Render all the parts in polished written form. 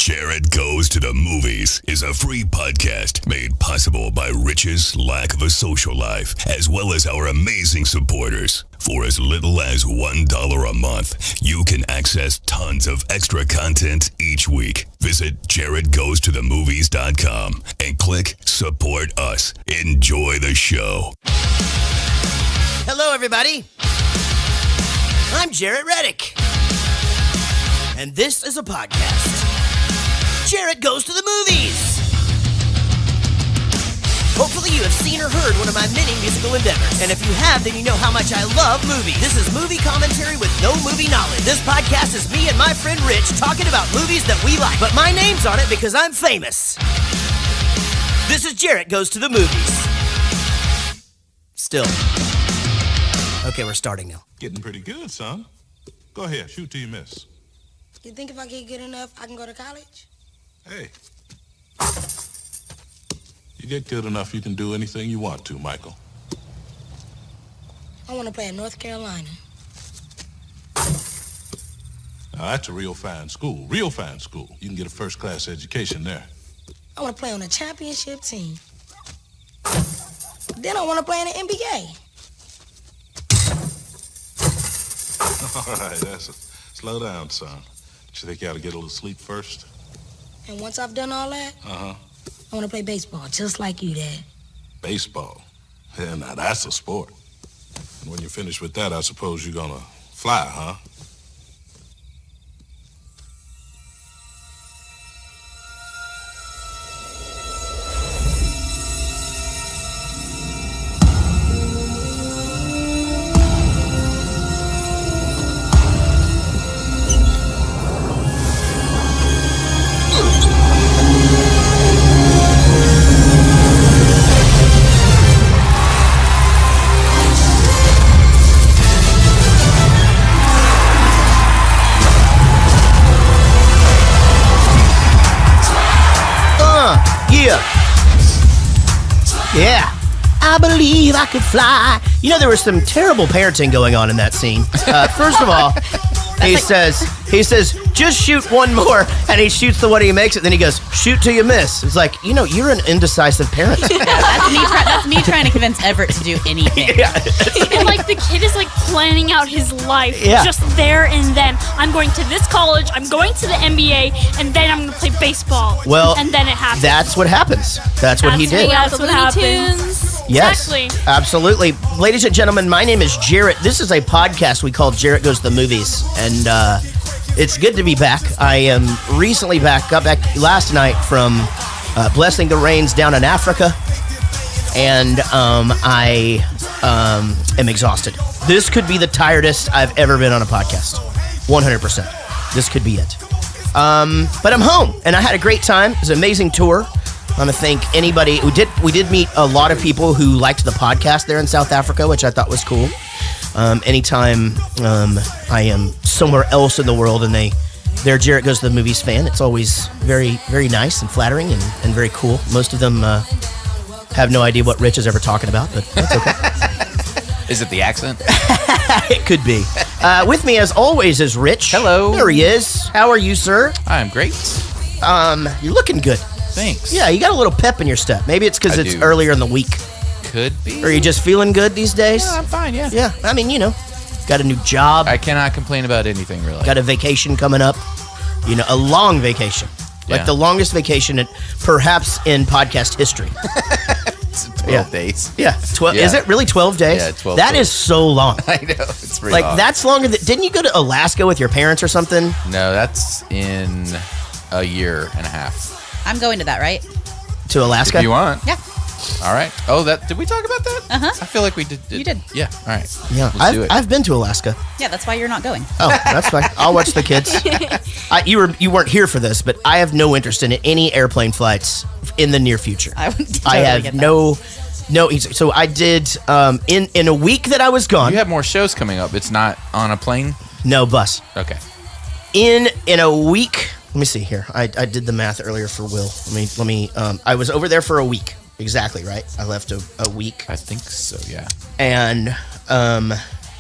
Jared Goes to the Movies is a free podcast made possible by Rich's lack of a social life, as well as our amazing supporters. For as little as $1 a month, you can access tons of extra content each week. Visit jaredgoestothemovies.com and click Support Us. Enjoy the show. Hello, everybody. I'm Jarrett Reddick, and this is a podcast. Jarrett Goes to the Movies. Hopefully you have seen or heard one of my many musical endeavors. And if you have, then you know how much I love movies. This is movie commentary with no movie knowledge. This podcast is me and my friend Rich talking about movies that we like. But my name's on it because I'm famous. This is Jarrett Goes to the Movies. Still. Okay, we're starting now. Getting pretty good, son. Go ahead, shoot till you miss. You think if I get good enough, I can go to college? Hey. You get good enough, you can do anything you want to, Michael. I want to play at North Carolina. Now, that's a real fine school. Real fine school. You can get a first-class education there. I want to play on a championship team. Then I want to play in the NBA. All right, slow down, son. Don't you think you ought to get a little sleep first? And once I've done all that, I want to play baseball, just like you, Dad. Baseball? Yeah, now that's a sport. And when you're finished with that, I suppose you're gonna fly, huh? Yeah. I believe I could fly. You know, there was some terrible parenting going on in that scene. First of all, he says, just shoot one more, and he shoots the one he makes it, then he goes, shoot till you miss. It's like, you know, you're an indecisive parent. Yeah, that's me trying to convince Everett to do anything. Yeah. And like the kid is like planning out his life just there and then. I'm going to this college, I'm going to the NBA, and then I'm going to play baseball. Well, and then it happens. That's what happens. That's what he did. That's what happens. Yes, exactly. Absolutely. Ladies and gentlemen, my name is Jarrett. This is a podcast we call Jarrett Goes to the Movies, and it's good to be back. I am recently got back last night from blessing the rains down in Africa, and I am exhausted. This could be the tiredest I've ever been on a podcast. 100%. This could be it. But I'm home, and I had a great time. It was an amazing tour. I want to thank anybody who did. We did meet a lot of people who liked the podcast there in South Africa, which I thought was cool. Anytime I am somewhere else in the world and they're Jarrett Goes to the Movies fan, it's always very, very nice and flattering and very cool. Most of them have no idea what Rich is ever talking about, but that's okay. Is it the accent? It could be. With me, as always, is Rich. Hello. There he is. How are you, sir? I'm great. You're looking good. Thanks. Yeah, you got a little pep in your step. Maybe it's because it's earlier in the week. Could be. Are you just feeling good these days? Yeah, I'm fine, yeah. Yeah, I mean, you know, got a new job. I cannot complain about anything, really. Got a vacation coming up. You know, a long vacation. Like the longest vacation perhaps in podcast history. It's 12 days. Yeah. 12. Yeah. Is it really 12 days? Yeah, 12 That days. is so long. I know. It's pretty like, long. that's longer than... Didn't you go to Alaska with your parents or something? No, that's in a year and a half. I'm going to that, right? To Alaska? If you want. Yeah. All right. Oh, did we talk about that? Uh-huh. I feel like we did. You did. Yeah. All right. Yeah. Let's do it. I've been to Alaska. Yeah, that's why you're not going. Oh, that's fine. I'll watch the kids. You weren't here for this, but I have no interest in any airplane flights in the near future. I totally have get that. no. So I did in a week that I was gone. You have more shows coming up. It's not on a plane? No, bus. Okay. In a week. Let me see here. I did the math earlier for Will. Let me. I was over there for a week. Exactly right. I left a week. I think so. Yeah. And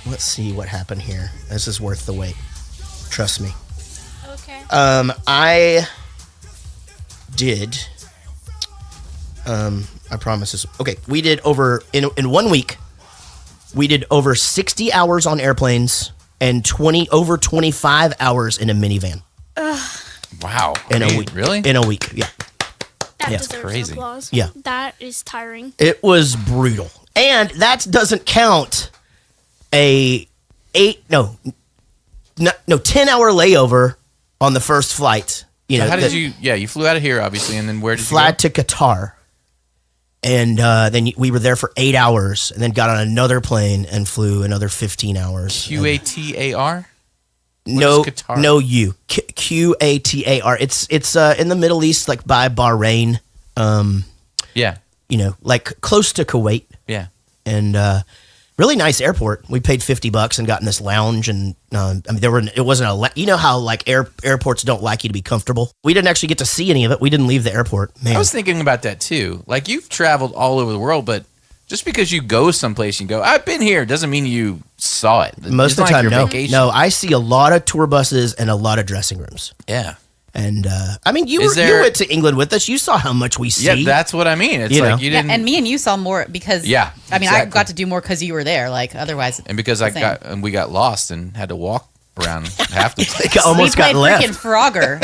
let's see what happened here. This is worth the wait. Trust me. Okay. I did. I promise this. Okay, we did over in 1 week. We did over 60 hours on airplanes and over 25 hours in a minivan. Wow. In a week, Really? In a week, yeah. That Yeah. deserves Crazy. applause. Yeah. That is tiring. It was brutal, and that doesn't count a 10-hour layover on the first flight. You So know, how did you? Yeah, you flew out of here, obviously, and then where did fly you go? to Qatar, and then we were there for 8 hours, and then got on another plane and flew another 15 hours. QATAR? No, is Qatar? no, QATAR. It's in the Middle East, like by Bahrain. Yeah. You know, like close to Kuwait, Yeah. and really nice airport. We paid $50 and got in this lounge, and I mean, it wasn't you know how like airports don't like you to be comfortable. We didn't actually get to see any of it. We didn't leave the airport. Man, I was thinking about that too. Like, you've traveled all over the world, but just because you go someplace and go, I've been here, doesn't mean you saw it. most It's of not the like time, your no. vacation. No, I see a lot of tour buses and a lot of dressing rooms. Yeah. And I mean, you Is there- went to England with us. You saw how much we see. Yeah, that's what I mean. It's You like know. you Yeah, didn't. and me and you saw more because Yeah, I mean I exactly. got to do more because you were there. Like otherwise, and because we got lost and had to walk around half the place. It almost we played got left. freaking Frogger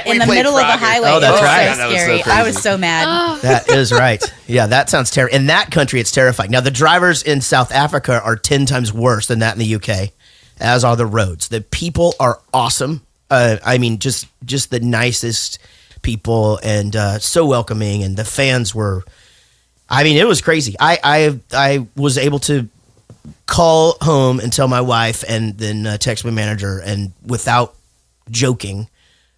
in the played middle of the Frogger. highway. Oh, that's it was right. so That was so scary. I crazy. was so mad. That is right. Yeah, that sounds terrible. In that country, it's terrifying. Now, the drivers in South Africa are 10 times worse than that in the UK, as are the roads. The people are awesome. I mean, just the nicest people and so welcoming. And the fans were, I mean, it was crazy. I was able to call home and tell my wife and then text my manager, and without joking,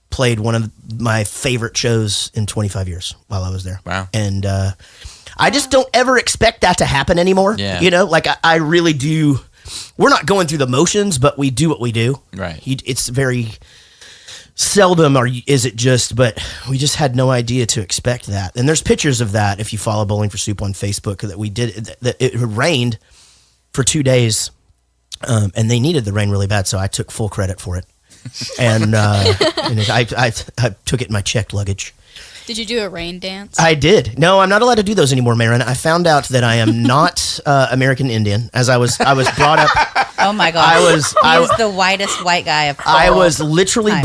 played one of my favorite shows in 25 years while I was there. Wow. And I just don't ever expect that to happen anymore. Yeah. You know, like I really do. We're not going through the motions, but we do what we do. Right. It's very seldom is it just, but we just had no idea to expect that. And there's pictures of that if you follow Bowling for Soup on Facebook that we did. That it rained for 2 days, and they needed the rain really bad, so I took full credit for it. And I took it in my checked luggage. Did you do a rain dance? I did. No, I'm not allowed to do those anymore, Marin. I found out that I am not American Indian, as I was brought up. Oh my god! I was the whitest white guy of all I was literally time.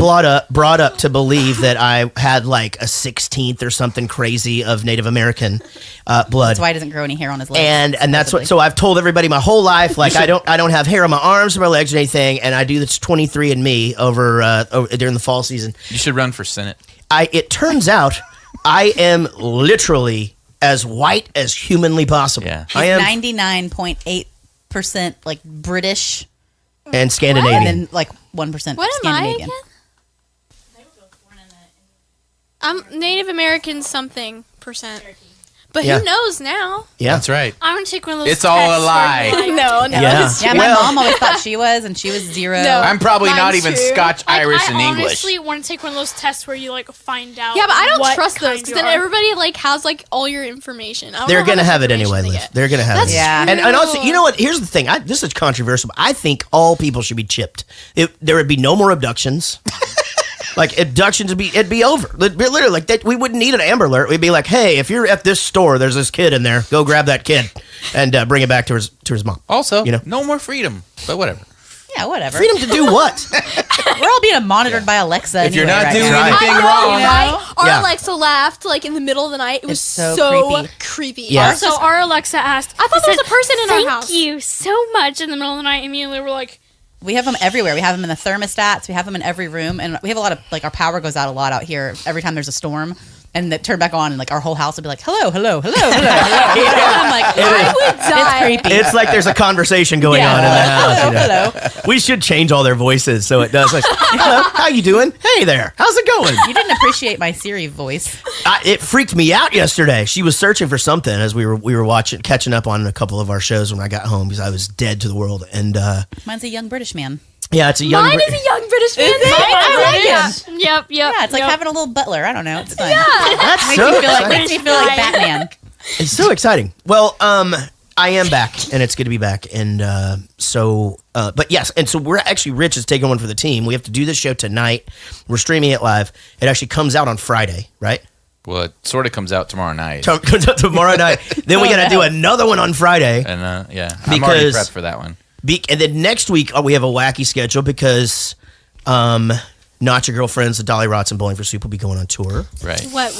brought up to believe that I had like a 16th or something crazy of Native American blood. That's why he doesn't grow any hair on his legs. And that's what. So I've told everybody my whole life, like I don't have hair on my arms or my legs or anything, and I do this 23andMe over during the fall season. You should run for Senate. It turns out I am literally as white as humanly possible. Yeah. He's I am 99.8% like British, and Scandinavian. and then like 1% What am I Scandinavian. again? I'm Native American something percent. But Yeah. who knows now? Yeah, That's right. I'm gonna take one of those. It's all a tests where lie. you're like- No. Yeah. Yeah, my Well- mom always thought she was, and she was 0. No. I'm probably not Mine's even too. Scotch, Irish, I and English. honestly want to take one of those tests where you like find out. Yeah, but I don't what trust those kind because you then are. everybody like has like all your information. I don't They're know how gonna much have it information anyway, they Liz. get. They're gonna have That's it. Yeah. And also, true. you know what? Here's the thing. This is controversial, but I think all people should be chipped. There would be no more abductions. Like abductions it'd be over. Literally, like that, we wouldn't need an Amber Alert. We'd be like, hey, if you're at this store, there's this kid in there. Go grab that kid and bring it back to his mom. Also, You know. no more freedom, but whatever. Yeah, whatever. Freedom to do what? We're all being monitored by Alexa. If you're anyway not right doing now. anything I know, wrong. right? Our Yeah. Alexa laughed like in the middle of the night. It was It's so so creepy. creepy. Yeah. Ours So just- our Alexa asked. I thought there was a person in our Thank house. you so much in the middle of the night. Immediately we're like, We have them everywhere. We have them in the thermostats. We have them in every room, and we have a lot of like our power goes out a lot out here every time there's a storm, and that turn back on, and like our whole house will be like, hello, hello, hello, hello, hello. I'm like, I would die. it's creepy. It's like there's a conversation going Yeah. on in the house. You know? Hello. We should change all their voices so it does. Like, hello, how you doing? Hey there, how's it going? You didn't appreciate my Siri voice. It freaked me out yesterday. She was searching for something as we were catching up on a couple of our shows when I got home because I was dead to the world. And Mine's a young British man. yeah, it's a young. Mine is a young British man. I like yeah, him. yep. Yeah, it's like having a little butler. I don't know. It's fun. That's Makes so me feel like exciting. makes me feel like Batman. It's so exciting. Well, I am back, and it's good to be back. And but yes, and so we're actually Rich is taking one for the team. We have to do this show tonight. We're streaming it live. It actually comes out on Friday, right? Well, it sort of comes out tomorrow night. Tomorrow night. Then we got to do another one on Friday. And I'm already prepped for that one. And then next week we have a wacky schedule because Not Your Girlfriends, the Dolly Rots and Bowling for Soup will be going on tour. Right. What?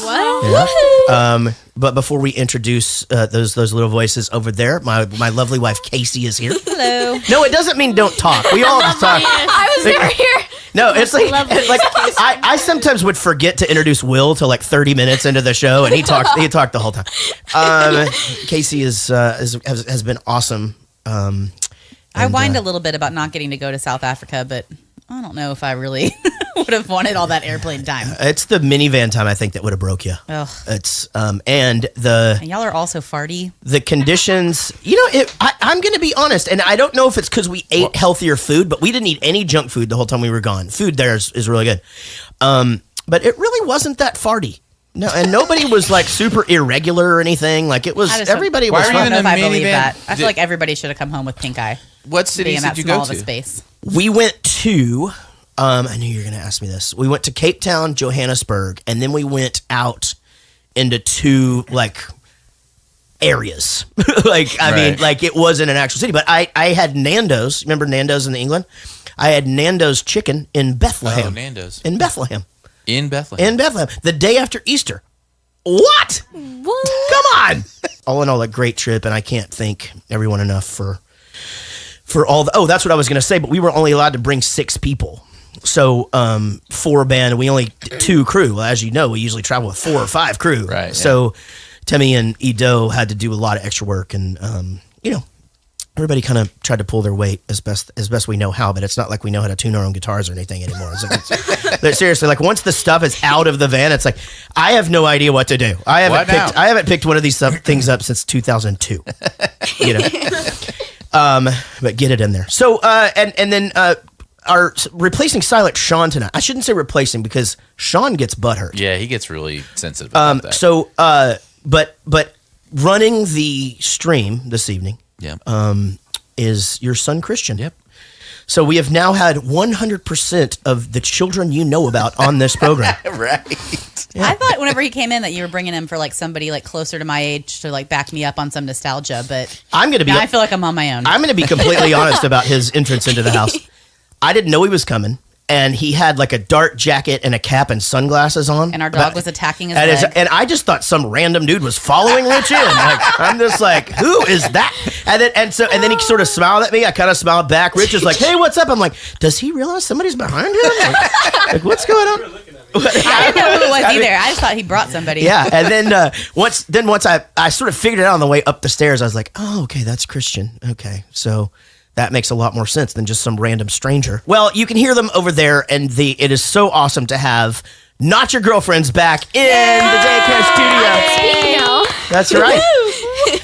Yeah. But before we introduce those little voices over there, my lovely wife Casey is here. Hello. No, it doesn't mean don't talk. We all talk. I was never here. No, it's like Lovely. I sometimes would forget to introduce Will till like 30 minutes into the show, and he talked the whole time. Casey has been awesome. I whined a little bit about not getting to go to South Africa, but I don't know if I really would have wanted all that airplane time. It's the minivan time I think that would have broke you. Ugh. It's and y'all are all so farty. the conditions. I'm going to be honest, and I don't know if it's because we ate healthier food, but we didn't eat any junk food the whole time we were gone. Food there is really good, but it really wasn't that farty. No, and nobody was like super irregular or anything. Like it was, everybody was I don't fine. know if I believe minivan? that. I feel like everybody should have come home with pink eye. What Being cities in that did you small go of a to? space. We went to, I knew you were going to ask me this. We went to Cape Town, Johannesburg, and then we went out into two like areas. I mean, like it wasn't an actual city, but I had Nando's. Remember Nando's in England? I had Nando's chicken in Bethlehem. Oh, Nando's. In Bethlehem. In Bethlehem. In Bethlehem. The day after Easter. What? Come on. All in all, a great trip, and I can't thank everyone enough for all the, that's what I was going to say, but we were only allowed to bring 6 people. So, 4 band, we only 2 crew. Well, as you know, we usually travel with 4 or 5 crew. Right. Yeah. So, Timmy and Edo had to do a lot of extra work, and, everybody kind of tried to pull their weight as best we know how, but it's not like we know how to tune our own guitars or anything anymore. But seriously, like once the stuff is out of the van, it's like, I have no idea what to do. I haven't picked one of these things up since 2002. But get it in there. So, and then our replacing Silent Sean tonight. I shouldn't say replacing because Sean gets butthurt. Yeah, he gets really sensitive about that. So, but running the stream this evening, yeah. Is your son Christian. Yep. So we have now had 100% of the children you know about on this program. Right. I thought whenever he came in that you were bringing him for like somebody like closer to my age to like back me up on some nostalgia, but now I feel like I'm on my own. I'm going to be completely honest about his entrance into the house. I didn't know he was coming, and he had like a dark jacket and a cap and sunglasses on. And our dog was attacking his leg. And I just thought some random dude was following Rich in. Like, I'm just like, who is that? And then he sort of smiled at me. I kind of smiled back. Rich is like, hey, what's up? I'm like, does he realize somebody's behind him? Like what's going on? I didn't know who it was either. I just thought he brought somebody. Yeah, and then once I sort of figured it out on the way up the stairs, I was like, oh, okay, that's Christian. Okay, so that makes a lot more sense than just some random stranger. Well, you can hear them over there, and it is so awesome to have Not Your Girlfriends back in the daycare studio. Speak now. That's right.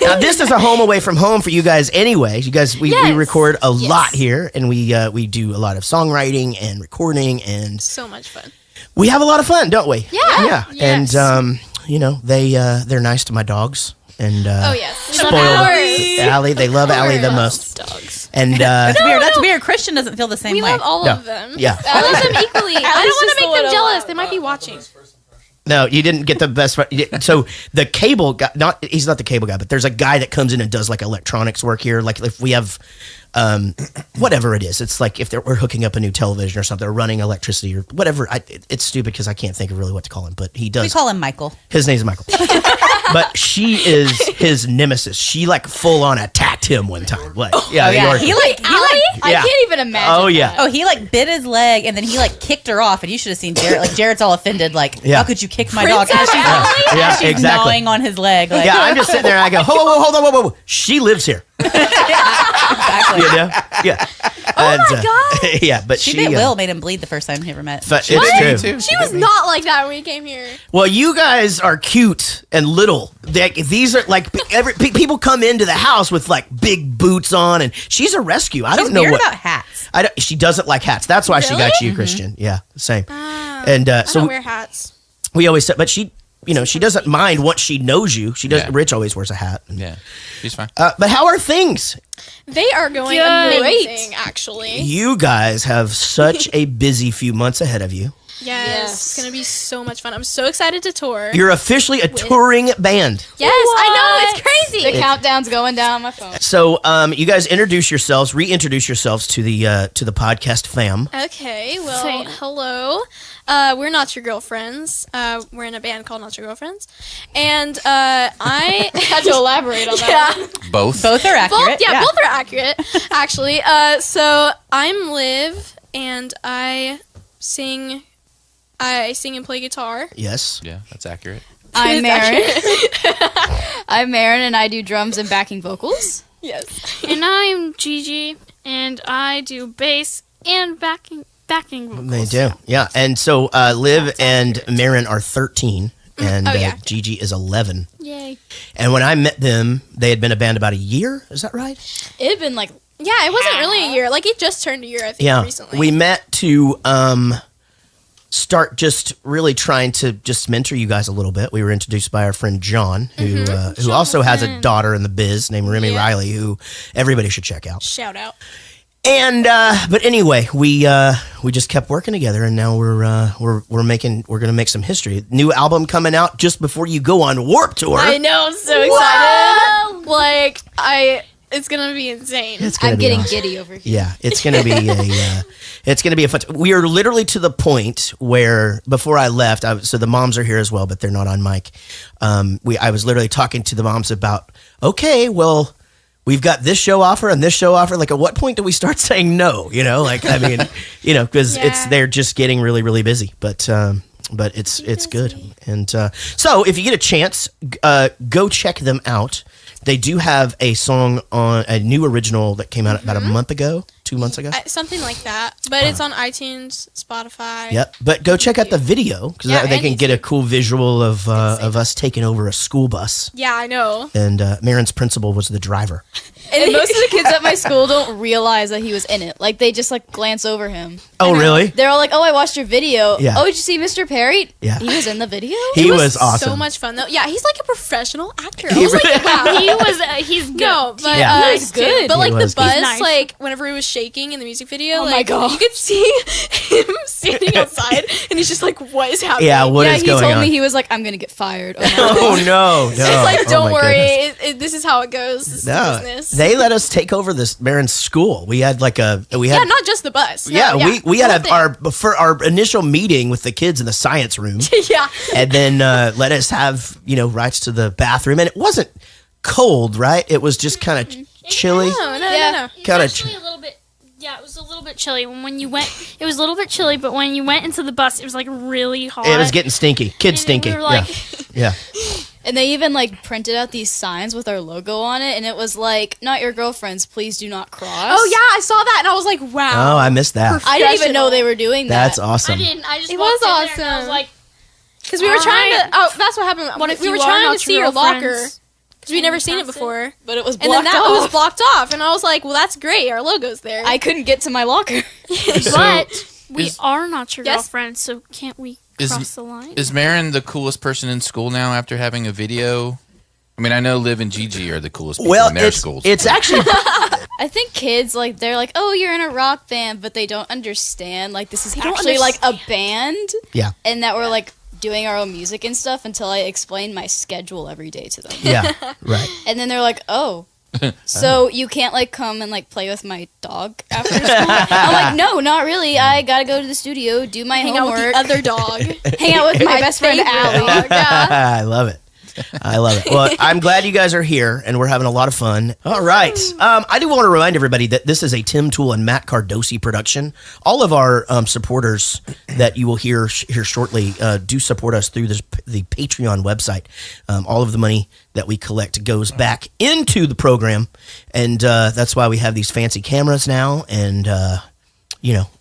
Now, this is a home away from home for you guys anyway. You guys, we record a lot here, and we do a lot of songwriting and recording, and So much fun. we have a lot of fun, don't we? Yeah. Yes. And they're nice to my dogs, and Oh, yes. spoiled Ours. Allie. They love Allie the most. Dogs. And That's weird. That's weird. Christian doesn't feel the same We way. love all No. of them. Yeah. I love them equally. I don't want just to the make them little- jealous. They might be watching. no, you didn't get the best. So the cable guy, he's not the cable guy, but there's a guy that comes in and does like electronics work here. Like if we have, whatever it is, it's like if we're hooking up a new television or something, or running electricity or whatever. It's stupid because I can't think of really what to call him, but he does. We call him Michael. His name's Michael. But she is his nemesis. She like full on attacked him one time. Like, Yeah, York- he like I Yeah. can't even imagine. Oh yeah. Oh, he like bit his leg and then he like kicked her off, and you should have seen Jared. Like Jared's all offended, like, Yeah. how could you kick my dog? And she's, Yeah, she's exactly. gnawing on his leg. Like, Yeah, I'm just sitting there and I go, hold on, whoa. She lives here. exactly. You know? Yeah. Oh my God. Yeah, but She she bit Will, made him bleed the first time he ever met. But She bit me it's true. too. She was not like that when we came here. Well, you guys are cute and little. These are like people come into the house with like big boots on, and she's a rescue. I She's don't know weird what. about hats. She doesn't like hats. That's why she got you, Christian. Yeah, same. And I so don't wear hats. we always said, but she doesn't mind once she knows you. She does. Yeah. Rich always wears a hat. Yeah, she's fine. But how are things? They are going Good. amazing, actually. You guys have such a busy few months ahead of you. Yes. It's going to be so much fun. I'm so excited to tour. You're officially a touring band. Yes, I know. It's crazy. The countdown's going down on my phone. So, you guys reintroduce yourselves to the podcast fam. Okay, well, Say it. hello. We're Not Your Girlfriends. We're in a band called Not Your Girlfriends. And I Had to elaborate on that. yeah. Both. Both are accurate. Both are accurate, actually. So I'm Liv, and I sing and play guitar. Yes. Yeah, that's accurate. I'm Marin. I'm Marin, and I do drums and backing vocals. Yes. And I'm Gigi, and I do bass and backing vocals. They do. Yeah. And so Liv and Marin are 13 and Oh, yeah. Gigi is 11. Yay. And when I met them, they had been a band about a year. Is that right? It had been like Yeah, it wasn't really a year. Like, it just turned a year, I think, Yeah. recently. We met to start just really trying to just mentor you guys a little bit. We were introduced by our friend John, who also has a daughter in the biz named Remy Yeah. Riley, who everybody should check out. Shout out. And but anyway, we just kept working together, and now we're gonna make some history. New album coming out just before you go on Warped Tour. I know, I'm so excited. Like, it's gonna be insane. It's gonna I'm be getting awesome. giddy over here. Yeah, it's gonna be a fun. We are literally to the point where before I left, so the moms are here as well, but they're not on mic. I was literally talking to the moms about, okay, well, we've got this show offer and this show offer. Like, at what point do we start saying no? You know, like, I mean, you know, because they're just getting really, really busy. But it's good. And so if you get a chance, go check them out. They do have a song on a new original that came out about a month ago, 2 months ago. Something like that. But it's on iTunes, Spotify. Yep. But go check out the video because Yeah, they and can get a cool visual of us taking over a school bus. Yeah, I know. And Marin's principal was the driver. And most of the kids at my school don't realize that he was in it. Like, they just like glance over him. Oh, really? They're all like, "Oh, I watched your video. Yeah. Oh, did you see Mr. Perry? Yeah. He was in the video." He was awesome. So much fun, though. Yeah, he's like a professional actor. I He was like, wow. He's good. No, but Yeah. He's good. But like He the was good. buzz, He's nice. like whenever he was shaking in the music video, Oh my like God. you could see him standing outside, and he's just like, "What is happening?" Yeah, what yeah, is he going told on? me he was like, "I'm gonna get fired." Oh, my Oh, no. It's like, Oh, don't my worry, goodness. this is how it goes. This is the No, business. they let us take over this Marin's school. We had like yeah, not just the bus. No, yeah, we had the whole our initial meeting with the kids in the science room, thing. Yeah, and then let us have rights to the bathroom, and it wasn't cold, right? It was just kind of chilly. no. It's Kinda actually a little bit. Yeah, it was a little bit chilly when you went. It was a little bit chilly, but when you went into the bus, it was like really hot. It was getting stinky, kid And stinky. we were like, yeah. And they even like printed out these signs with our logo on it, and it was like, "Not your girlfriends, please do not cross." Oh yeah, I saw that, and I was like, wow. Oh, I missed that. I didn't even know they were doing that. That's awesome. I didn't. I just It walked was in there and I was awesome. like, Because we were All trying right. to. Oh, that's what happened. What if we you were are trying not to see your your locker girlfriends? because we'd Can never you seen it pass it? before. But it was And then blocked that off. was blocked off, and I was like, "Well, that's great. Our logo's there." I couldn't get to my locker. but we is- are not your Yes. girlfriends, so can't we Is- cross the line? Is Marin the coolest person in school now after having a video? I mean, I know Liv and Gigi are the coolest people Well, in their it's schools. it's actually I think kids like they're like, "Oh, you're in a rock band," but they don't understand like this is don't actually like a band, yeah. and that we're like doing our own music and stuff until I explain my schedule every day to them. Yeah, right. And then they're like, "Oh, so you can't like come and like play with my dog after school?" I'm like, "No, not really. I gotta go to the studio, do my hang out with homework, the other dog. hang out with my best friend favorite Allie." dog, yeah. I love it. I love it. Well, I'm glad you guys are here, and we're having a lot of fun. All right. I do want to remind everybody that this is a Tim Toole and Matt Cardosi production. All of our supporters that you will hear here shortly do support us through the Patreon website. All of the money that we collect goes back into the program, and that's why we have these fancy cameras now. And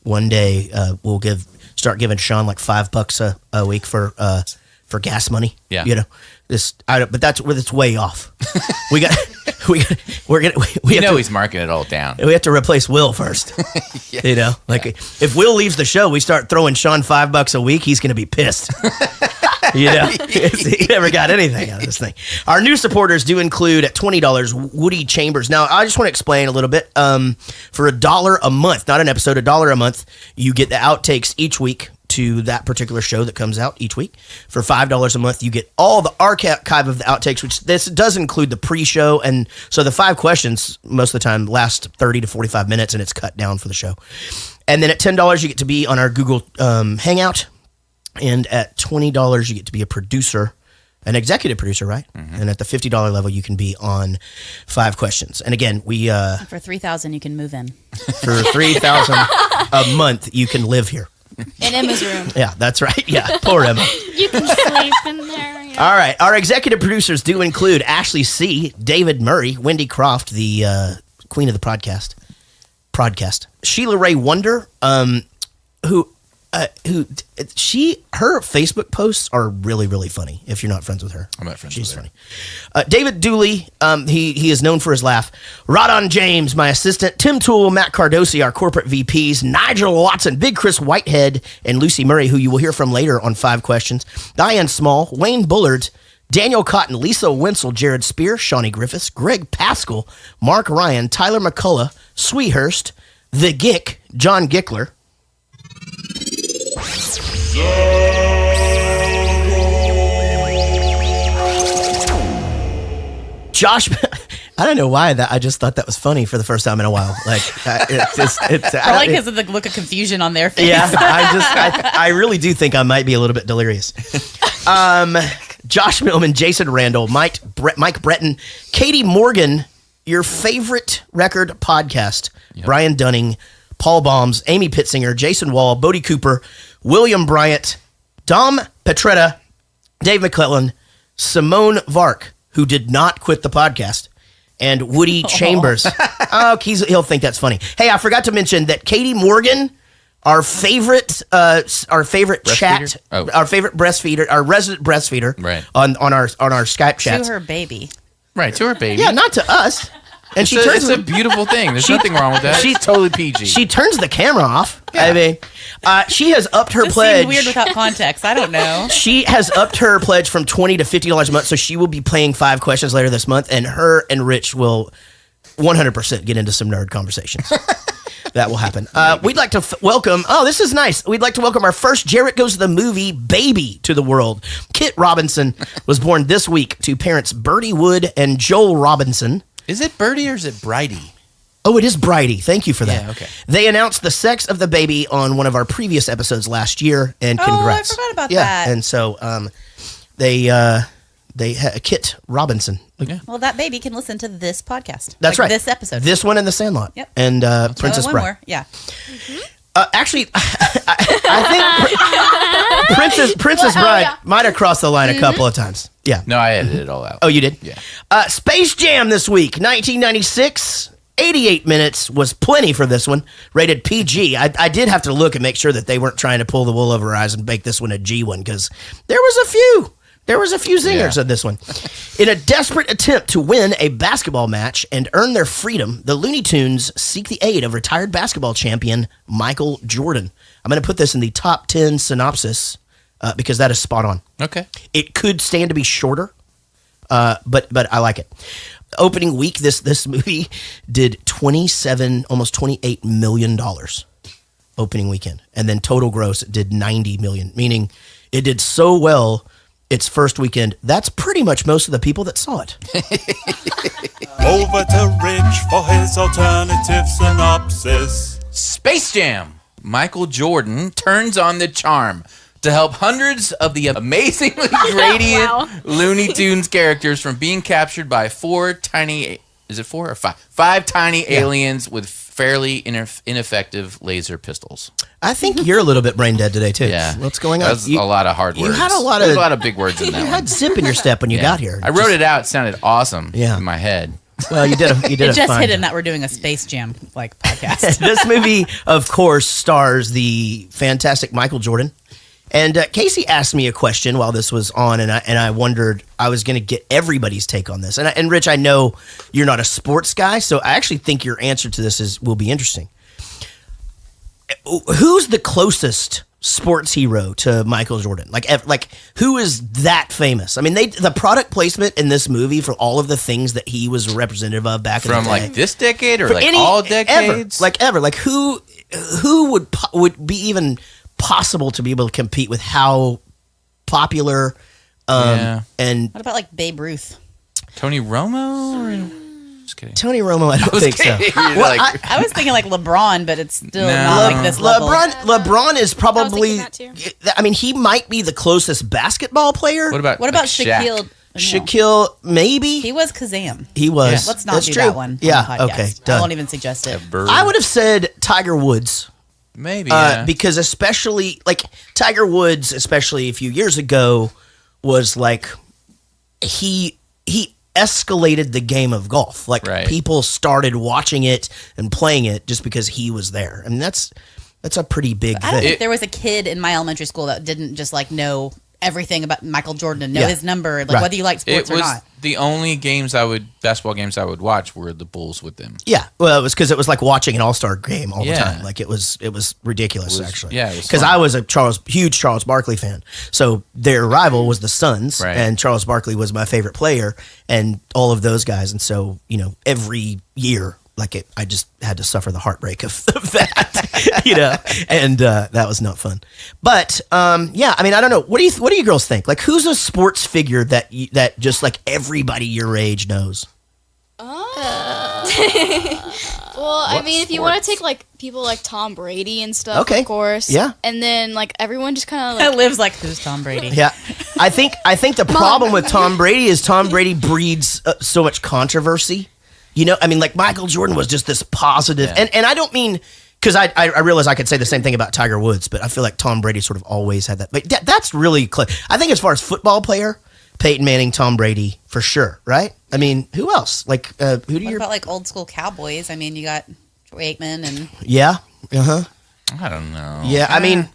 one day we'll start giving Sean like $5 a week for gas money. Yeah. But it's way off. we he's marking it all down. we have to replace Will first. If Will leaves the show, we start throwing Sean $5 a week. He's going to be pissed. He never got anything out of this thing. Our new supporters do include at $20 Woody Chambers. Now, I just want to explain a little bit. For $1 a month, not an episode, $1 a month, you get the outtakes each week to that particular show that comes out each week. For $5 a month, you get all the archive of the outtakes, which this does include the pre-show. And so the 5 questions most of the time last 30 to 45 minutes, and it's cut down for the show. And then at $10, you get to be on our Google Hangout. And at $20, you get to be a producer, an executive producer, right? And at the $50 level, you can be on 5 questions. And again, we For $3,000, you can move in. for $3,000 a month, you can live here. In Emma's room. Yeah, that's right. Yeah, poor Emma. You can sleep in there. Yeah. All right, our executive producers do include Ashley C., David Murray, Wendy Croft, the queen of the podcast, Sheila Ray Wonder, who her Facebook posts are really, really funny. If you're not friends with her, I'm not friends She's with her. funny. David Dooley, he is known for his laugh. Rodon James, my assistant. Tim Toole, Matt Cardosi, our corporate VPs. Nigel Watson, Big Chris Whitehead, and Lucy Murray, who you will hear from later on 5 questions. Diane Small, Wayne Bullard, Daniel Cotton, Lisa Wenzel, Jared Spear, Shawnee Griffiths, Greg Pascal, Mark Ryan, Tyler McCullough, Sweehurst, The Gick, John Gickler. Josh, I don't know why I just thought that was funny for the first time in a while. Like it's Probably because of the look of confusion on their face. yeah. I really do think I might be a little bit delirious. Josh Millman, Jason Randall, Mike Breton, Katie Morgan, your favorite record podcast, Brian Dunning, Paul Baums, Amy Pitzinger, Jason Wall, Bodie Cooper, William Bryant, Dom Petretta, Dave McClellan, Simone Vark, who did not quit the podcast, and Woody Chambers. He'll think that's funny. Hey, I forgot to mention that Katie Morgan, our favorite chat, our favorite breastfeeder, our resident breastfeeder, right, on our Skype chats. To her baby. Right, to her baby. Yeah, not to us. And it's a beautiful thing. There's nothing wrong with that. She's totally PG. She turns the camera off. Yeah. I mean, she has upped her Just pledge. weird without context. I don't know. She has upped her pledge from $20 to $50 a month, so she will be playing 5 questions later this month, and her and Rich will 100% get into some nerd conversations. That will happen. We'd like to welcome. Oh, this is nice. We'd like to welcome our first Jarrett Goes to the Movie baby to the world. Kit Robinson was born this week to parents Bertie Wood and Joel Robinson. Is it Birdie or is it Bridie? Oh, it is Bridie. Thank you for that. Yeah, okay. They announced the sex of the baby on one of our previous episodes last year, and congrats. Oh, I forgot about that. And so they Kit Robinson. Yeah. Well, that baby can listen to this podcast. That's right. This episode. This one in the Sandlot. Yep. And Princess one Bride. more. Yeah. Actually, I think Princess Bride might have crossed the line a couple of times. Yeah. No, I edited it all out. Oh, you did? Yeah. Space Jam this week, 1996. 88 minutes was plenty for this one. Rated PG. I did have to look and make sure that they weren't trying to pull the wool over our eyes and make this one a G one, because there was a few zingers in this one. In a desperate attempt to win a basketball match and earn their freedom, the Looney Tunes seek the aid of retired basketball champion Michael Jordan. I'm going to put this in the top 10 synopsis because that is spot on. Okay. It could stand to be shorter, but I like it. Opening week, this movie did almost $28 million opening weekend, and then total gross it did $90 million, meaning it did so well its first weekend. That's pretty much most of the people that saw it. Over to Rich for his alternative synopsis. Space Jam. Michael Jordan turns on the charm to help hundreds of the amazingly radiant Looney Tunes characters from being captured by five tiny aliens with fairly ineffective laser pistols. I think you're a little bit brain dead today, too. Yeah. What's going on? That was a lot of hard words. You had a lot of big words in that You one. had zip in your step when you got here. I wrote it out. It sounded awesome in my head. Well, you did It a just fine hit him job. that we're doing a Space Jam podcast. This movie, of course, stars the fantastic Michael Jordan. And Casey asked me a question while this was on, and I wondered, I was going to get everybody's take on this. And Rich, I know you're not a sports guy, so I actually think your answer to this will be interesting. Who's the closest sports hero to Michael Jordan? Like who is that famous? I mean, the product placement in this movie for all of the things that he was representative of back in the day. From like this decade or like all decades? Ever. Like who would be even possible to be able to compete with how popular and What about like Babe Ruth? Tony Romo? Just kidding. Tony Romo, I don't think so. Well, I was thinking like LeBron, but it's still No. not like this level. LeBron is probably. I was thinking that too. I mean, he might be the closest basketball player. What about What about Shaquille? O'Neal? Shaquille? Maybe He was Kazam. he was. Let's not That's do true. that one. Yeah. On the podcast. Okay. I Done. won't even suggest it. Bird? I would have said Tiger Woods. Maybe. Yeah. Because especially like Tiger Woods, especially a few years ago, was like he escalated the game of golf. Like Right. people started watching it and playing it just because he was there. I mean that's a pretty big I don't thing. think there was a kid in my elementary school that didn't just like know everything about Michael Jordan and know Yeah. his number, like Right. whether you like sports It or was not. the only basketball games I would watch were the Bulls with them. Yeah, well, it was because it was like watching an All-Star game all the Yeah. time. Like it was ridiculous, actually. yeah, it was because fun. I was a huge Charles Barkley fan. So their rival was the Suns, Right. and Charles Barkley was my favorite player, and all of those guys. And so every year, I just had to suffer the heartbreak of that, and that was not fun. But yeah, I mean, I don't know. What do you girls think? Like, who's a sports figure that just like everybody your age knows? Well, I What mean, if you want to sports? take like people like Tom Brady and stuff, Okay. of course. Yeah. And then like everyone just kind of That like lives like, who's Tom Brady? Yeah, I think the problem with Tom Brady is Tom Brady breeds so much controversy. I mean, like Michael Jordan was just this positive, Yeah. and I don't mean because I realize I could say the same thing about Tiger Woods, but I feel like Tom Brady sort of always had that. But that's really clear. I think as far as football player, Peyton Manning, Tom Brady for sure, right? I mean, who else? Like who do What you? about like old school Cowboys? I mean, you got Troy Aikman and Yeah, I don't know. yeah. I mean,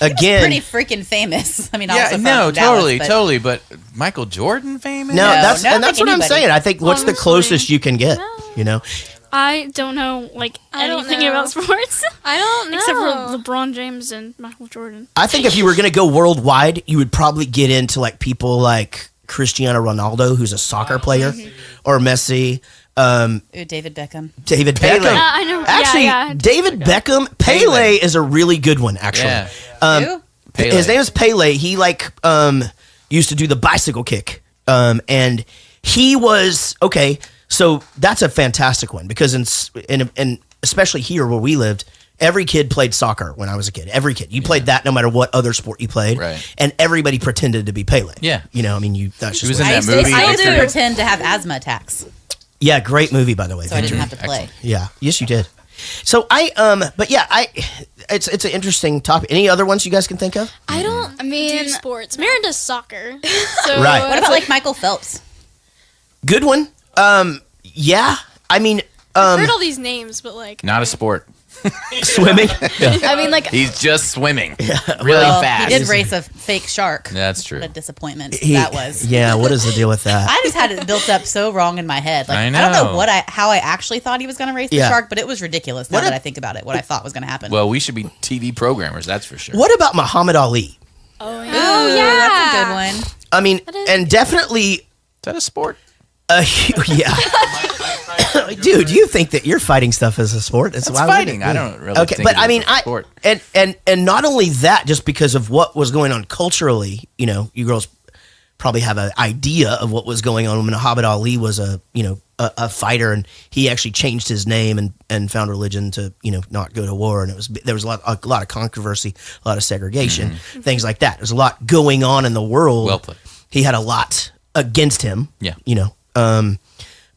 again, pretty freaking famous. I mean, Yeah, also from no, Dallas, totally. But Michael Jordan famous? no, that's no, I and don't that's think what I'm anybody. saying. I think what's the Honestly, closest you can get? I don't know I don't anything know. about sports I don't know. except for LeBron James and Michael Jordan. I think if you were going to go worldwide, you would probably get into like people like Cristiano Ronaldo, who's a soccer player, or Messi, Ooh, David Beckham. David Pele. Beckham. I know. Actually, yeah. David Beckham, Pele is a really good one. Actually, Yeah. Who? Pele. his name is Pele. He used to do the bicycle kick, and he was okay. So that's a fantastic one because in especially here where we lived, every kid played soccer when I was a kid. Every kid, you played that no matter what other sport you played, Right. and everybody pretended to be Pele. Yeah. I mean, that's just was what- in I that used, to, movie. I used to Victor. pretend to have asthma attacks, Yeah, great movie by the way. so I Victor. didn't have to play. Yeah, yes, you did. So but yeah, it's an interesting topic. Any other ones you guys can think of? I don't I mean, do sports. Maren does soccer. So Right. What about like Michael Phelps? Good one. Yeah, I mean, I've heard all these names, but like Not a sport. swimming. I mean, like He's just swimming really Well, fast. he did race a fake shark. That's true. What a disappointment that was. Yeah, what is the deal with that? I just had it built up so wrong in my head. Like I I don't know know. how I actually thought he was going to race the Yeah. shark, but it was ridiculous. Now What that if- I think about it, what I thought was going to happen. Well, we should be TV programmers, that's for sure. What about Muhammad Ali? Ooh, that's a good one. I mean, is- and definitely, Is that a sport? yeah. Dude, you think that you're fighting stuff as a sport? That's why would fighting. it I be? don't really Okay, think but it I is mean, a sport. and not only that, just because of what was going on culturally, you girls probably have an idea of what was going on when Muhammad Ali was a fighter, and he actually changed his name and found religion to not go to war, and there was a lot of controversy, a lot of segregation, things like that. There's a lot going on in the world. Well played. He had a lot against him. Yeah.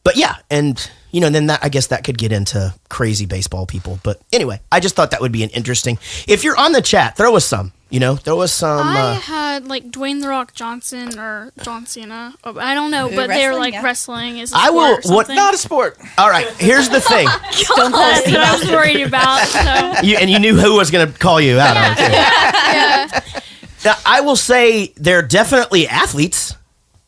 But yeah, and then that I guess that could get into crazy baseball people. But anyway, I just thought that would be an interesting. If you're on the chat, throw us some. Throw us some. I had like Dwayne the Rock Johnson or John Cena. Oh, I don't know, Ooh, but they're wrestling, like yeah. wrestling is. A I sport will- Or what- something. Not a sport. All right, here's the thing. That's what I was worried about. So. You knew who was going to call you out on it. Too. Now, I will say they're definitely athletes.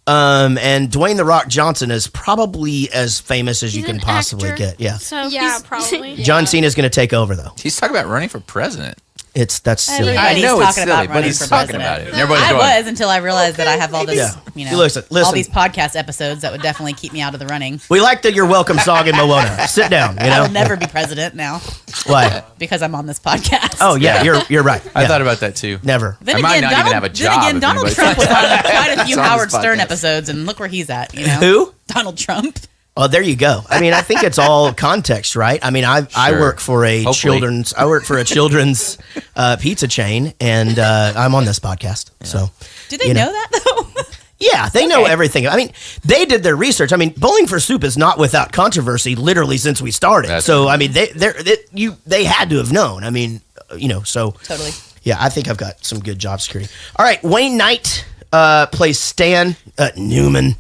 And Dwayne the Rock Johnson is probably as famous as you He's can an possibly actor. get. Yeah. So yeah, he's- probably. John Cena's going to take over though. He's talking about running for president. That's silly. I know it's talking silly, about but running he's for talking president. about it. And everybody's I going, was until I realized that I have all this, Yeah. you know, Listen. all these podcast episodes that would definitely keep me out of the running. We like the "You're Welcome" song in Moana. Sit down. You know. I will never be president now Why? because I'm on this podcast. Oh yeah, you're right. I Yeah. thought about that too. Never. Then I again, might not even have a job Then again, if Donald anybody Trump was on finds quite a few on this Howard Stern podcast. episodes, and look where he's at. You know, Who? Donald Trump. Oh, there you go. I mean, I think it's all context, right? I mean, I Sure. work for a Hopefully. children's pizza chain, and I'm on this podcast. So, Do they You know. know that though? yeah, they know Okay. everything. I mean, they did their research. I mean, Bowling for Soup is not without controversy, literally since we started. That's so, true. I mean, they had to have known. I mean, so Totally. yeah, I think I've got some good job security. All right, Wayne Knight plays Stan Newman.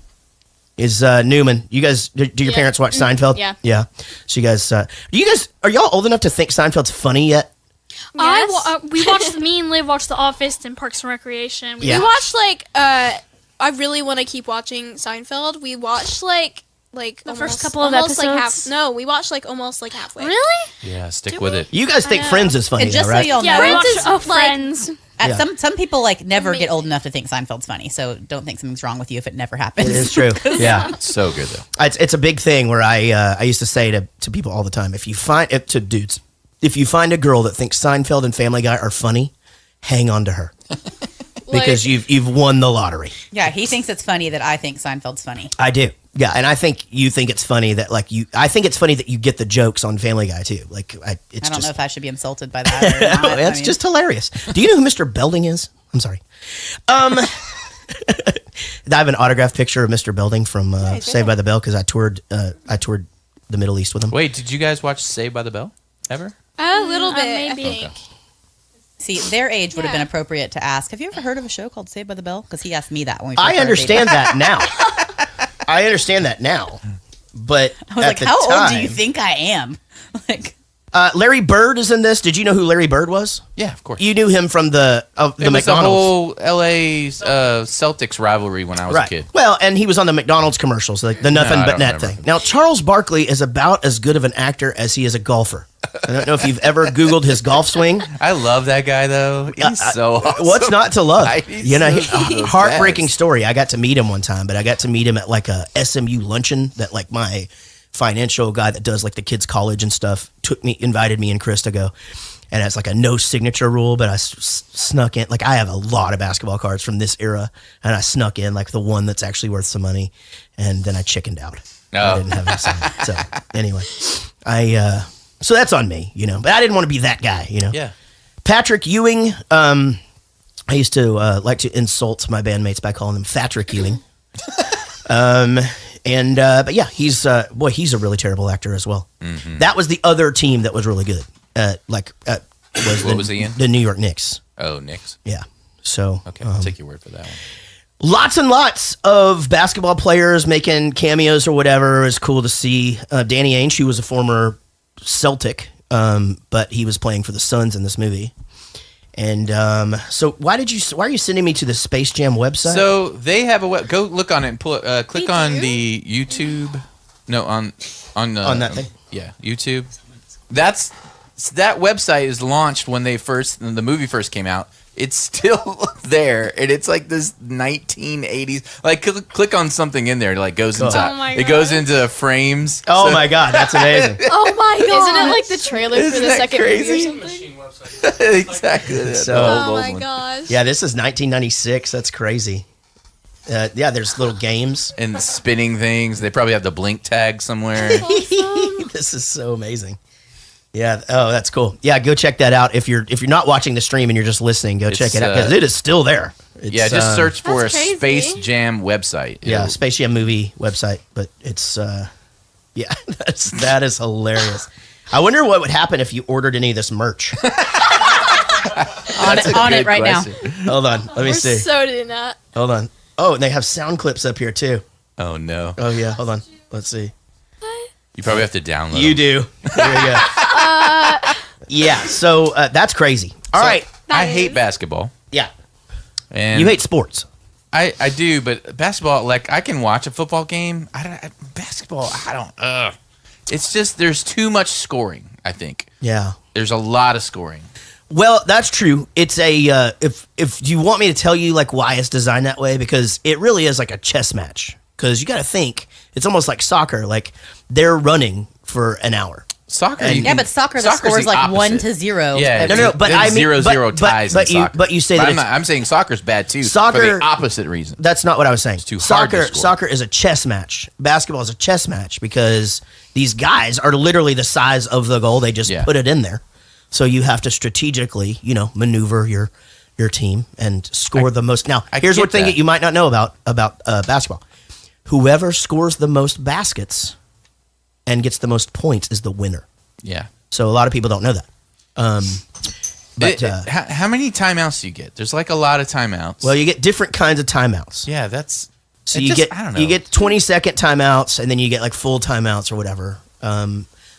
Is Newman? You guys, do your parents watch Seinfeld? Yeah. Yeah. So you guys, are y'all old enough to think Seinfeld's funny yet? We watched, me and Liv watched The Office and Parks and Recreation. Yeah. We watched I really want to keep watching Seinfeld. We watched like The first couple of almost episodes? No, we watched almost halfway. Really? Yeah, stick with it. You guys think Friends is funny, And just though, right? so y'all Yeah, know, we watched is, like- Friends. Yeah. some people never get Amazing. old enough to think Seinfeld's funny. So don't think something's wrong with you if it never happens. It is true. Yeah. So good though. It's a big thing where I used to say to people all the time, if you find a girl that thinks Seinfeld and Family Guy are funny, hang on to her. Because you've won the lottery. Yeah, he thinks it's funny that I think Seinfeld's funny. I do. Yeah, and I think you think it's funny that I think it's funny that you get the jokes on Family Guy too. It's I don't just know if I should be insulted by that. Or not. it's just hilarious. Do you know who Mr. Belding is? I'm sorry. I have an autographed picture of Mr. Belding from Saved by the Bell because I toured the Middle East with him. Wait, did you guys watch Saved by the Bell ever? A little bit, maybe. I think. See, their age would have been Yeah. appropriate to ask. Have you ever heard of a show called Saved by the Bell? Because he asked me that when we first I started understand dating. that now. I understand that now. But I was at like, the how old do you time- think I am? Like, Larry Bird is in this. Did you know who Larry Bird was? Yeah, of course. You knew him from the it was the McDonald's. whole LA Celtics rivalry when I was a kid. Well, and he was on the McDonald's commercials, like the nothing I but don't net remember. thing. Now, Charles Barkley is about as good of an actor as he is a golfer. I don't know if you've ever Googled his golf swing. I love that guy though. He's so awesome. What's not to love? He's You know, so the heartbreaking best. story. I got to meet him one time, but I got to meet him at like a SMU luncheon that like my financial guy that does like the kids' college and stuff invited me and Chris to go. And it's like a no signature rule, but I snuck in. Like I have a lot of basketball cards from this era, and I snuck in like the one that's actually worth some money, and then I chickened out. I didn't have him sign. So anyway, so that's on me, you know. But I didn't want to be that guy, you know. Yeah. Patrick Ewing. I used to like to insult my bandmates by calling them Fatrick Ewing. But yeah, he's a really terrible actor as well. Mm-hmm. That was the other team that was really good. What was he in? The New York Knicks. Oh, Knicks. Yeah. So Okay, I'll take your word for that one. lots and lots of basketball players making cameos or whatever. It was cool to see. Danny Ainge, who was a former Celtic, but he was playing for the Suns in this movie. And so why are you sending me to the Space Jam website? So they have a go look on it and pull click on the YouTube. No, on that thing? Yeah, YouTube. That website is launched when the movie first came out. It's still there, and it's like this 1980s. Like, click on something in there. Like, goes into Oh my it goes into frames. Oh my god, that's amazing! Oh my god! Isn't it like the trailer for Isn't the that second crazy? movie or something? Exactly. So- The Oh old my one. gosh! Yeah, this is 1996. That's crazy. Yeah, there's little games. And spinning things. They probably have the blink tag somewhere. This is so amazing. Yeah. Oh, that's cool. Yeah, go check that out. If you're not watching the stream and you're just listening, go check it out because it is still there. It's, Yeah, just search for a That's crazy. Space Jam website. Yeah, It'll- Space Jam movie website, but it's yeah, that is hilarious. I wonder what would happen if you ordered any of this merch. on Good it right question. Hold on, let me We're see. so doing that. Hold on. Oh, and they have sound clips up here too. Oh no. Oh yeah, hold on. Let's see. You probably have to download. You them. do. There you go. Yeah, so that's crazy. All So, right. I hate basketball. Yeah. And You hate sports. I do, but basketball, like I can watch a football game. Basketball, I don't. It's just there's too much scoring. I think Yeah. there's a lot of scoring. Well, that's true. It's a if you want me to tell you like why it's designed that way, because it really is like a chess match. Because you got to think it's almost like soccer. Like they're running for an hour. Soccer, but soccer the score is like 1-0. Yeah, no. But I mean, 0-0 ties in soccer. But you say that I'm saying soccer's bad too. Soccer, for the opposite reason. That's not what I was saying. It's too hard to score. Soccer is a chess match. Basketball is a chess match because these guys are literally the size of the goal. They just put it in there. So you have to strategically, maneuver your team and score the most. Now, here's one thing that you might not know about basketball. Whoever scores the most baskets and gets the most points is the winner. Yeah. So a lot of people don't know that. How many timeouts do you get? There's like a lot of timeouts. Well, you get different kinds of timeouts. Yeah, that's... So you get 20-second timeouts, and then you get like full timeouts or whatever.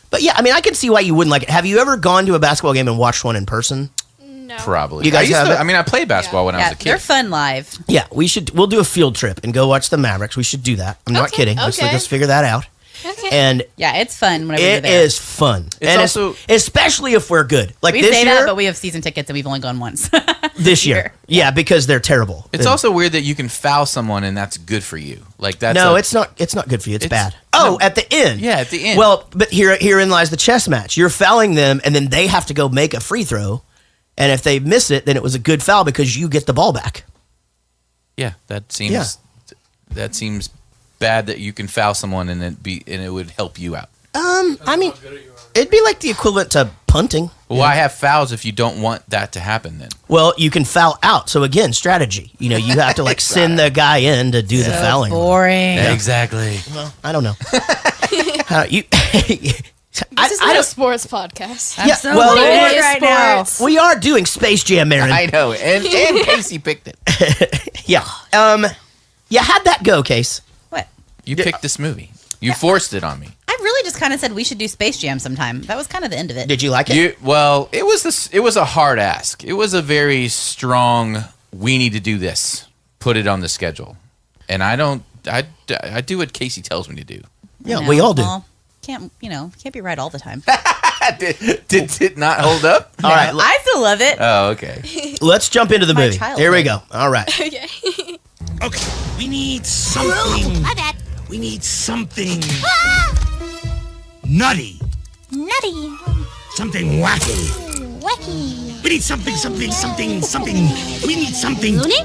But yeah, I mean, I can see why you wouldn't like it. Have you ever gone to a basketball game and watched one in person? No. Probably. You guys have it? I mean, I played basketball when I was a kid. They're fun live. Yeah, we'll do a field trip and go watch the Mavericks. We should do that. I'm not kidding. Let's figure that out. Okay. And yeah, it's fun whenever you're it there. is fun. It's and also especially if we're good. Like we this say year, that, but we have season tickets and we've only gone once. this year. Yeah, because they're terrible. It's also weird that you can foul someone and that's good for you. Like that's it's not. It's not good for you. It's bad. Oh, at the end. Yeah, at the end. Well, but herein lies the chess match. You're fouling them, and then they have to go make a free throw. And if they miss it, then it was a good foul because you get the ball back. Yeah, that seems bad that you can foul someone and it would help you out. I mean, it'd be like the equivalent to punting. Well, why have fouls if you don't want that to happen then? Well, you can foul out. So again, strategy. You have to like send the guy in to do the fouling. Boring. Yeah. Exactly. Well, I don't know. This is not a sports podcast. I'm so bored right now. We are doing Space Jam, Aaron. I know, and Casey picked it. Yeah. How'd that go, Case? What? You picked this movie. You forced it on me. I really just kind of said we should do Space Jam sometime. That was kind of the end of it. Did you like it? It was a hard ask. It was a very strong. We need to do this. Put it on the schedule, and I don't. I do what Casey tells me to do. Yeah, we all do. Well, can't be right all the time. Did it not hold up? All right. I still love it. Oh, okay. Let's jump into the My movie. childhood. Here we go. All right. Okay. Okay, we need something. My bad. We need something nutty. Nutty. Something wacky. Wacky. We need something. We need something. Loony?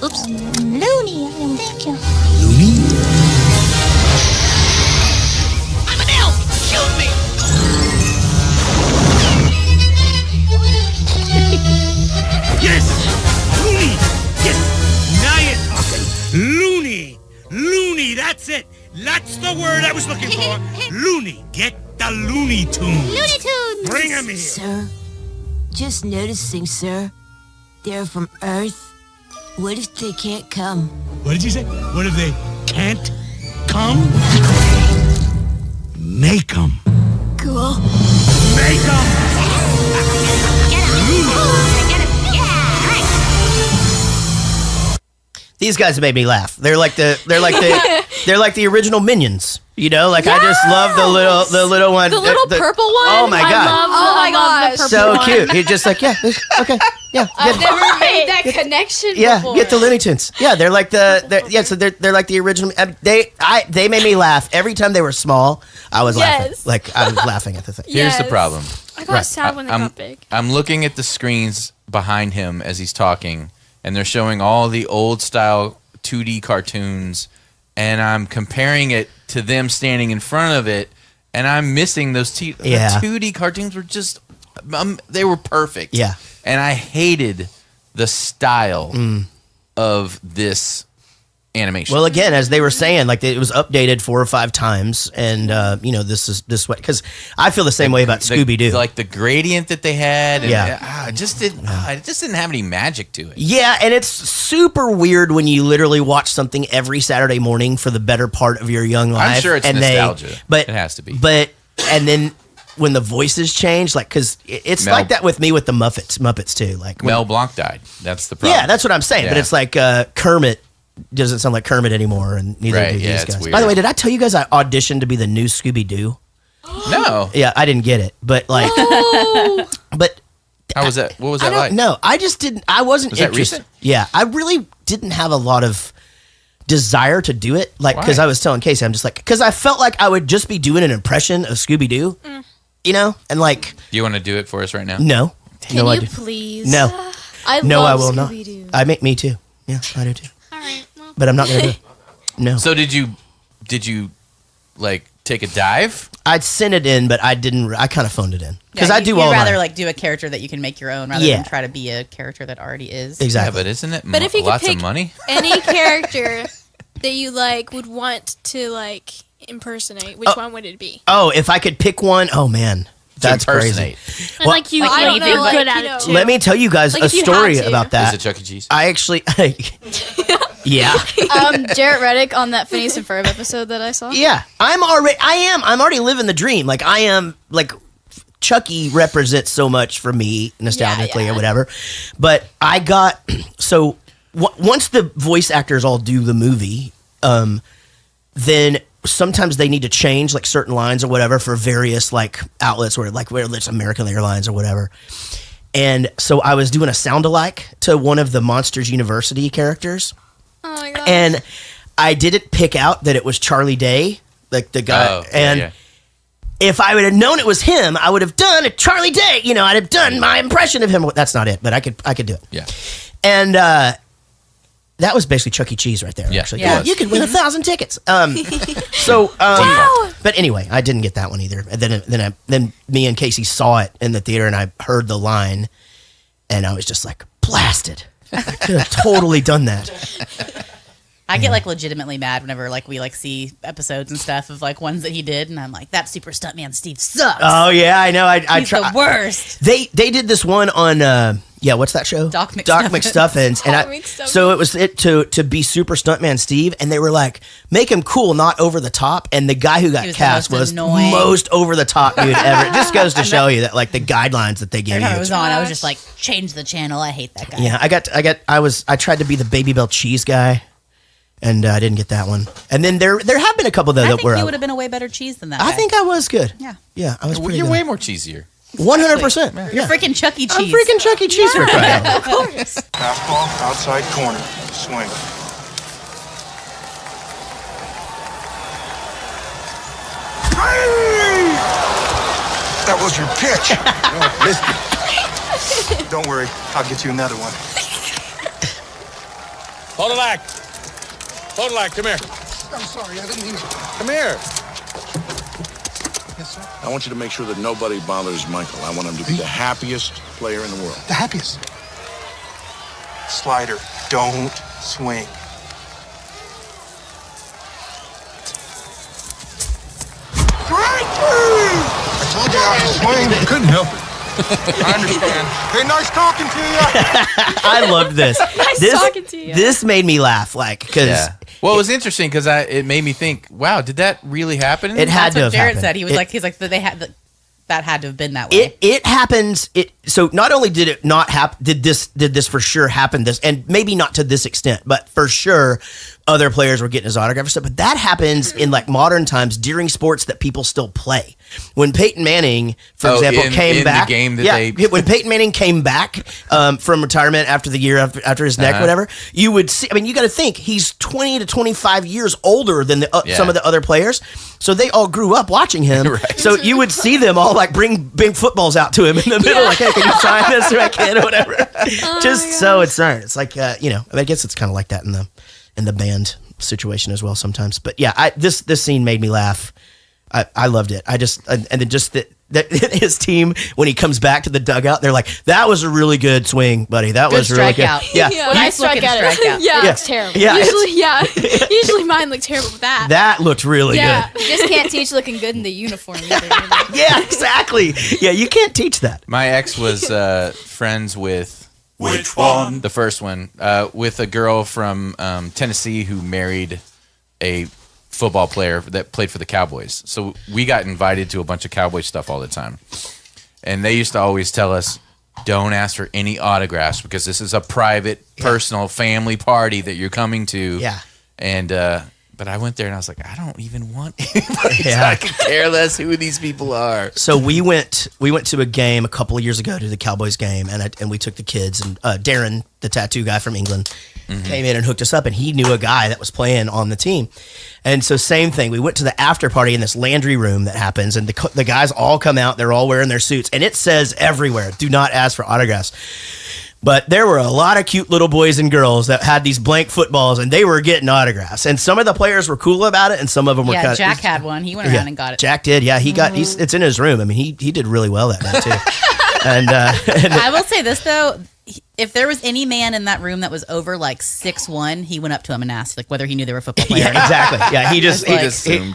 Oops. Loony. Thank you. Loony? I'm an elf. Shoot me. Yes. Loony. Yes. Now you're talking. Loony. Loony. That's it. That's the word I was looking for. Loony. Get the Looney Tunes. Looney Tunes. Bring them here. Sir, just noticing, sir. They're from Earth. What if they can't come? What did you say? What if they can't come? Make them. Cool. Make them. These guys made me laugh. They're like the original Minions. I just love the little one. The little purple one? Oh my god. I love the purple So one. cute. He's just like, okay. Yeah. I've never made that connection before. Get the Looney Tunes. Yeah, they're like they're like the original. They made me laugh every time they were small. I was laughing. Like I was laughing at the thing. Here's the problem. I got sad when they got big. I'm looking at the screens behind him as he's talking, and they're showing all the old style 2D cartoons, and I'm comparing it to them standing in front of it, and I'm missing those the 2D cartoons were just they were perfect. Yeah. And I hated the style of this animation. Well, again, as they were saying, like it was updated 4 or 5 times, and this way because I feel the same way about Scooby Doo. Like the gradient that they had, and it just didn't have any magic to it. Yeah, and it's super weird when you literally watch something every Saturday morning for the better part of your young life. I'm sure it's nostalgia, but it has to be. And then when the voices change, like because it's like that with me with the Muppets too. Like Mel Blanc died. That's the problem. Yeah, that's what I'm saying. Yeah. But it's like Kermit doesn't sound like Kermit anymore, and neither do these guys. Weird. By the way, did I tell you guys I auditioned to be the new Scooby Doo? No. Yeah, I didn't get it, but like, but How was that? What was that like? No, I just didn't. I wasn't Was that interested. recent? Yeah, I really didn't have a lot of desire to do it. Like, because Why? I was telling Casey, I'm just like, because I felt like I would just be doing an impression of Scooby Doo, you know, and like, Do you want to do it for us right now? no, Can no, I you do. please? No, I no, I love will not. Scooby-Doo. I make me too. Yeah, I do too. All right. Well, But I'm not gonna do it. No, So did you like take a dive? I'd sent it in, but I didn't. I kind of phoned it in because Yeah, I do you'd all rather my, like do a character that you can make your own rather Yeah. than try to be a character that already is. exactly. Yeah, but isn't it But if you could lots pick of money? any character that you like would want to like impersonate, which one would it be? Oh, if I could pick one, oh man, that's impersonate. crazy. and Well, like you, like I don't anything, know, like, good at you know, it too. Let me tell you guys Like a if you had story to. about Is that. it Chuck E. Cheese? I actually, yeah. Jarrett Reddick on that Phineas and Ferb episode that I saw. Yeah, I'm already living the dream. Like I am, like Chucky represents so much for me nostalgically or whatever. But I got so once the voice actors all do the movie, then sometimes they need to change like certain lines or whatever for various like outlets or like where it's American Airlines or whatever. And so I was doing a sound alike to one of the Monsters University characters. Oh my god! And I didn't pick out that it was Charlie Day, like the guy. Oh, and yeah. if I would have known it was him, I would have done a Charlie Day. You know, I'd have done my impression of him. That's not it, but I could do it. Yeah. And that was basically Chuck E. Cheese right there. Yeah, actually, it was. you could win 1,000 tickets. So, but anyway, I didn't get that one either. And then me and Casey saw it in the theater, and I heard the line, and I was just like blasted. I could have totally done that. I get like legitimately mad whenever like we like see episodes and stuff of like ones that he did, and I'm like, that super stuntman Steve sucks. Oh yeah, I know. I He's the worst. They did this one on what's that show? Doc McStuffins, and Doc McStuffins. so it was to be super stuntman Steve, and they were like, make him cool, not over the top. And the guy who got He was the cast most was annoying. most over the top dude ever. It just goes to show you that like the guidelines that they give Every time you. it was on, I was just like, change the channel. I hate that guy. Yeah, I tried to be the Baby Bell cheese guy, and I didn't get that one. And then there have been a couple though I that think were. he would have been a way better cheese than that guy. I think I was good. Yeah. I was pretty You're good. way more cheesier. 100%. You're freaking Chuck E. I'm Cheese. freaking Chuck E. Cheese for crying out loud. Of course. Fastball, outside corner, swing. That was your pitch. Oh, missed it. Don't worry, I'll get you another one. Hold it back. Hold it back. Come here. I'm sorry, I didn't mean to. Come here. Yes, sir. I want you to make sure that nobody bothers Michael. I want him to be the happiest player in the world. The happiest. Slider, don't swing. I told you not to swing. I couldn't help it. I understand. Hey, nice talking to you. I loved this. Talking to you. This made me laugh, like, because Yeah. Well, it was interesting because it made me think, wow, did that really happen? it had That's to what have Jared happened. said. He was It- like, he's like, they had that had to have been that way. It happens. So not only did it not happen, did this for sure happen? This, and maybe not to this extent, but for sure, other players were getting his autograph and stuff. But that happens in like modern times during sports that people still play. When Peyton Manning, for example, came in back, the game that when Peyton Manning came back from retirement after the year after his neck, whatever, you would see. I mean, you got to think he's 20 to 25 years older than some of the other players. So they all grew up watching him. Right. So you would see them all like bring big footballs out to him in the middle, like, hey, can you sign this or I can or whatever. Just so it's not. It's like I guess it's kind of like that in the band situation as well sometimes. But yeah, this scene made me laugh. I loved it. And then just that his team, when he comes back to the dugout, they're like, that was a really good swing, buddy. That was really good. strikeout. Yeah. Yeah. When I Nice looking strike at it, strikeout. Yeah. it looks terrible. Yeah. Usually mine look terrible with that. That looked really Yeah. good. You just can't teach looking good in the uniform either. You know? Yeah, exactly. Yeah, you can't teach that. My ex was friends with Which one? the first one with a girl from Tennessee who married a football player that played for the Cowboys. So we got invited to a bunch of Cowboy stuff all the time. And they used to always tell us, don't ask for any autographs because this is a private, personal family party that you're coming to. Yeah. And but But I went there and I was like, I don't even want anybody. Yeah. I could care less who these people are. So we went to a game a couple of years ago, to the Cowboys game, and we took the kids, and Darren, the tattoo guy from England, came in and hooked us up, and he knew a guy that was playing on the team. And so same thing, we went to the after party in this Landry room that happens, and the guys all come out, they're all wearing their suits, and it says everywhere, do not ask for autographs. But there were a lot of cute little boys and girls that had these blank footballs, and they were getting autographs. And some of the players were cool about it, and some of them were kind of... Jack had one. He went around and got it. Jack did, yeah. It's in his room. I mean, he did really well that night, too. and I will say this, though. If there was any man in that room that was over like 6'1", he went up to him and asked like whether he knew they were a football player. Yeah, exactly. Yeah,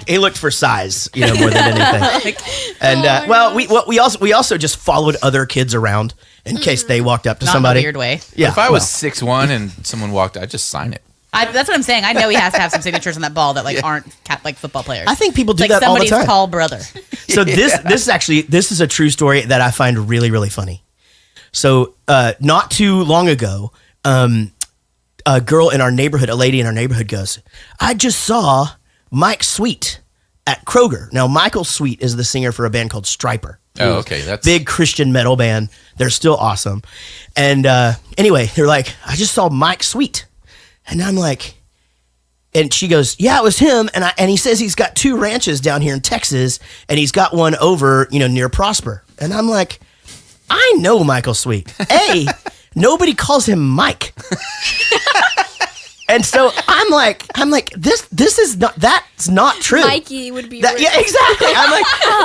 he looked for size, more than anything. And we also just followed other kids around in case they walked up to somebody. Not in a weird way. Yeah. If I was 6'1" and someone walked, I'd just sign it. That's what I'm saying. I know he has to have some signatures on that ball that aren't like football players. I think people do like that all the time. Somebody's tall brother. So this is a true story that I find really, really funny. So not too long ago, a girl in our neighborhood, a lady in our neighborhood goes, I just saw Mike Sweet at Kroger. Now, Michael Sweet is the singer for a band called Stryper. Oh, okay. That's big Christian metal band. They're still awesome. And anyway, they're like, I just saw Mike Sweet. And I'm like, and she goes, yeah, it was him. And he says he's got 2 ranches down here in Texas, and he's got one over, near Prosper. And I'm like, I know Michael Sweet. Nobody calls him Mike. And so I'm like, this is not, that's not true. Mikey would be. Yeah, exactly. I'm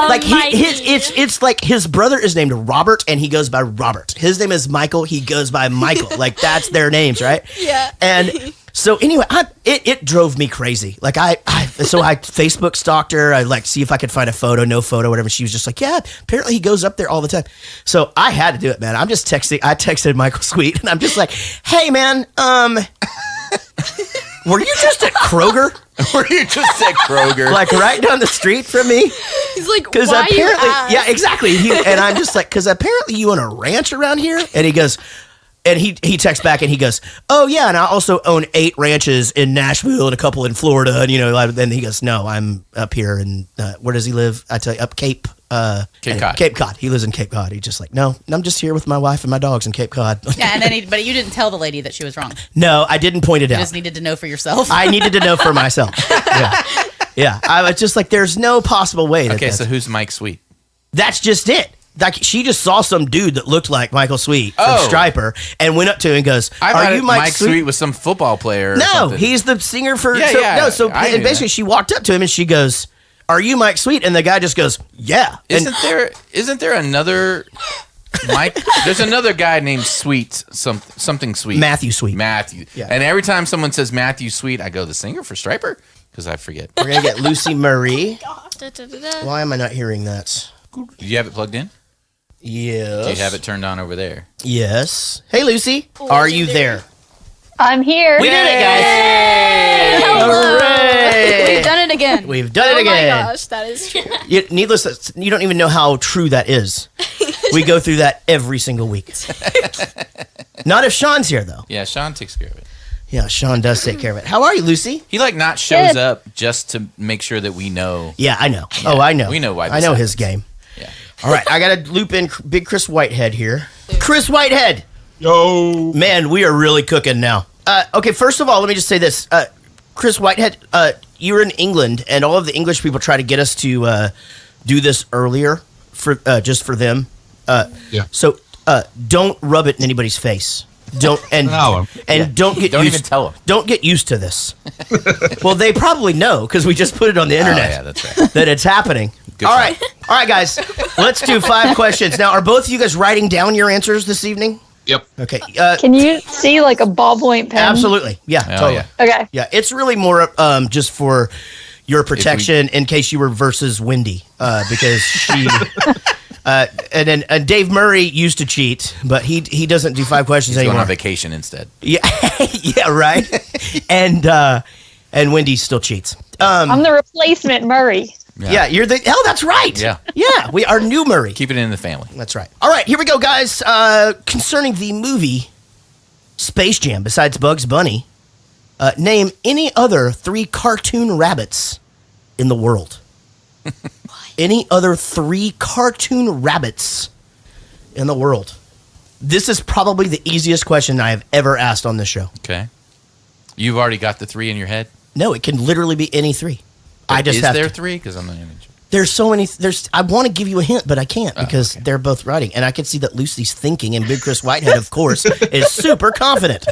like, it's like his brother is named Robert, and he goes by Robert. His name is Michael. He goes by Michael. Like, that's their names, right? Yeah. And so anyway, it drove me crazy. Like I Facebook stalked her. I see if I could find a photo, no photo, whatever. She was just like, yeah, apparently he goes up there all the time. So I had to do it, man. I'm just texting. I texted Michael Sweet, and I'm just like, hey, man, were you just at Kroger? Like right down the street from me? He's like, why you ask? Yeah, exactly. And I'm just like, because apparently you own a ranch around here? And he goes, and he texts back and he goes, oh yeah, and I also own 8 ranches in Nashville and a couple in Florida. And then he goes, no, I'm up here in, where does he live? I tell you, up Cape Cod. Cape Cod. He lives in Cape Cod. He's just like, no, I'm just here with my wife and my dogs in Cape Cod. Yeah, and then but you didn't tell the lady that she was wrong. No, I didn't point it out. You just needed to know for yourself. I needed to know for myself. Yeah. I was just like, there's no possible way. So who's Mike Sweet? That's just it. Like, she just saw some dude that looked like Michael Sweet from Stryper and went up to him and goes, are you Mike Sweet was some football player? No, he's the singer for... And basically she walked up to him and she goes, are you Mike Sweet? And the guy just goes, yeah. Isn't there another Mike? There's another guy named Sweet, something Sweet. Matthew Sweet. Yeah. And every time someone says Matthew Sweet, I go, the singer for Stryper? Because I forget. We're going to get Lucy Marie. Da-da-da-da. Why am I not hearing that? Do you have it plugged in? Yes. Do you have it turned on over there? Yes. Hey, Lucy. Are you there? I'm here. We did it, guys. Hello. Hooray. We've done it again. We've done it again. Oh my gosh, that is true. Needless, you don't even know how true that is. We go through that every single week. Not if Sean's here, though. Yeah, Sean takes care of it. Yeah, Sean does take care of it. How are you, Lucy? He not shows up just to make sure that we know. Yeah, I know. Oh, I know. We know why. I know his game. Yeah. All right, I got to loop in big Chris Whitehead here. Chris Whitehead. Yo. Man, we are really cooking now. Okay, first of all, let me just say this. Chris Whitehead, you were in England, and all of the English people try to get us to do this earlier for just for them. Yeah. So don't rub it in anybody's face. Don't don't get don't used, even tell them. Don't get used to this. Well, they probably know because we just put it on the internet. Oh, yeah, that's right. That it's happening. Good all point. right, guys. Let's do 5 questions now. Are both of you guys writing down your answers this evening? Yep. Okay. Can you see like a ballpoint pen? Absolutely. Yeah. Oh, totally. yeah. Okay. Yeah, it's really more just for your protection in case you were versus Wendy, because she. And Dave Murray used to cheat, but he doesn't do 5 questions He's anymore. going on vacation instead. Yeah, yeah, right. And Wendy still cheats. I'm the replacement Murray. Yeah, you're the. Oh, that's right. Yeah, we are new Murray. Keep it in the family. That's right. All right, here we go, guys. Concerning the movie Space Jam, besides Bugs Bunny, Name any other 3 cartoon rabbits in the world. Any other 3 cartoon rabbits in the world. This is probably the easiest question I have ever asked on this show. Okay. You've already got the 3 in your head? No, it can literally be any 3. Is there 3? Because I'm not even sure. There's so many. I want to give you a hint, but I can't because they're both writing, and I can see that Lucy's thinking, and Big Chris Whitehead, of course, is super confident.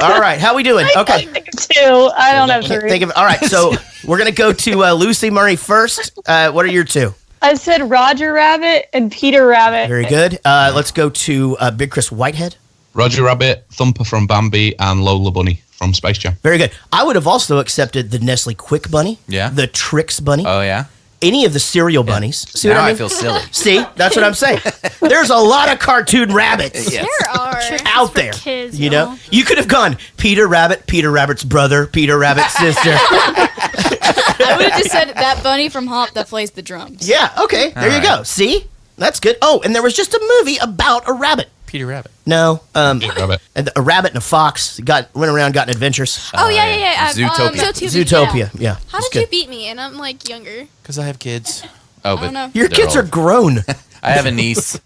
All right, how we doing? Okay, I think of 2. I don't have 3. All right, so we're gonna go to Lucy Murray first. What are your 2? I said Roger Rabbit and Peter Rabbit. Very good. Let's go to Big Chris Whitehead. Roger Rabbit, Thumper from Bambi, and Lola Bunny from Space Jam. Very good. I would have also accepted the Nestle Quick Bunny. Yeah. The Trix Bunny. Oh, yeah? Any of the cereal bunnies. See now what I mean? I feel silly. See? That's what I'm saying. There's a lot of cartoon rabbits There are. out there. Kids, you know? You could have gone Peter Rabbit, Peter Rabbit's brother, Peter Rabbit's sister. I would have just said that bunny from Hop that plays the drums. Yeah, okay. There you go. See? That's good. Oh, and there was just a movie about a rabbit. Peter Rabbit. No. Peter Rabbit. A rabbit and a fox went around, got in adventures. Oh, yeah. Zootopia. Yeah. How it's did good. you beat me? And I'm like younger. Because I have kids. Oh, but no. Your they're kids old. are grown. I have a niece.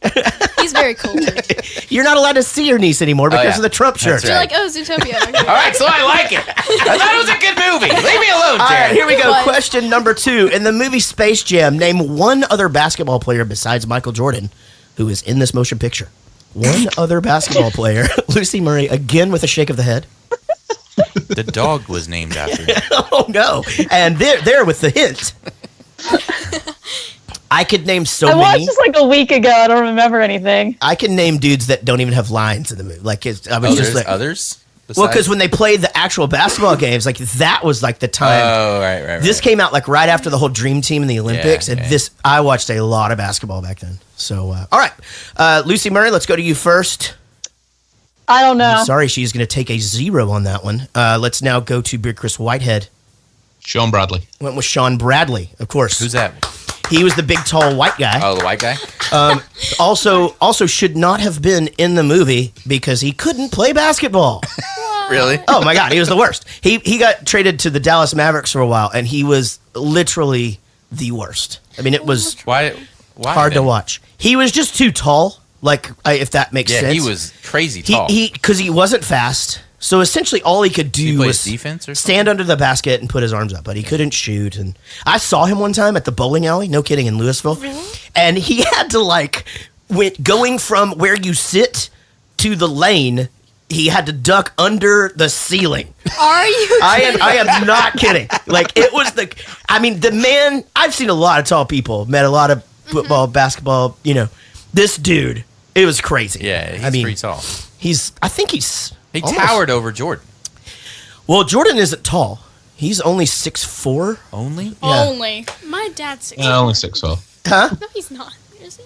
He's very cultured. You're not allowed to see your niece anymore because of the Trump shirt. That's You're right. like, oh, Zootopia. Okay. All right, so I like it. I thought it was a good movie. Leave me alone, All Jared. right, here we go. What? Question number 2. In the movie Space Jam, name one other basketball player besides Michael Jordan who is in this motion picture. One other basketball player. Lucy Murray, again with a shake of the head. The dog was named after him. Oh, no. And there with the hint. I could name I watched many. this like a week ago. I don't remember anything. I can name dudes that don't even have lines in the movie. Like, I was just There's like, others? well, because when they played the actual basketball games, like that was like the time. Oh, right. This came out like right after the whole Dream Team in the Olympics, Yeah, and yeah. I watched a lot of basketball back then. So, all right, Lucy Murray, let's go to you first. I don't know. I'm sorry, she's going to take a 0 on that one. Let's now go to Big Chris Whitehead. Sean Bradley. Went with Sean Bradley, of course. Who's that? He was the big, tall, white guy. Oh, the white guy? Also should not have been in the movie because he couldn't play basketball. Really? Oh my God, he was the worst. He got traded to the Dallas Mavericks for a while, and he was literally the worst. I mean, it was Why hard to watch. He was just too tall. Like, if that makes Yeah, sense. he was crazy tall. Because he wasn't fast. So essentially, all he could do play was defense or stand under the basket and put his arms up, but he couldn't shoot. And I saw him one time at the bowling alley. No kidding, in Louisville. Really? And he had to going from where you sit to the lane. He had to duck under the ceiling. Are you? I am not kidding. Like, it was the man. I've seen a lot of tall people, met a lot of football, basketball. This dude, it was crazy. Yeah, he's pretty tall. I think he's. He almost towered over Jordan. Well, Jordan isn't tall. He's only 6'4". Only? Yeah. Only. My dad's 6'4". Only 6'4". Huh? No, he's not. Is he?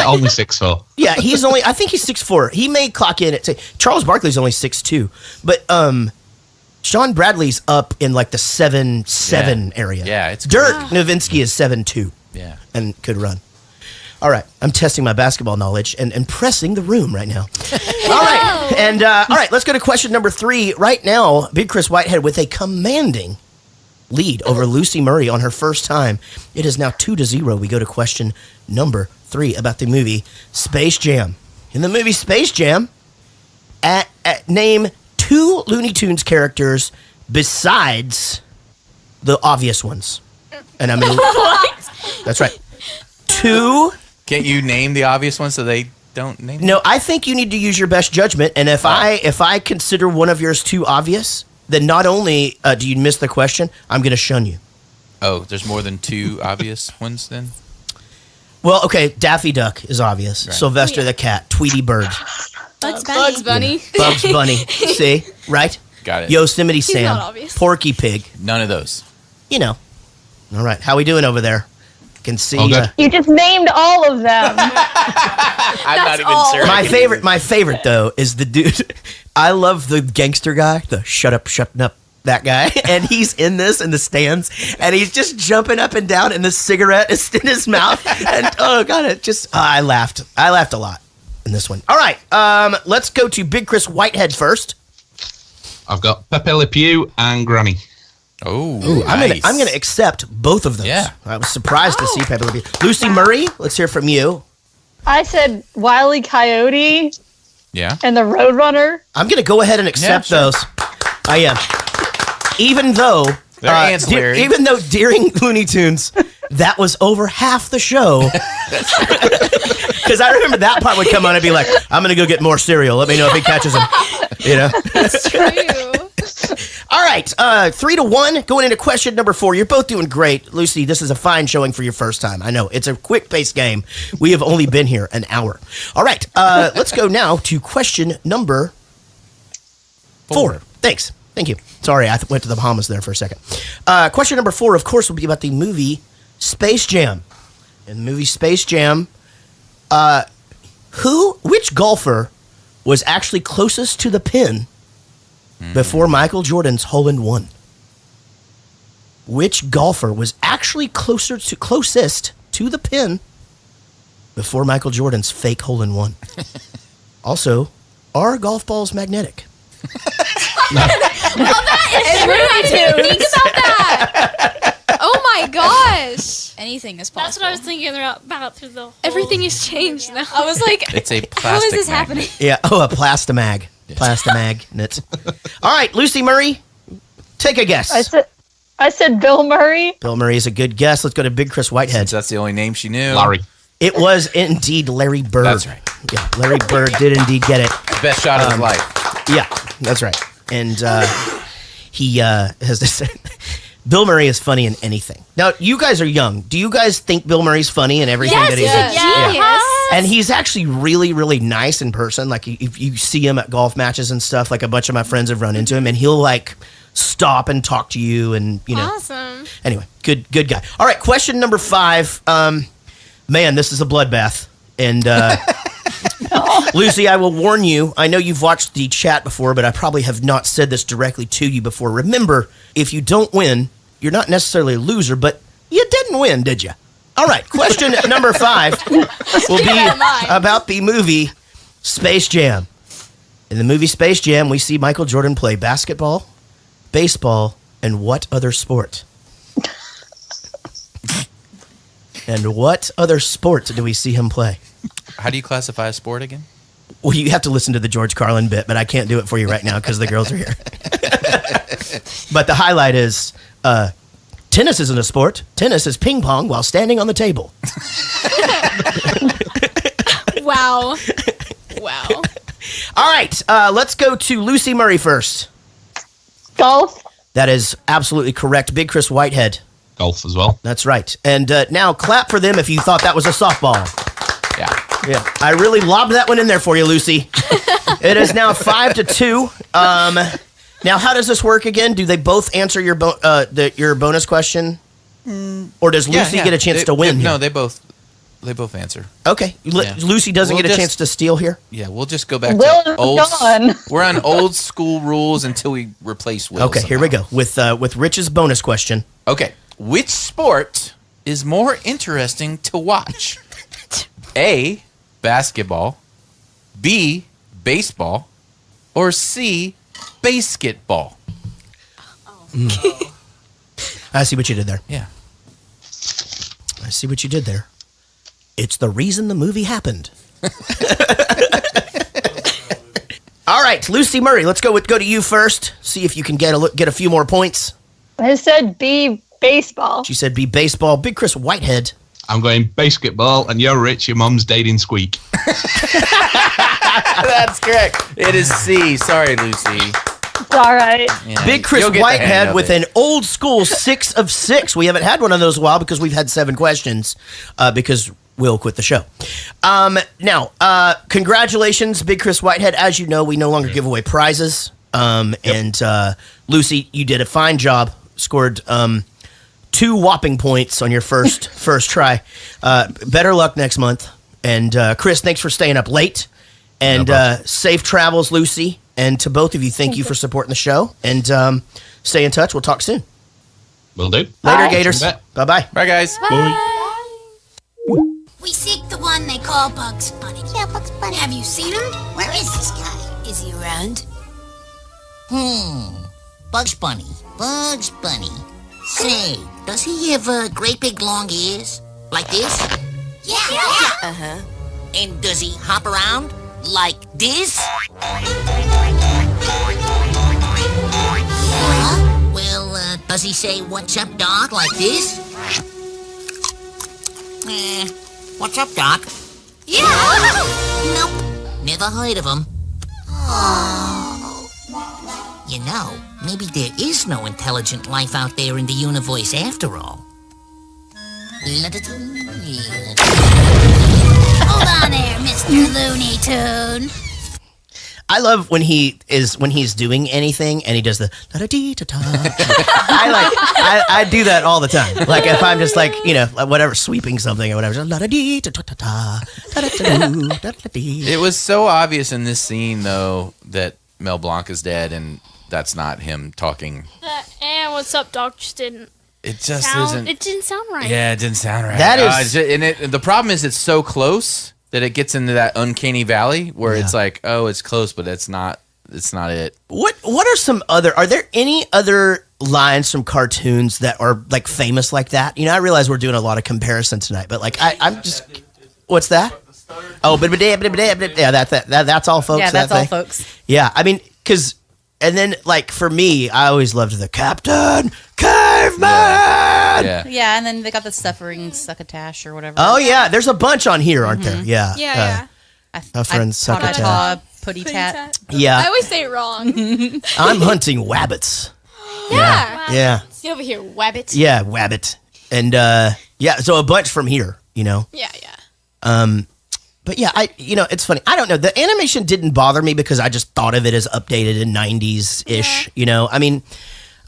Only 6'4". Yeah, I think he's 6'4". He may clock in at Charles Barkley's only 6'2", but Sean Bradley's up in like the 7'7" area. Yeah, it's Dirk crazy. Nowitzki is 7'2". Yeah, and could run. All right, I'm testing my basketball knowledge and impressing the room right now. All right, and all right, let's go to question number 3. Right now, Big Chris Whitehead with a commanding lead over Lucy Murray on her first time. It is now 2-0. We go to question number 3 about the movie Space Jam. In the movie Space Jam, name 2 Looney Tunes characters besides the obvious ones. And I mean, that's right. 2. Can't you name the obvious ones so they don't name them? No, I think you need to use your best judgment. And if I consider one of yours too obvious, then not only do you miss the question, I'm going to shun you. Oh, there's more than 2 obvious ones then? Well, okay, Daffy Duck is obvious. Right. Sylvester the Cat, Tweety Bird, Bugs Bunny. Bugs Bunny. See, right? Got it. Yosemite Sam, not obvious. Porky Pig. None of those. All right, how we doing over there? Can see. All good. You just named all of them. I'm not even sure. My favorite though is the dude. I love the gangster guy, the shutting up that guy, and he's in this in the stands, and he's just jumping up and down, and the cigarette is in his mouth, and oh god, I laughed a lot in this one. All right, let's go to Big Chris Whitehead first. I've got Pepe Le Pew and Granny. Oh, I'm gonna accept both of those. Yeah. I was surprised to see Pepe Le Pew. Lucy Murray, let's hear from you. I said Wile E. Coyote Yeah. and the Roadrunner. I'm gonna go ahead and accept those. I am. Even though They're ancillary. even though during Looney Tunes, that was over half the show. Because I remember that part would come on and be like, I'm going to go get more cereal. Let me know if he catches him. You know? That's true. All right. 3-1. Going into question number 4. You're both doing great. Lucy, this is a fine showing for your first time. I know. It's a quick-paced game. We have only been here an hour. All right. Let's go now to question number 4. Thanks. Thank you. Sorry, I went to the Bahamas there for a second. Question number 4, of course, will be about the movie Space Jam. In the movie Space Jam, which golfer was actually closest to the pin before Michael Jordan's hole-in-one? Which golfer was actually closest to the pin before Michael Jordan's fake hole-in-one? Also, are golf balls magnetic? Think about that. Oh my gosh. Anything is That's possible. what I was thinking about through the whole Everything has changed now. I was like, It's a plastic how is this magnet. happening? Yeah. Oh, a plastamag. Plastamagnet. All right, Lucy Murray, take a guess. I said Bill Murray. Bill Murray is a good guess. Let's go to Big Chris Whitehead. Since that's the only name she knew. Larry. It was indeed Larry Bird. That's right. Yeah, Larry Bird did indeed get it. Best shot of his life. Yeah, that's right. And he has this. Bill Murray is funny in anything. Now, you guys are young. Do you guys think Bill Murray's funny in everything that he's in? Yes. And he's actually really, really nice in person. Like, if you see him at golf matches and stuff, like a bunch of my friends have run into him, and he'll, like, stop and talk to you and, you know. Awesome. Anyway, good guy. All right, question number 5. Man, this is a bloodbath. And Lucy, I will warn you. I know you've watched the chat before, but I probably have not said this directly to you before. Remember, if you don't win, you're not necessarily a loser, but you didn't win, did you? All right, question number 5 will be about the movie Space Jam. In the movie Space Jam, we see Michael Jordan play basketball, baseball, and what other sport? And what other sport do we see him play? How do you classify a sport again? Well, you have to listen to the George Carlin bit, but I can't do it for you right now because the girls are here. But the highlight is tennis isn't a sport. Tennis is ping pong while standing on the table. Wow. Wow. All right, let's go to Lucy Murray first. Golf. That is absolutely correct. Big Chris Whitehead. Golf as well. That's right. And now clap for them if you thought that was a softball. Yeah. Yeah. I really lobbed that one in there for you, Lucy. It is now 5-2. Now, how does this work again? Do they both answer your your bonus question? Or does Lucy get a chance to win? No, they both answer. Okay. Lucy doesn't get a chance to steal here? Yeah, we'll just go back Will to old. Dawn. We're on old school rules until we replace Will. Okay, here we go with Rich's bonus question. Okay, which sport is more interesting to watch? A, basketball, B, baseball, or C, basketball? I see what you did there. Yeah. I see what you did there. It's the reason the movie happened. All right, Lucy Murray, let's go to you first. See if you can get a few more points. I said B, baseball. She said B, baseball. Big Chris Whitehead. I'm going basketball, and you're rich. Your mum's dating Squeak. That's correct. It is C. Sorry, Lucy. It's all right. Yeah, Big Chris you'll get the hang Whitehead of with it. an old school 6 of 6. We haven't had one of those in a while because we've had 7 questions because Will quit the show. Now, congratulations, Big Chris Whitehead. As you know, we no longer give away prizes. And Lucy, you did a fine job. Scored 2 whopping points on your first try. Better luck next month. And Chris, thanks for staying up late. And safe travels, Lucy. And to both of you, thank you for supporting the show. And stay in touch. We'll talk soon. Will do. Later, Gators. Bye-bye. Bye, guys. We seek the one they call Bugs Bunny. Yeah, Bugs Bunny. Have you seen him? Where is this guy? Is he around? Bugs Bunny. Bugs Bunny. Say, does he have great big long ears? Like this? Yeah. Uh-huh. And does he hop around like this? Yeah. Well, does he say, "What's up, Doc?" like this? What's up, Doc? Yeah. Nope. Never heard of him. You know, maybe there is no intelligent life out there in the universe after all. Hold on there, Mr. Looney Tune. I love when he's doing anything and he does the da da dee ta ta. I do that all the time. Like if I'm just like whatever sweeping something or whatever, da da dee ta ta ta ta da da da dee. It was so obvious in this scene though that Mel Blanc is dead, and that's not him talking. And what's up, Doc? Just didn't. It just sound, isn't. It didn't sound right. Yeah, it didn't sound right. That is, and the problem is it's so close that it gets into that uncanny valley where it's like, oh, it's close, but it's not. It's not it. What are some other? Are there any other lines from cartoons that are like famous like that? I realize we're doing a lot of comparison tonight, but like I'm just. What's that? Oh, yeah, that's all, folks. Yeah, that's all, folks. Yeah, I mean, because, and then like for me, I always loved the Captain Caveman. Yeah, and then they got the Suffering Succotash or whatever. Oh yeah, there's a bunch on here, aren't there? Yeah. Yeah. A friend Succotash. Putty Tat. Yeah. I always say it wrong. I'm hunting wabbits. Yeah. Yeah. See over here, wabbit. Yeah, wabbit. And yeah, so a bunch from here, Yeah. But yeah, it's funny. I don't know. The animation didn't bother me because I just thought of it as updated in 90s-ish, I mean,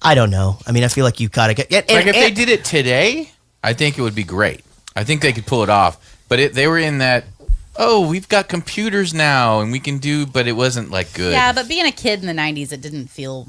I don't know. I mean, I feel like you gotta get... if they did it today, I think it would be great. I think they could pull it off. But they were in that, we've got computers now and we can do... But it wasn't, like, good. Yeah, but being a kid in the 90s, it didn't feel...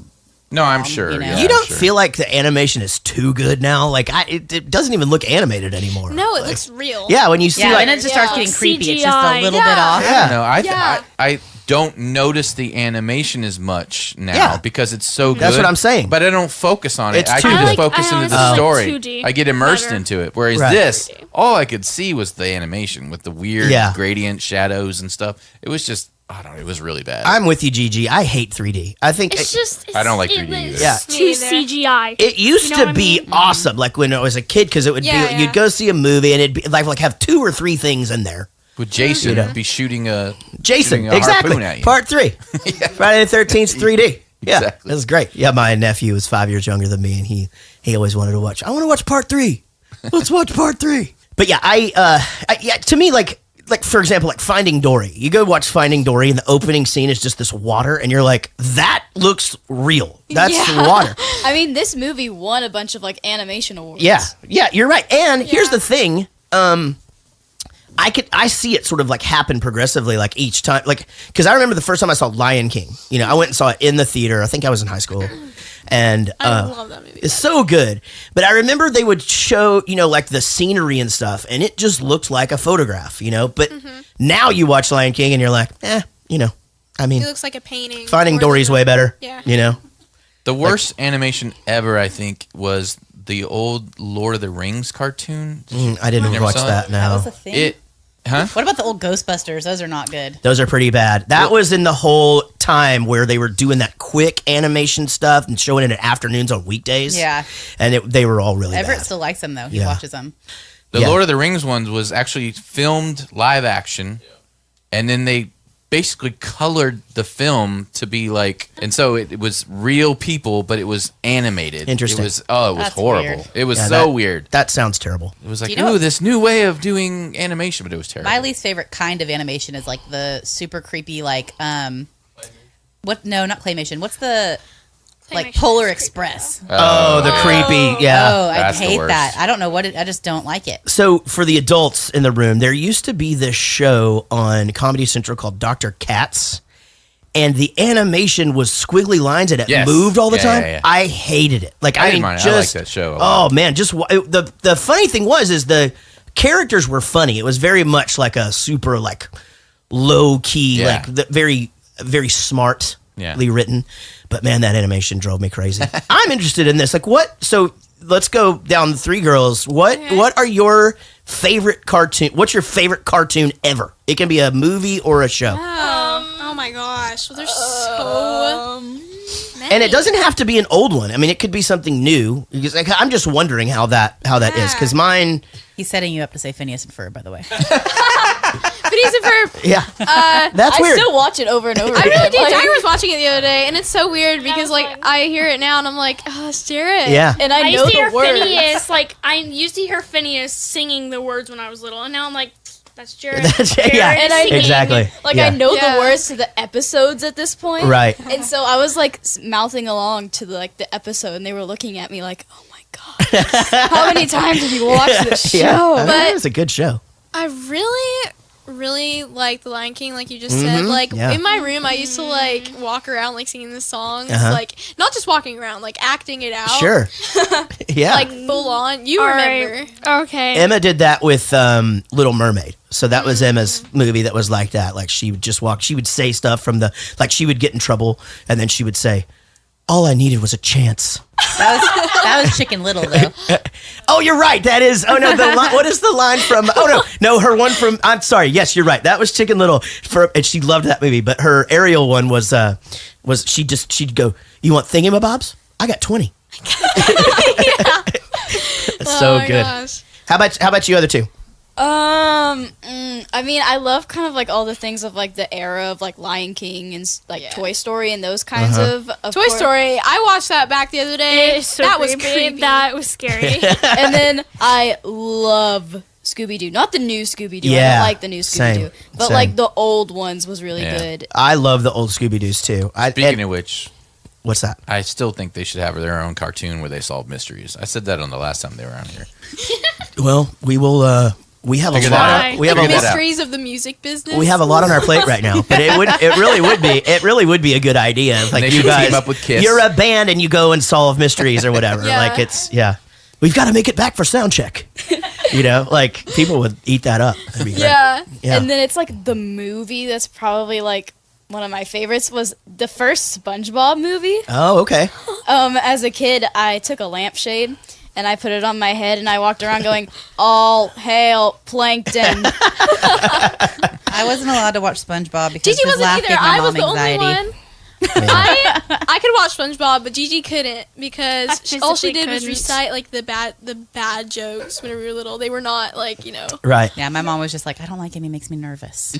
No, I'm sure. You don't feel like the animation is too good now? Like, it doesn't even look animated anymore. No, it looks real. Yeah, when you see when it just starts getting creepy, it's just a little bit off. Yeah. I don't notice the animation as much now because it's so good. That's what I'm saying. But I don't focus on it. It's I too can just good. focus I into the honestly story. like 2D I get immersed better. into it. Whereas Right. this, all I could see was the animation with the weird Yeah. gradient shadows and stuff. It was just, I don't know, it was really bad. I'm with you, Gigi. I hate 3D. I think... It's just. I don't like 3D either. Yeah. Too CGI. It used You know to what I be mean? awesome, like when I was a kid, because it would Yeah, be yeah. you'd go see a movie and it'd be like have 2 or 3 things in there. Would Jason be shooting a Jason, harpoon exactly. at you? Part 3, Friday the 13th, 3D. Yeah, Exactly. that's great. Yeah, my nephew is 5 years younger than me, and he always wanted to watch. I want to watch Part 3. Let's watch Part 3. But yeah, to me, like for example, like Finding Dory. You go watch Finding Dory, and the opening scene is just this water, and you're like, that looks real. That's water. I mean, this movie won a bunch of like animation awards. Yeah, you're right. And here's the thing. I see it sort of like happen progressively, like each time, like because I remember the first time I saw Lion King. I went and saw it in the theater. I think I was in high school, and I love that movie. it's so good. But I remember they would show, like the scenery and stuff, and it just looked like a photograph, But now you watch Lion King, and you're like, I mean, It looks like a painting. Finding more Dory's than- way better. Yeah. The worst animation ever, I think, was the old Lord of the Rings cartoon. I didn't Never watch saw it? that. That No, was a thing. Huh? What about the old Ghostbusters? Those are not good. those are pretty bad. That was in the whole time where they were doing that quick animation stuff and showing it at afternoons on weekdays. Yeah. And they were all really Everett bad. still likes them, though. He Yeah. watches them. The Yeah. Lord of the Rings ones was actually filmed live action, and then they basically colored the film to be like, and so it was real people, but it was animated. Interesting. It was That's horrible. weird. It was Yeah, so weird. That sounds terrible. It was like, Do you know what- this new way of doing animation, but it was terrible. My least favorite kind of animation is like the super creepy, like what? No, not claymation. What's the like Polar Express? Oh, the creepy, yeah. Oh, I That's the hate worst. that. I don't know what it. I just don't like it. So for the adults in the room, there used to be this show on Comedy Central called Dr. Katz, and the animation was squiggly lines and it Yes. moved all the Yeah, time. yeah, yeah. I hated it. Like I I didn't mean, mind it. I just liked that show a lot. oh man, just the funny thing is the characters were funny. It was very much like a super like low key, Yeah. like very very smart written. But man, that animation drove me crazy. I'm interested in this. Like, what? So let's go down the three girls. What are your favorite cartoon? What's your favorite cartoon ever? It can be a movie or a show. Oh my gosh. Well, there's so many. And it doesn't have to be an old one. I mean, it could be something new. Because I'm just wondering how that is. Because mine. He's setting you up to say Phineas and Ferb, by the way. Phineas and Ferb. Yeah. That's weird. I still watch it over and over. I really do. Like, Tiger was watching it the other day, and it's so weird because like I hear it now, and I'm like, oh, it's Jared. Yeah. And I I know used to hear the words. Phineas, like I used to hear Phineas singing the words when I was little, and now I'm like, that's Jared. Yeah, And I exactly. Like Yeah. I know the words to the episodes at this point. Right. And so I was like mouthing along to the episode, and they were looking at me like, "Oh my god, how many times have you watched this show?" Yeah, I mean, But- it was a good show. I really like The Lion King, like you just said. Like yeah. in my room, I used to like walk around like singing the songs, Uh-huh. like not just walking around, like acting it out. Sure. Yeah. Like full on. You remember? Okay. Emma did that with Little Mermaid. So that was Emma's movie that was like that. Like she would just walk. She would say stuff from like she would get in trouble, and then she would say, "All I needed was a chance." That was Chicken Little, though. Oh, you're right. That is. Oh no. What is the line from? Oh no. Her one from. I'm sorry. Yes, you're right. That was Chicken Little. And she loved that movie. But her Ariel one was she'd go, "You want thingamabobs? I got 20." It's so good. Gosh. How about you other two? I mean, I love kind of like all the things of like the era of like Lion King and like Toy Story and those kinds of Toy Story. I watched that back the other day. It is so that was creepy. creepy. That was scary. And then I love Scooby-Doo. Not the new Scooby-Doo. I Yeah, don't like the new Scooby-Doo. same, But same. like the old ones was really Yeah. good. I love the old Scooby-Doos too. Speaking of which, what's that? I still think they should have their own cartoon where they solve mysteries. I said that on the last time they were on here. Well, we will. We have Figure a that lot. out. We have a Figure that out. Mysteries of the music business. We have a lot on our plate right now, but it really would be a good idea. Like They you should guys, team up with Kiss. you're a band and you go and solve mysteries or whatever. Yeah. Like we've got to make it back for sound check. Like people would eat that up. That'd be great. Yeah. Yeah. And then it's like the movie that's probably like one of my favorites was the first SpongeBob movie. Oh, okay. As a kid, I took a lampshade and I put it on my head and I walked around going, "All hail plankton." I wasn't allowed to watch SpongeBob because Gigi his wasn't laugh either. gave my I was mom the anxiety. only one. I could watch SpongeBob, but Gigi couldn't because I all she physically did was couldn't. recite like the bad jokes when we were little. They were not like Right. Yeah, my mom was just like, "I don't like him. He makes me nervous."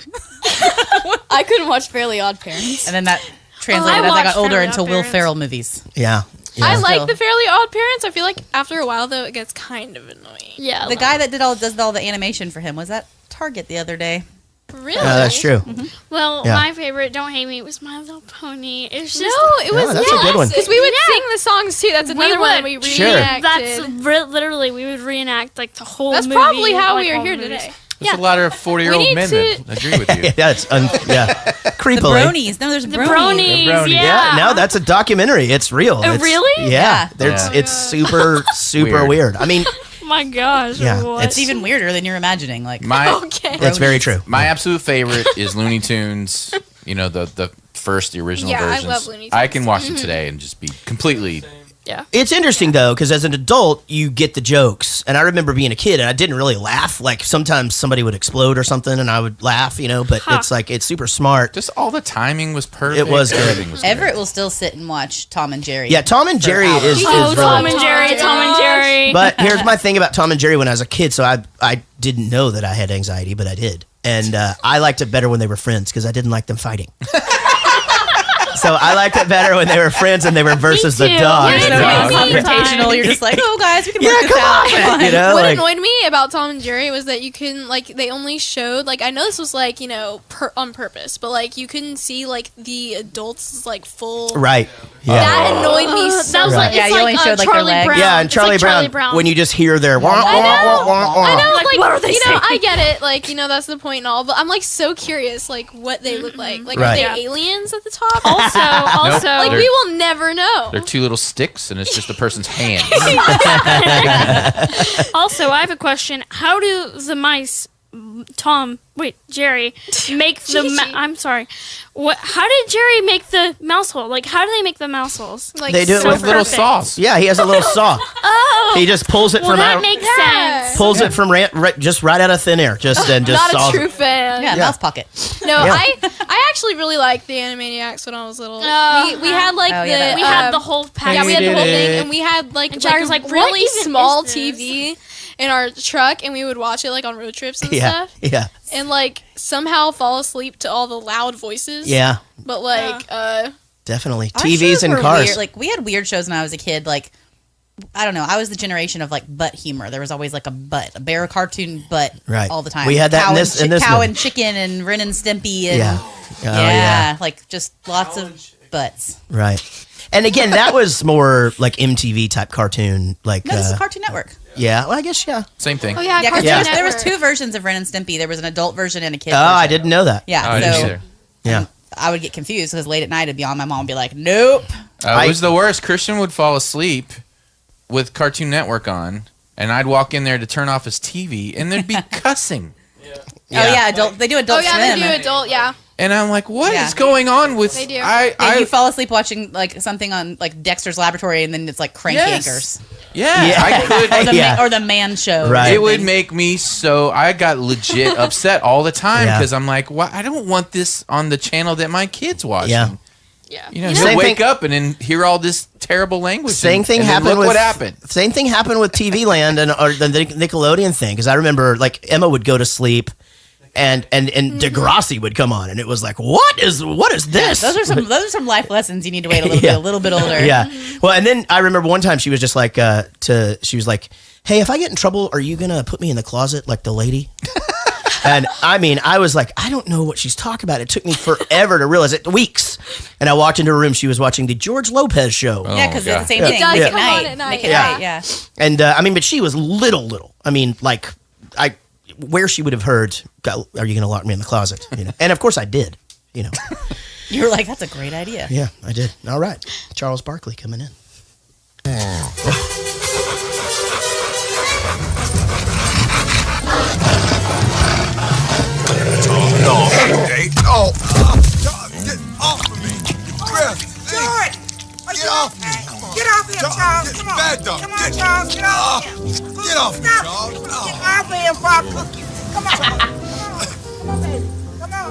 I couldn't watch Fairly Odd Parents. And then that translated I as I got watched older Fairly into Odd Will Parents. Ferrell movies. Yeah. I Still. like the Fairly Odd Parents. I feel like after a while though, it gets kind of annoying. Yeah. The guy that does all the animation for him was at Target the other day. Really? That's true. Well, Yeah. my favorite, don't hate me, was My Little Pony. It's just No, it was that's a good one. because we would sing the songs too. That's We another one would. we Sure. reenacted. That's literally we would reenact like the whole. That's movie, probably how like, we are all here the movies. today. There's a lot of 40-year-old We need men to- that agree with you. Yeah, it's The creepily. bronies. No, there's The bronies. bronies, bronies. yeah. Yeah, no, that's a documentary. It's real. Oh, It's- really? Yeah, Yeah. it's super weird. I mean, My gosh. Yeah, what? It's even weirder than you're imagining. Like My Okay. that's very true. my absolute favorite is Looney Tunes. The original Yeah, I versions. love Looney I Tunes. can watch them today and just be completely. It's interesting though, because as an adult, you get the jokes. And I remember being a kid, and I didn't really laugh. Like sometimes somebody would explode or something, and I would laugh, But it's like it's super smart. Just all the timing was perfect. It was good. Everything was Everett great. will still sit and watch Tom and Jerry. Yeah, Tom and Jerry is Oh, Tom really. and Jerry, Tom and Jerry. But here's my thing about Tom and Jerry when I was a kid. So I didn't know that I had anxiety, but I did, and I liked it better when they were friends because I didn't like them fighting. So I liked it better when they were friends and they were versus the too. dog. Yeah, There's no Yeah. being confrontational. You're just like, oh guys, we can work this come out. on. You know, What like, annoyed me about Tom and Jerry was that you couldn't they only showed I know this was on purpose, but you couldn't see the adults full. right. Yeah. That annoyed me so. That was Right. Yeah, it's you only like showed, like, their Charlie legs. Brown. Yeah, and It's Charlie, like Brown, Brown. when you just hear their wah, wah, wah, wah, wah. I know, Like, what are they saying? I get it, that's the point and all, but I'm so curious, what they look like. Right. Are they Yeah. aliens at the top? Also, Nope. we will never know. They're two little sticks, and it's just a person's hand. also, I have a question. How do the mice Jerry make the I'm sorry. How did Jerry make the mouse hole? Like, how do they make the mouse holes? Like, they do it with little saws. Yeah, he has a little saw. Oh, he just pulls it from that out. makes sense. Pulls it from just right out of thin air. Just Not saws a true it. fan. Yeah, mouse pocket. No, Yeah. I actually really liked the Animaniacs when I was little. Oh, we had like we had the whole package. Yeah, we had the whole thing, and we had like Jerry was like, "What really even small is this?" TV in our truck, and we would watch it like on road trips and Yeah, stuff. yeah. And like somehow fall asleep to all the loud voices. Yeah. But like Definitely. Our TVs shows and were cars. Weird. Like we had weird shows when I was a kid. Like I don't know. I was the generation of like butt humor. There was always like a bear cartoon butt Right. all the time. We had that cow in this cow movie. and chicken and Ren and Stimpy and Yeah. Oh, yeah, like just lots of butts. Right. And again, that was more like MTV type cartoon. Like No, this is Cartoon Network. Yeah, well, I guess Same thing. Oh yeah, Yeah, 'cause Cartoon there was Network. 2 versions of Ren and Stimpy. There was an adult version and a kid Oh, version. I didn't know that. Yeah, Oh, I didn't either. Yeah. I would get confused because late at night it'd be on. My mom would be like, "Nope." It was the worst. Christian would fall asleep with Cartoon Network on, and I'd walk in there to turn off his TV, and there'd be cussing. Oh yeah, adult. They do Adult Oh yeah, Swim. they do adult. Yeah. And I'm like, what is Yeah. going on with... They do. Yeah, you fall asleep watching like something on like Dexter's Laboratory, and then it's like Crank Yes. Yankers. Yeah, I could... or the Man Show. Right. It would make me so... I got legit upset all the time Yeah. because I'm like, "Why? I don't want this on the channel that my kid's watching." Yeah. You know, Same he'll wake thing- up and then hear all this terrible language. Same thing and then happened look with what happened. Same thing happened with TV Land and or the Nickelodeon thing because I remember like Emma would go to sleep and Degrassi would come on and it was like what is this? Those are some life lessons you need to wait a little bit older. Yeah. Well, and then I remember one time she was just like she was like, "Hey, if I get in trouble, are you gonna put me in the closet like the lady?" And I mean, I was like, I don't know what she's talking about. It took me forever to realize it, weeks. And I walked into her room. She was watching the George Lopez show. Yeah, because it's the same Yeah. thing. Yeah. Nick Yeah. at Night. at night, Nick at yeah. Night, yeah. And I mean, but she was little. I mean, like, where she would have heard, "Are you going to lock me in the closet?" You know, and of course I did. You know, You were like, "That's a great idea." yeah, I did. All right, Charles Barkley coming in. Hey, oh, get off of me. Chris, George! get off me. Get off here, Charles! Come on! Bad dog. Come on, Charles! Get off here! Get off me, Stop. Charles. Get off here, Papa! Come on! Come on, baby. Come on!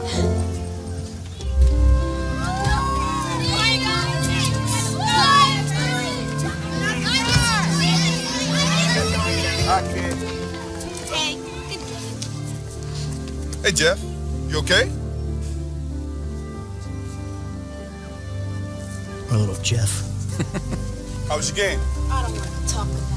Hey, Jeff, you okay? Our little Jeff. How was your game? I don't want to talk about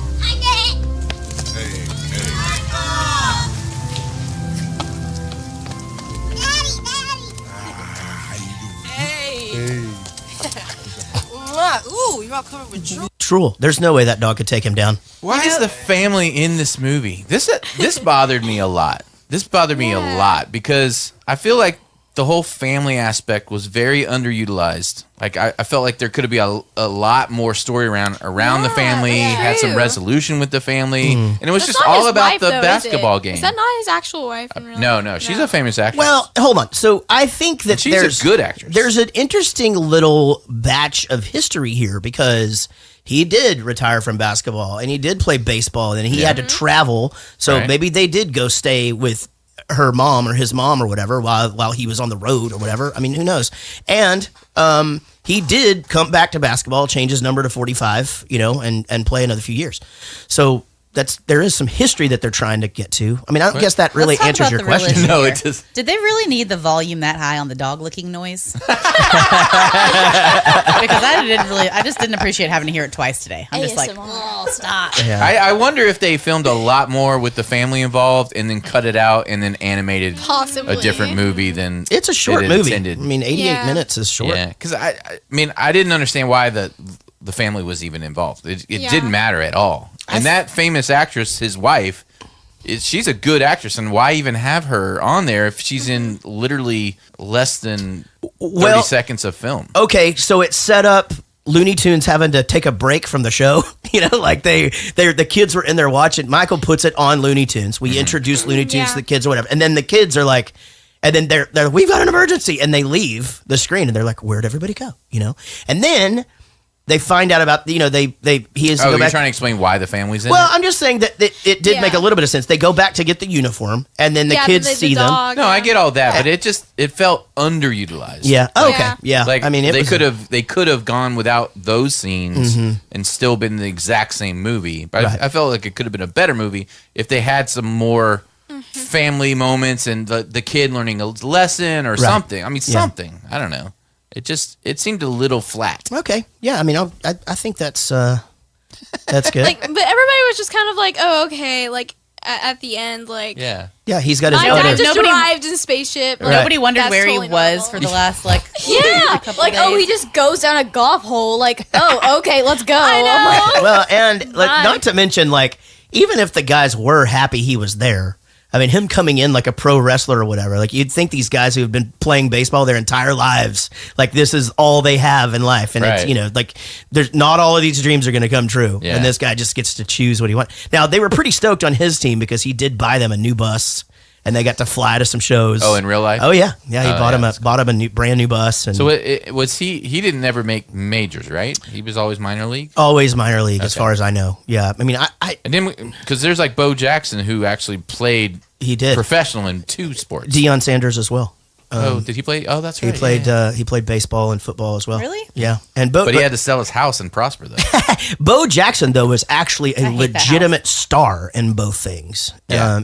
Ooh, you're all covered with drool. Drool. There's no way that dog could take him down. Why is the family in this movie? This bothered me a lot. This bothered me a lot because I feel like the whole family aspect was very underutilized. Like I felt like there could have been a lot more story around the family, had some resolution with the family, and it was That's just not all his about wife, the though, is basketball it? game. Is that not his actual wife in real life? No, she's a famous actress. Well, hold on. So I think that she's there's a good actress. There's an interesting little batch of history here because he did retire from basketball and he did play baseball and he had to travel. So Right. maybe they did go stay with her mom or his mom or whatever while he was on the road or whatever. I mean, who knows? And he did come back to basketball, change his number to 45, you know, and play another few years. So there is some history that they're trying to get to. I mean, I don't guess that really Let's talk answers about your the question. religion No, here. it does. Did they really need the volume that high on the dog licking noise? Because I just didn't appreciate having to hear it twice today. I'm just like, oh, stop. Yeah. I wonder if they filmed a lot more with the family involved and then cut it out and then animated Possibly. a different movie than It's a short it movie. intended. I mean, 88 minutes is short. Yeah, because I mean, I didn't understand why the family was even involved. It didn't matter at all. And that famous actress, his wife, she's a good actress, and why even have her on there if she's in literally less than 30 seconds of film? Okay, so it's set up Looney Tunes having to take a break from the show. Like the kids were in there watching. Michael puts it on Looney Tunes. We introduce Looney Tunes to the kids or whatever, and then the kids are like, and then they're we've got an emergency, and they leave the screen, and they're like, where'd everybody go? And then they find out about he has to go you're back. trying to explain why the family's in Well, it? I'm just saying that it did make a little bit of sense. They go back to get the uniform, and then the kids see them. No, I get all that, but it felt underutilized. Yeah. Oh, okay. Yeah. Like I mean, they could have gone without those scenes Mhm. and still been the exact same movie. But I felt like it could have been a better movie if they had some more family moments and the kid learning a lesson or something. I mean, something. I don't know. It seemed a little flat. Okay. Yeah. I mean, I think that's good. But everybody was just kind of like, oh, okay. Like at the end, like Yeah. Yeah. He's got his my dad other. just arrived in a spaceship. Like, Nobody wondered that's where totally he was normal. for the last Yeah, like days. he just goes down a golf hole. Like, oh, okay, let's go. I know. Well, and not to mention, even if the guys were happy he was there, I mean, him coming in like a pro wrestler or whatever, like you'd think these guys who have been playing baseball their entire lives, like this is all they have in life. And it's, like there's not all of these dreams are going to come true. Yeah. And this guy just gets to choose what he wants. Now, they were pretty stoked on his team because he did buy them a new bus and they got to fly to some shows. Oh, in real life? Oh, yeah. Yeah, he bought him a brand new bus. And So was he didn't ever make majors, right? He was always minor league? always minor league as far as I know. Yeah. I mean, And then, because there's like Bo Jackson who actually played he did professional in 2 sports. Deion Sanders as well. Did he play? Oh, that's right. He played. He played baseball and football as well. Really? Yeah. And But he had to sell his house and prosper, though. Bo Jackson though was actually a legitimate star in both things. Yeah.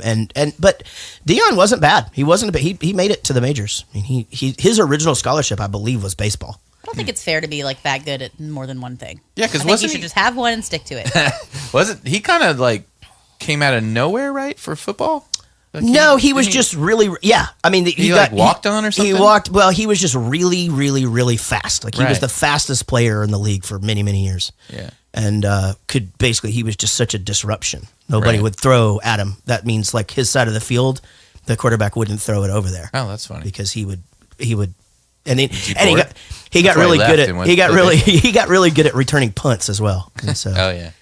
But Deion wasn't bad. He wasn't. He made it to the majors. I mean, his original scholarship, I believe, was baseball. I don't think it's fair to be like that good at more than one thing. Yeah, because I think you should just have one and stick to it. Wasn't he kind of like came out of nowhere, right, for football? Like No, he was just really. Yeah, I mean, he walked on or something. He walked. Well, he was just really, really, really fast. Like he was Right. the fastest player in the league for many, many years. Yeah. And he was just such a disruption. Nobody Right. would throw at him. That means like his side of the field, the quarterback wouldn't throw it over there. Oh, that's funny. Because he would, and then he and bored? he got That's why he really left good at and went to he got really good at returning punts as well. And so Oh yeah.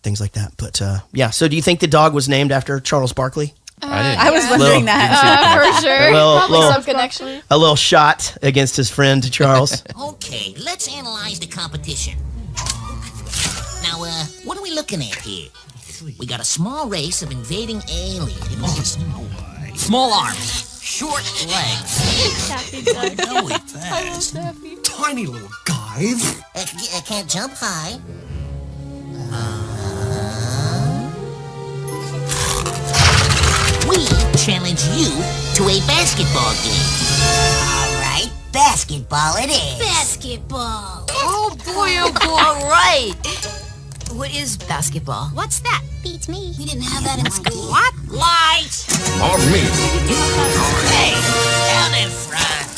things like that. But yeah. So do you think the dog was named after Charles Barkley? I was wondering that. For sure. Probably some connection. A little shot against his friend Charles. Okay, let's analyze the competition. Now, what are we looking at here? We got a small race of invading aliens. Small arms, short legs. Really fast. Tiny little guys. Can't jump high. We challenge you to a basketball game. All right, basketball it is. Basketball. Oh boy, oh boy. All right. What is basketball? What's that? Beats me. We didn't have that in school. What? Lights. On me. Hey, down in front.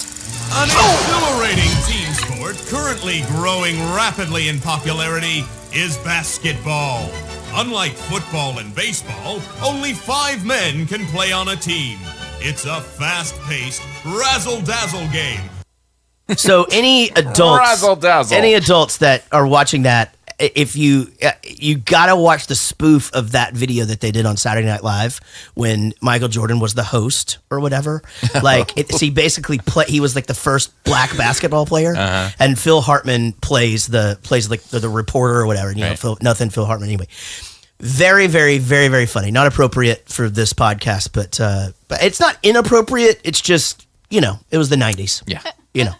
An exhilarating team sport currently growing rapidly in popularity is basketball. Unlike football and baseball, only 5 men can play on a team. It's a fast-paced, razzle-dazzle game. So any adults that are watching that, if you gotta watch the spoof of that video that they did on Saturday Night Live when Michael Jordan was the host or whatever. Like he basically he was like the first black basketball player, and Phil Hartman plays like the reporter or whatever. You know, Phil Hartman anyway. Very, very, very, very funny. Not appropriate for this podcast, but it's not inappropriate. It's just, it was the 90s. Yeah. Yeah.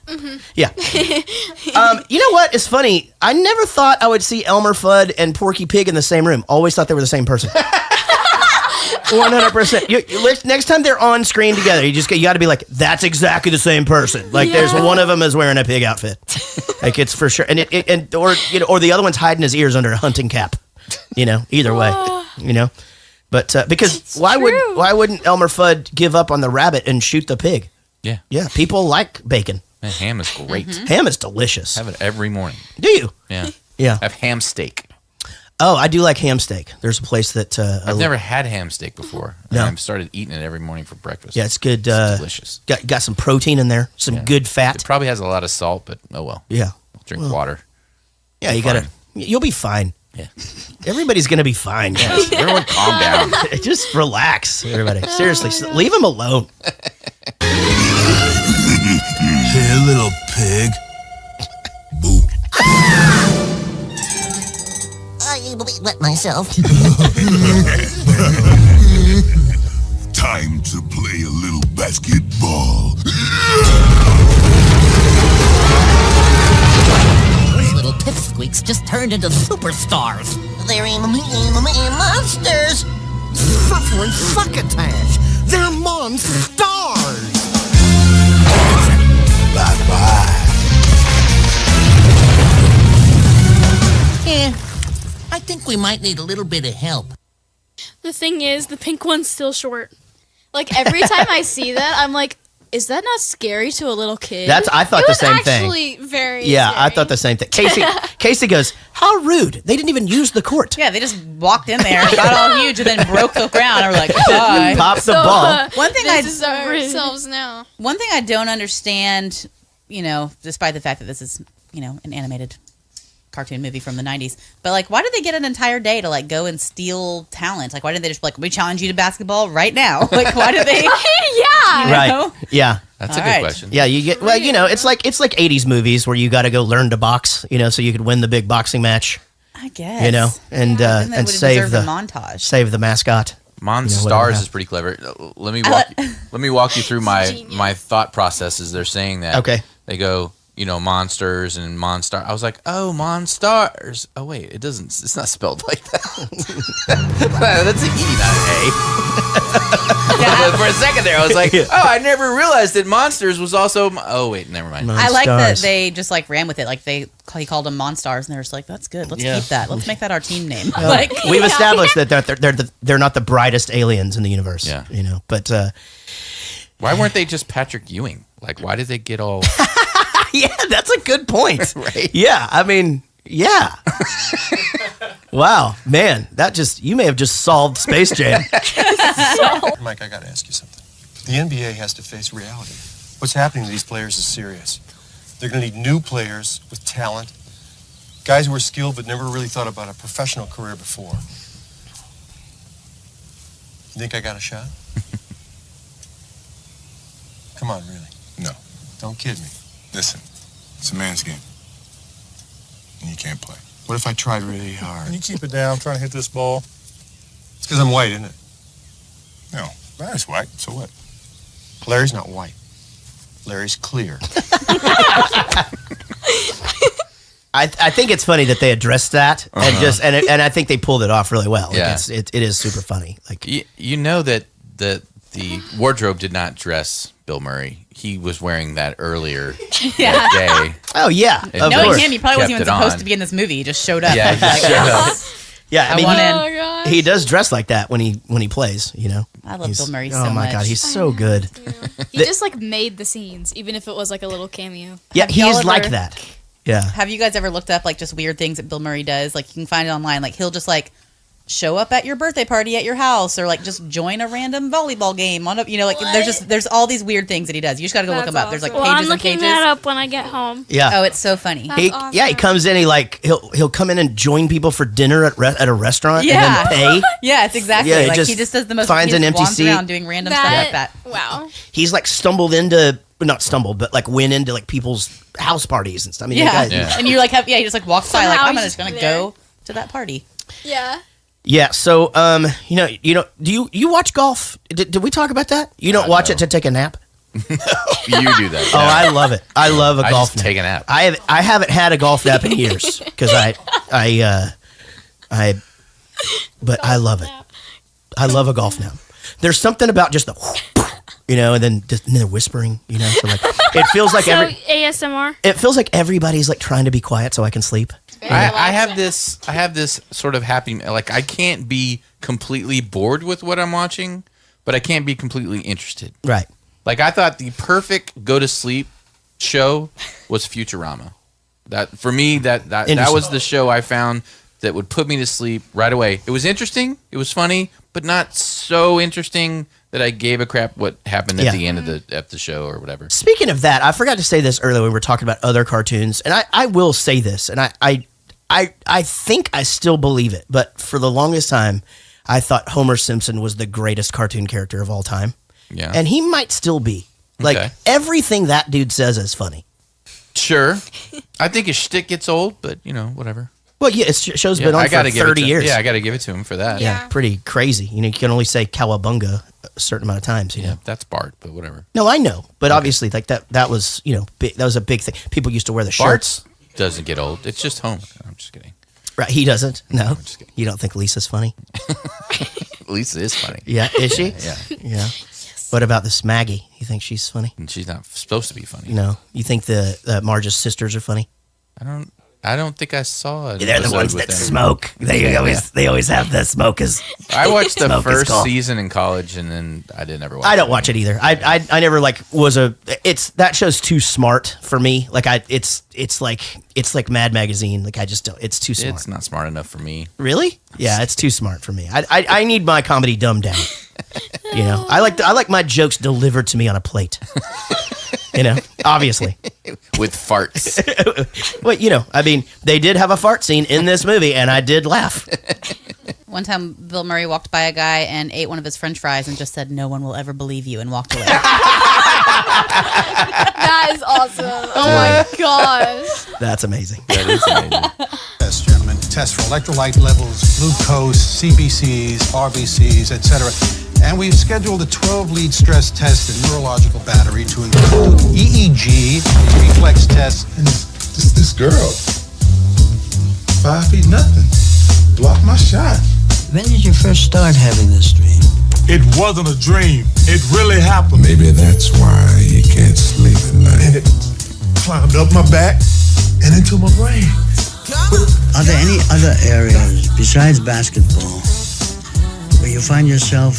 You know what? It's funny. I never thought I would see Elmer Fudd and Porky Pig in the same room. Always thought they were the same person. 100%. Next time they're on screen together, you got to be like, that's exactly the same person. Like, there's one of them is wearing a pig outfit. Like, it's for sure. Or the other one's hiding his ears under a hunting cap. Either way. But because why wouldn't Elmer Fudd give up on the rabbit and shoot the pig? Yeah. Yeah. People like bacon. Man, ham is great. Ham is delicious. Have it every morning. Do you? Yeah. Yeah. Have ham steak. Oh, I do like ham steak. There's a place that I've never had ham steak before. No. I've started eating it every morning for breakfast. Yeah, it's good. It's delicious. Got some protein in there, some good fat. It probably has a lot of salt, but oh well. Yeah. I'll drink water. Yeah, you'll be fine. Yeah. Everybody's going to be fine. Yes, everyone calm down. Just relax, everybody. Seriously, leave him alone. Hey, little pig. I wet myself. Time to play a little basketball. Those little pipsqueaks just turned into superstars. They're monsters. Suffering succotash. They're monsters. Bye-bye. Yeah, I think we might need a little bit of help. The thing is, the pink one's still short. Like every time I see that, I'm like, is that not scary to a little kid? I thought the same thing. Actually, very. Yeah, scary. I thought the same thing. Casey goes, how rude. They didn't even use the court. Yeah, they just walked in there, got all huge, and then broke the ground. And were like, bye. Popped the ball. One thing This is ourselves now. One thing I don't understand, despite the fact that this is, an animated cartoon movie from the 90s, but like, why did they get an entire day to like go and steal talent? Like, why didn't they just we challenge you to basketball right now? Like, why did they? Yeah. Right. Yeah. That's a good question. Yeah, you get it's like 80s movies where you got to go learn to box, so you could win the big boxing match. I guess. And would save the montage. Save the mascot. Monstars is pretty clever. Let me walk you through my thought processes. They're saying that. Okay. They go, monsters and Monstar. I was like, oh, Monstars. Oh wait, it's not spelled like that. That's an E, not an A. For a second there, I was like, oh, I never realized that Monsters was also. Oh wait, never mind. I like that they just like ran with it. Like he called them Monstars, and they're just like, that's good. Let's keep that. Let's make that our team name. We've established that they're not the brightest aliens in the universe. Yeah. But why weren't they just Patrick Ewing? Like, why did they get all? Yeah, that's a good point. Right? Yeah, I mean, yeah. Wow, man, you may have just solved Space Jam. Mike, I gotta ask you something. The NBA has to face reality. What's happening to these players is serious. They're gonna need new players with talent, guys who are skilled but never really thought about a professional career before. You think I got a shot? Come on, really. No. Don't kid me. Listen, it's a man's game. And you can't play. What if I tried really hard? Can you keep it down? I'm trying to hit this ball. It's because I'm white, isn't it? No, Larry's white, so what? Larry's not white. Larry's clear. I think it's funny that they addressed that and I think they pulled it off really well. Yeah. It is super funny. Like that the wardrobe did not dress Bill Murray. He was wearing that earlier that day. Oh yeah, knowing him, he probably wasn't even supposed to be in this movie. He just showed up. Yeah, he just showed up. Yeah, I mean, he does dress like that when he plays. I love Bill Murray so much. Oh my god, he's so good. He just like made the scenes, even if it was like a little cameo. Yeah, he's like that. Yeah. Have you guys ever looked up like just weird things that Bill Murray does? Like you can find it online. Like he'll just like show up at your birthday party at your house, or like just join a random volleyball game on there's all these weird things that he does. You just got to go look them up. There's like pages I'm and looking pages. that up when I get home. Yeah. Oh, it's so funny. Awesome. Yeah, he comes in. He'll come in and join people for dinner at a restaurant and then pay. Yeah, it's exactly like he just does the most. Finds he an just empty wanders seat around doing random stuff like that. Wow. He's like went into like people's house parties and stuff. I mean, and you like he just like walks by like I'm just gonna go to that party. Yeah. Yeah, so do you watch golf? Did we talk about that? You don't watch it to take a nap? You do that. Oh, I love it. I love a golf just nap. take a nap. I haven't had a golf nap in years because but I love it. I love a golf nap. There's something about just the and then they're whispering, so like it feels like ASMR. It feels like everybody's like trying to be quiet so I can sleep. I have this sort of happy, like I can't be completely bored with what I'm watching, but I can't be completely interested. Right. Like I thought the perfect go to sleep show was Futurama. That for me that was the show I found that would put me to sleep right away. It was interesting, it was funny, but not so interesting that I gave a crap what happened at the end of the show or whatever. Speaking of that, I forgot to say this earlier when we were talking about other cartoons, and I will say this, and I I think I still believe it, but for the longest time, I thought Homer Simpson was the greatest cartoon character of all time. Yeah. And he might still be. Like, Okay. everything that dude says is funny. Sure. I think his shtick gets old, but, whatever. Well, yeah, show's been on for 30 years. Yeah, I got to give it to him for that. Yeah, pretty crazy. You can only say cowabunga a certain amount of times, you know. That's Bart, but whatever. No, I know. But obviously, like, that was, big, that was a big thing. People used to wear the shirts. Bart doesn't get old. It's just Homer. I'm just kidding. Right, he doesn't? No? You don't think Lisa's funny? Lisa is funny. Yeah, is she? Yeah. Yeah. What about this Maggie? You think she's funny? And she's not supposed to be funny. No. You think the Marge's sisters are funny? I don't think I saw it. They're the ones that smoke. They always have the smokers. I watched the Smoke is first cool. season in college, and then I didn't ever watch it. I don't watch it either. I never that show's too smart for me. Like it's like Mad Magazine. Like I just don't. It's too smart. It's not smart enough for me. Really? Yeah, it's too smart for me. I need my comedy dumbed down. I like my jokes delivered to me on a plate. Obviously. With farts. Well, they did have a fart scene in this movie, and I did laugh. One time, Bill Murray walked by a guy and ate one of his French fries and just said, "No one will ever believe you," and walked away. That is awesome. Oh my gosh. That's amazing. That is amazing. Yes, gentlemen. Test for electrolyte levels, glucose, CBCs, RBCs, etc. And we've scheduled a 12-lead stress test and neurological battery to include EEG, reflex tests, and This girl, 5 feet nothing, blocked my shot. When did you first start having this dream? It wasn't a dream. It really happened. Maybe that's why you can't sleep at night. And it climbed up my back and into my brain. Are there any other areas besides basketball where you find yourself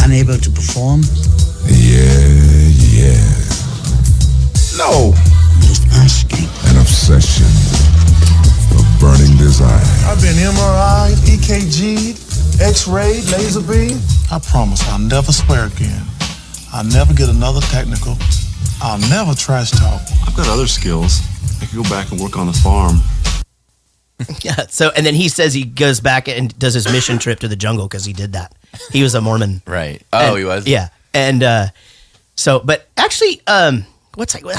unable to perform? Yeah. No. Just asking. An obsession. A burning desire. I've been MRI, EKG'd, X-rayed, laser beam. I promise I'll never swear again. I'll never get another technical. I'll never trash talk. I've got other skills. I could go back and work on a farm. Yeah. So, and then he says he goes back and does his mission trip to the jungle because he did that. He was a Mormon. Right. Oh, he was? Yeah. And but actually, I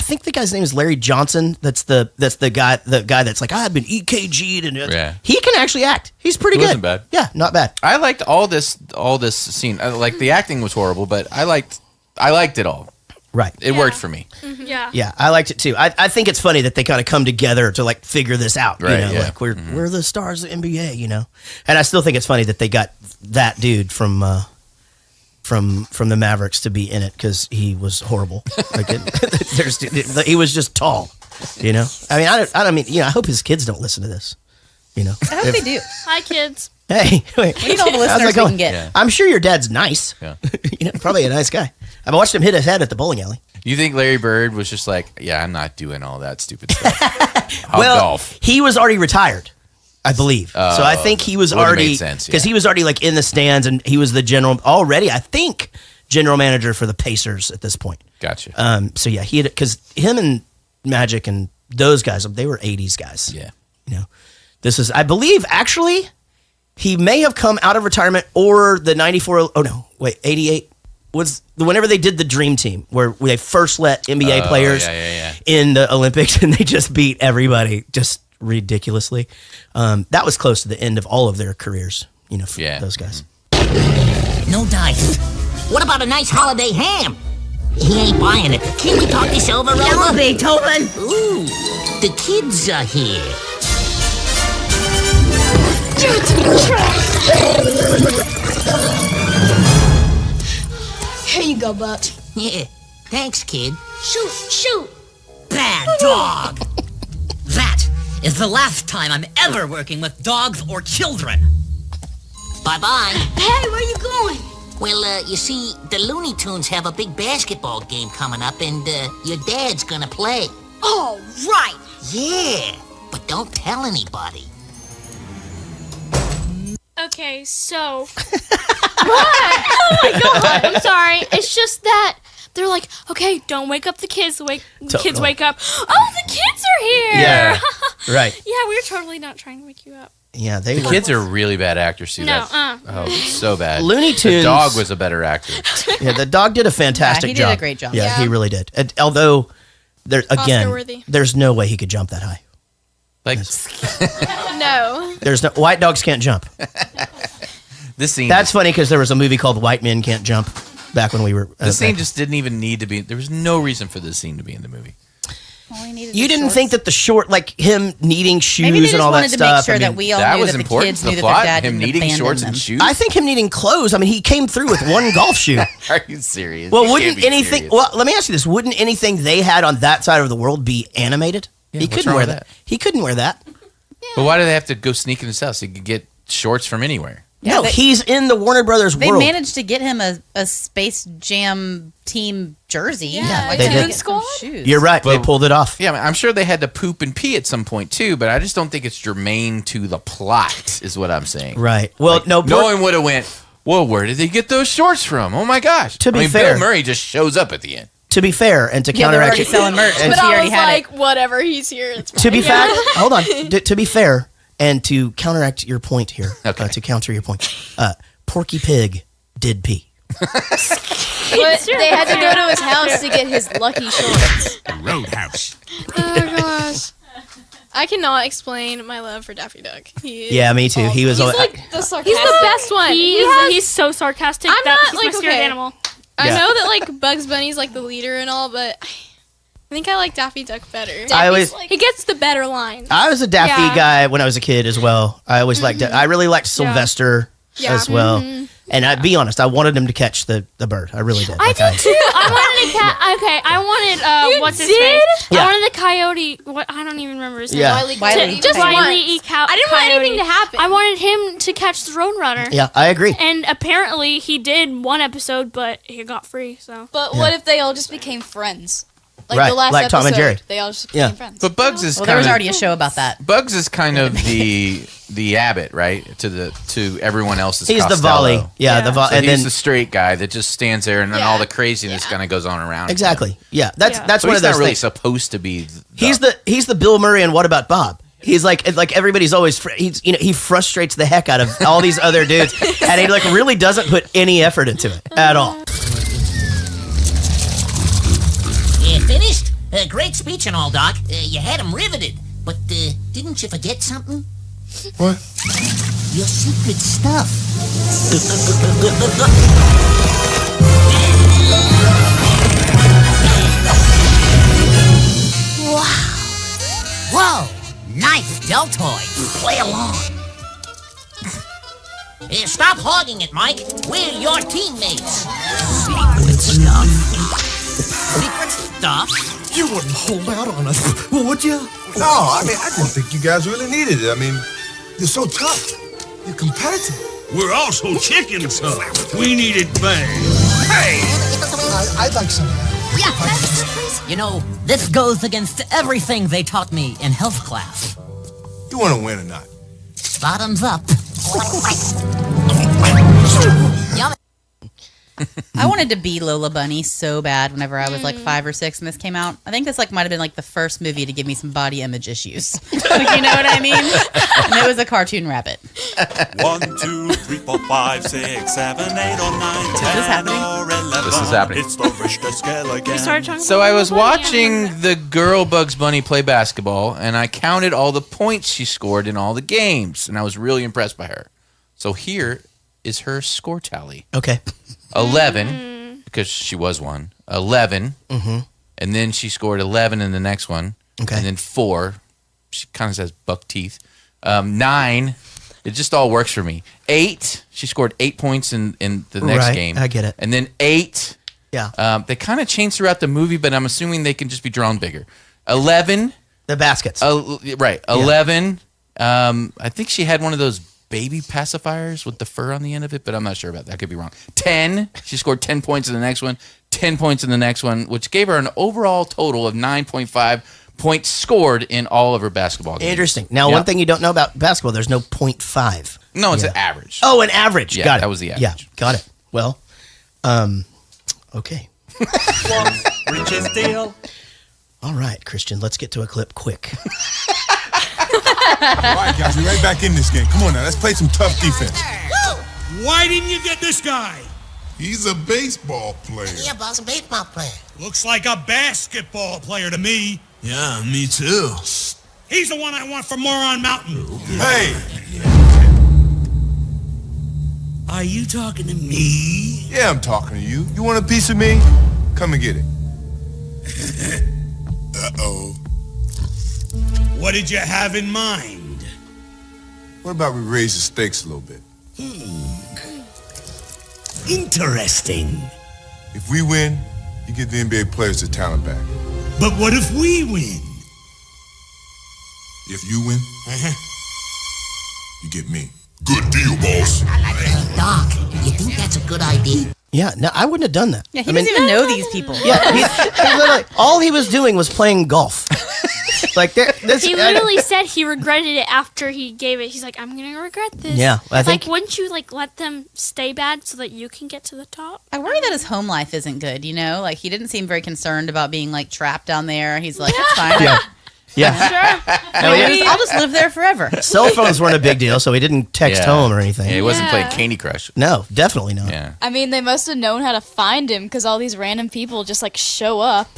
think the guy's name is Larry Johnson. That's the guy that's like, I've been EKG'd, and he can actually act. He's pretty good. Wasn't bad. Yeah, not bad. I liked all this scene. Like the acting was horrible, but I liked it all. Right. It worked for me. Mm-hmm. Yeah. Yeah, I liked it too. I think it's funny that they kind of come together to like figure this out. Right, yeah. Like we're the stars of the NBA. And I still think it's funny that they got that dude from the Mavericks to be in it because he was horrible. Like he was just tall. I mean, I hope his kids don't listen to this. I hope they do. Hi, kids. Hey, wait. We need all the How's listeners that we going? can get. Yeah. I'm sure your dad's nice. Yeah. Probably a nice guy. I've watched him hit his head at the bowling alley. You think Larry Bird was just like, yeah, I'm not doing all that stupid stuff. Golf. He was already retired, I believe. So I think he was already, because he was already like in the stands, and he was the general manager for the Pacers at this point. Gotcha. So yeah, because him and Magic and those guys, they were 80s guys. Yeah. This is, I believe, actually, he may have come out of retirement or the 88 was whenever they did the Dream Team, where they first let NBA players in the Olympics, and they just beat everybody just ridiculously. That was close to the end of all of their careers, for those guys. No dice. What about a nice holiday ham? He ain't buying it. Can we talk this over, Rover? No, Beethoven. Ooh, the kids are here. Here you go, Bucks. Yeah, thanks, kid. Shoot. Bad dog. That is the last time I'm ever working with dogs or children. Bye-bye. Hey, where you going? Well, you see, the Looney Tunes have a big basketball game coming up, and your dad's gonna play. Oh, right. Yeah, but don't tell anybody. Okay, so... What? Oh my god, I'm sorry. It's just that they're like, okay, don't wake up the kids. Kids wake up. Oh, the kids are here. Yeah. Right. Yeah, we were totally not trying to wake you up. Yeah, the kids are really bad actors too. No, Oh, so bad. Looney Tunes. The dog was a better actor. Yeah, the dog did a fantastic job. he did a great job. Yeah, he really did. And although, Oscar-worthy. there's no way he could jump that high. Like, No. There's no white dogs can't jump. This scene. That's funny because there was a movie called White Men Can't Jump back when we were. This scene just didn't even need to be. There was no reason for this scene to be in the movie. You didn't think that the short, like him needing shoes Maybe they just and all wanted that to make stuff. sure that we all that knew was that the important kids to the knew that plot, their dad him didn't needing abandon shorts them. and shoes. I think him needing clothes. I mean, he came through with one golf shoe. Are you serious? Well, You can't wouldn't be anything? serious. Well, let me ask you this: wouldn't anything they had on that side of the world be animated? Yeah, he what's couldn't wrong wear with that. He couldn't wear that. But why do they have to go sneak in his house? He could get shorts from anywhere. Yeah, No, he's in the Warner Brothers They world. managed to get him a Space Jam team jersey. Yeah, like they to did. get some shoes. You're right. They pulled it off. Yeah, I mean, I'm sure they had to poop and pee at some point too, but I just don't think it's germane to the plot, is what I'm saying. Right. Well, Like, no. no one would have went, well, where did they get those shorts from? Oh my gosh. To be I mean, fair- Bill Murray just shows up at the end. To be fair, and to Yeah, they were counteract already selling merch, and but But he I already was had like, whatever, he's here. It's fine. to be Yeah. fair, hold on. To be fair, and to counteract your point here, to counter your point, Porky Pig did pee. But they had to go to his house to get his lucky shorts. Roadhouse. Oh gosh. I cannot explain my love for Daffy Duck. He is Yeah, me too. He was He's always, like the sarcastic. He's the best one. He He's so sarcastic. I'm that not, he's like, my spirit okay. animal. I Yeah. know that like Bugs Bunny's like the leader and all, but I think I like Daffy Duck better. I always- he gets the better lines. I was a Daffy Yeah. guy when I was a kid as well. I always liked it. I really liked Sylvester Yeah. as well. Mhm. And I'd be honest, I wanted him to catch the bird. I really did. I Like, did too. I wanted a cat. Okay, I wanted what's his face? Yeah. I wanted the coyote. What I don't even remember his name. Yeah. Wiley Just Coyote. Wiley E. I didn't want anything to happen. I wanted him to catch the Roadrunner. Yeah, I agree. And apparently he did one episode, but he got free. So. But what if they all just became friends? Like Right, the last like episode, Tom and Jerry. they all just became friends. But Bugs is Well, kind there was of already a show about that. Bugs is kind of the Abbott, right? To everyone else's. He's the Costello. volley. Yeah, the volley. So And he's then the straight guy that just stands there, and then all the craziness kind of goes on around. exactly. Yeah, that's So one he's of those not really things. supposed to be. He's the Bill Murray and What About Bob? He's like everybody's always he frustrates the heck out of all these other dudes, and he like really doesn't put any effort into it at all. Finished? Great speech and all, Doc. You had him riveted. But didn't you forget something? What? Your secret stuff. Wow. Whoa. Nice deltoid. Play along. Stop hogging it, Mike. We're your teammates. Secret stuff. Secret stuff? You wouldn't hold out on us, would you? No, I mean, I didn't think you guys really needed it. I mean, You're so tough. You're competitive. We're also chicken tough. We need it bad. Hey! I'd like some. Yeah, you know, this goes against everything they taught me in health class. you want to win or not? Bottoms up. Yum. I wanted to be Lola Bunny so bad whenever I was like 5 or 6 and this came out. I think this like might have been like the first movie to give me some body image issues. Like, you know what I mean? And it was a cartoon rabbit. 1, 2, 3, 4, 5, 6, 7, 8, or 9, 10, this happening? or 11. This is happening. It's the Richter scale again. So I was watching the girl Bugs Bunny play basketball, and I counted all the points she scored in all the games, and I was really impressed by her. So here is her score tally. Okay. 11, because she was one. 11, and then she scored 11 in the next one. Okay. And then 4. She kind of says buck teeth. 9. It just all works for me. 8. She scored 8 points in the next Right, game. I get it. And then 8. Yeah. They kind of change throughout the movie, but I'm assuming they can just be drawn bigger. 11. The baskets. Right. 11. I think she had one of those baby pacifiers with the fur on the end of it, but I'm not sure about that. I could be wrong. 10. She scored 10 points in the next one, 10 points in the next one, which gave her an overall total of 9.5 points scored in all of her basketball games. Interesting. Now, Yep. one thing you don't know about basketball, there's no 0.5. No, it's an average. Oh, an average. Yeah, Got it. that was the average. Yeah, got it. Well, okay. Riches deal. All right, Christian, let's get to a clip quick. All right, guys, we're right back in this game. Come on now, let's play some tough defense. Why didn't you get this guy? He's a baseball player. Yeah, boss, a baseball player. Looks like a basketball player to me. Yeah, me too. He's the one I want for Moron Mountain. Hey! Are you talking to me? Yeah, I'm talking to you. You want a piece of me? Come and get it. Uh-oh. What did you have in mind? What about we raise the stakes a little bit? Interesting. If we win, you get the NBA players the talent back. But what if we win? If you win, you get me. Good deal, boss. Doc, you think that's a good idea? Yeah, no, I wouldn't have done that. Yeah, he doesn't even know these people. Yeah, he literally, all he was doing was playing golf. Like this, He literally said he regretted it after he gave it. He's like, I'm gonna regret this. Yeah, I think. Like, wouldn't you let them stay bad so that you can get to the top? I worry that his home life isn't good. Like he didn't seem very concerned about being trapped down there. He's like, it's fine. Yeah. Sure. I'll just live there forever. Cell phones weren't a big deal, so he didn't text home or anything. Yeah, he wasn't playing Candy Crush. No, definitely not. Yeah. I mean, they must have known how to find him because all these random people just show up.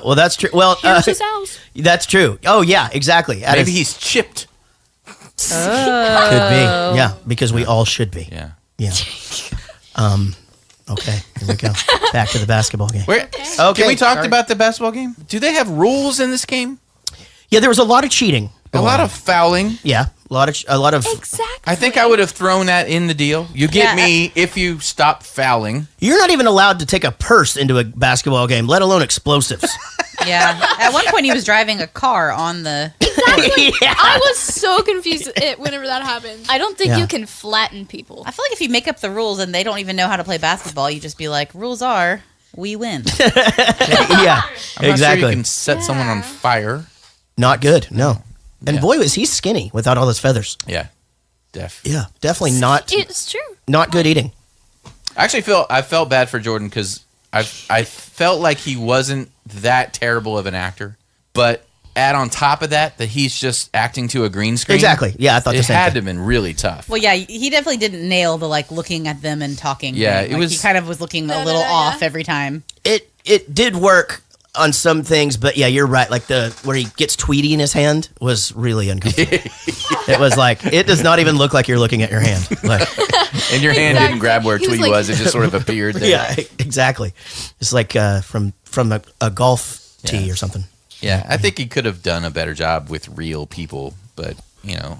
Well, that's true. Well, Here's his house. That's true. Oh, yeah, exactly. Maybe he's chipped. Could be. Yeah, because we all should be. Yeah. Yeah. Okay, here we go. Back to the basketball game. Okay. Can we talk about the basketball game? Do they have rules in this game? Yeah, there was a lot of cheating. A lot of fouling. Yeah, a lot of. Exactly. I think I would have thrown that in the deal. You get me if you stop fouling. You're not even allowed to take a purse into a basketball game, let alone explosives. Yeah. At one point, he was driving a car on the. Exactly. Yeah. I was so confused whenever that happened. I don't think Yeah. you can flatten people. I feel like if you make up the rules and they don't even know how to play basketball, you just be like, rules are, we win. Yeah, I'm not exactly. sure you can set someone on fire. Not good. No. And boy, was he skinny without all his feathers. Yeah. Yeah, definitely not. It's true. Not good eating. I felt bad for Jordan because I felt like he wasn't that terrible of an actor, but add on top of that he's just acting to a green screen. Exactly. Yeah, I thought the it same had thing. to have been really tough. Well, yeah, he definitely didn't nail the looking at them and talking. Yeah, thing. it was. He kind of was looking a little off every time. It did work on some things, but yeah, you're right. Like where he gets Tweety in his hand was really uncomfortable. It was it does not even look like you're looking at your hand. And your hand didn't grab where Tweety was; it just sort of appeared there. Yeah, exactly. It's like from a golf tee or something. Yeah, I think he could have done a better job with real people, but Yeah,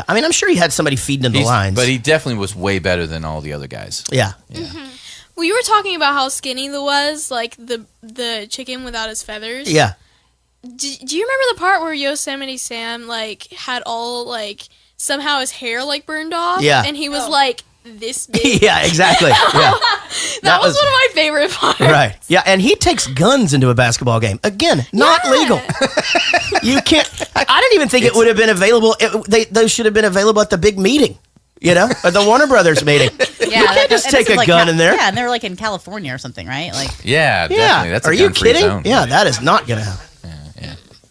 I mean, I'm sure he had somebody feeding him the lines, but he definitely was way better than all the other guys. Yeah. Well, you were talking about how skinny the was, the chicken without his feathers. Yeah. Do you remember the part where Yosemite Sam had all somehow his hair burned off? Yeah. And he was this big. Yeah, exactly. Yeah. that was one of my favorite parts. Right. Yeah, and he takes guns into a basketball game. Again, not legal. You can't. I didn't even think it would have been available. Those should have been available at the big meeting. At the Warner Brothers meeting. Yeah, you can't just take a gun in there. Yeah, and they were in California or something, right? Yeah, definitely. That's Are a you gun-free kidding? zone. Yeah, that is not going to happen.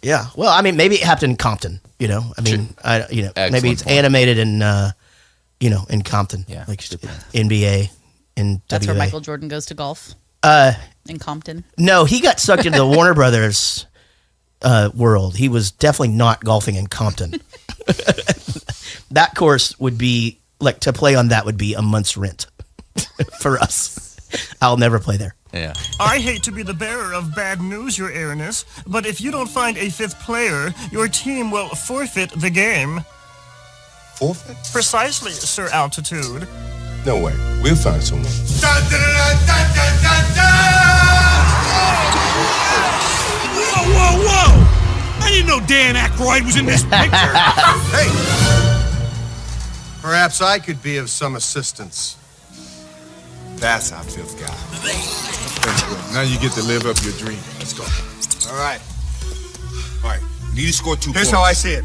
Yeah. Well, I mean, maybe it happened in Compton. I mean, maybe it's animated in, in Compton. Yeah. Like NBA and That's WA. where Michael Jordan goes to golf. In Compton. No, he got sucked into the Warner Brothers world. He was definitely not golfing in Compton. That course would be to play on that would be a month's rent for us. I'll never play there. Yeah. I hate to be the bearer of bad news, Your Airness, but if you don't find a fifth player, your team will forfeit the game. Forfeit? Precisely, Sir Altitude. No way. We'll find someone. Whoa! I didn't know Dan Aykroyd was in this picture. Hey! Perhaps I could be of some assistance. That's our fifth guy. Now you get to live up your dream. Let's go. All right. You need to score 2 Here's points. how I see it.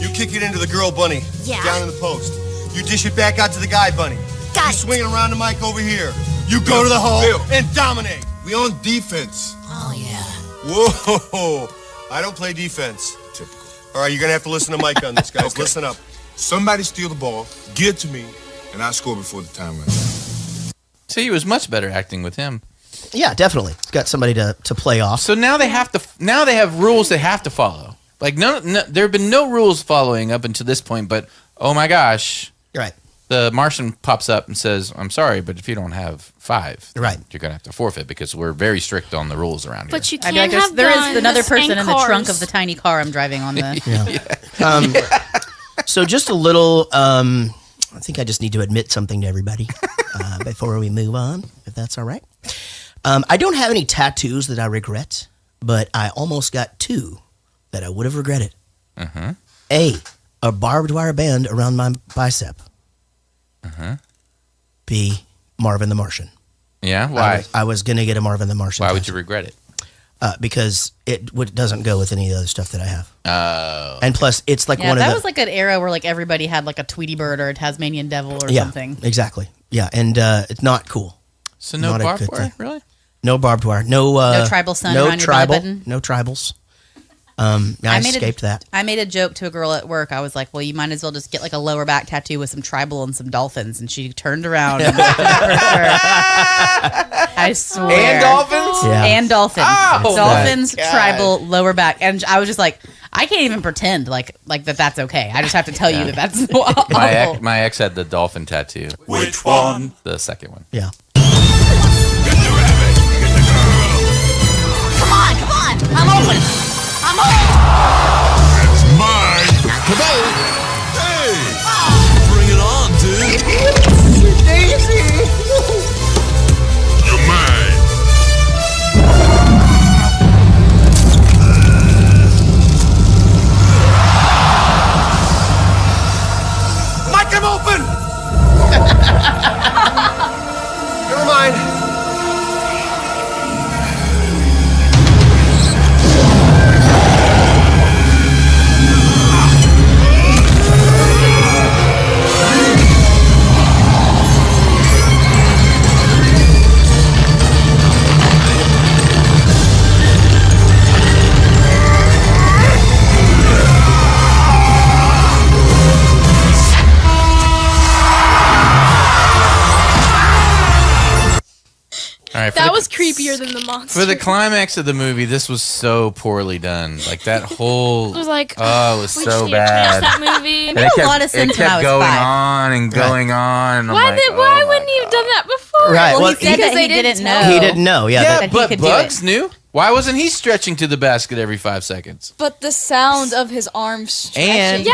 You kick it into the girl bunny. Yeah. Down in the post. You dish it back out to the guy bunny. Got You it. swing it around the mic over here. You go to the hole and dominate. We on defense. Oh, yeah. Whoa. I don't play defense. Typical. All right, you're going to have to listen to Mike on this, guys. Okay. Listen up. Somebody steal the ball, give it to me, and I score before the time runs out. So he was much better acting with him. Yeah, definitely. It's got somebody to play off. So now they have to. Now they have rules they have to follow. Like no, there have been no rules following up until this point. But oh my gosh, right? The Martian pops up and says, "I'm sorry, but if you don't have 5, right, you're gonna have to forfeit because we're very strict on the rules around here." But you I'd can't be like, have there is guns another person and in the trunk cars. of the tiny car I'm driving on the. So just a little. I think I just need to admit something to everybody before we move on, if that's all right. I don't have any tattoos that I regret, but I almost got 2 that I would have regretted. A barbed wire band around my bicep. B, Marvin the Martian. Yeah, why? I was going to get a Marvin the Martian. Why would you regret it? Because it doesn't go with any of the other stuff that I have. Oh. And plus, it's like Yeah, one of the... that was like an era where like everybody had like a Tweety Bird or a Tasmanian Devil or yeah, something. Exactly. Yeah, and it's not cool. So no Not a barbed good wire, thing. really? No barbed wire. No tribal sun no around your tribal, belly button? No tribals. I escaped that. I made a joke to a girl at work. I was like, well, you might as well just get like a lower back tattoo with some tribal and some dolphins. And she turned around and looked at it for sure. I swear. And dolphins? Yeah. And dolphins. Oh, Dolphins, my God. tribal, lower back. And I was just like, I can't even pretend like that's okay. I just have to tell you that that's awful. My ex had the dolphin tattoo. Which one? The second one. Yeah. Come on. I'm open. I'm open. That's mine. Today. Hey, Bring it on, dude. Daisy. you're mine. Mike, I'm open. Never mind. All right, That was creepier than the monster. for the climax of the movie. This was so poorly done. Like that whole. It was like, oh, it was we so just need to bad. finish that movie. And It made a lot of sense It when I kept was going 5. on and going on. And I'm Why, like, why wouldn't he have done that before? Right. Well, Well, he said because that they he didn't didn't tell know. He didn't know. Yeah. Yeah, that he but could do Bugs it. knew. Why wasn't he stretching to the basket every 5 seconds? But the sound of his arms stretching. And Yeah.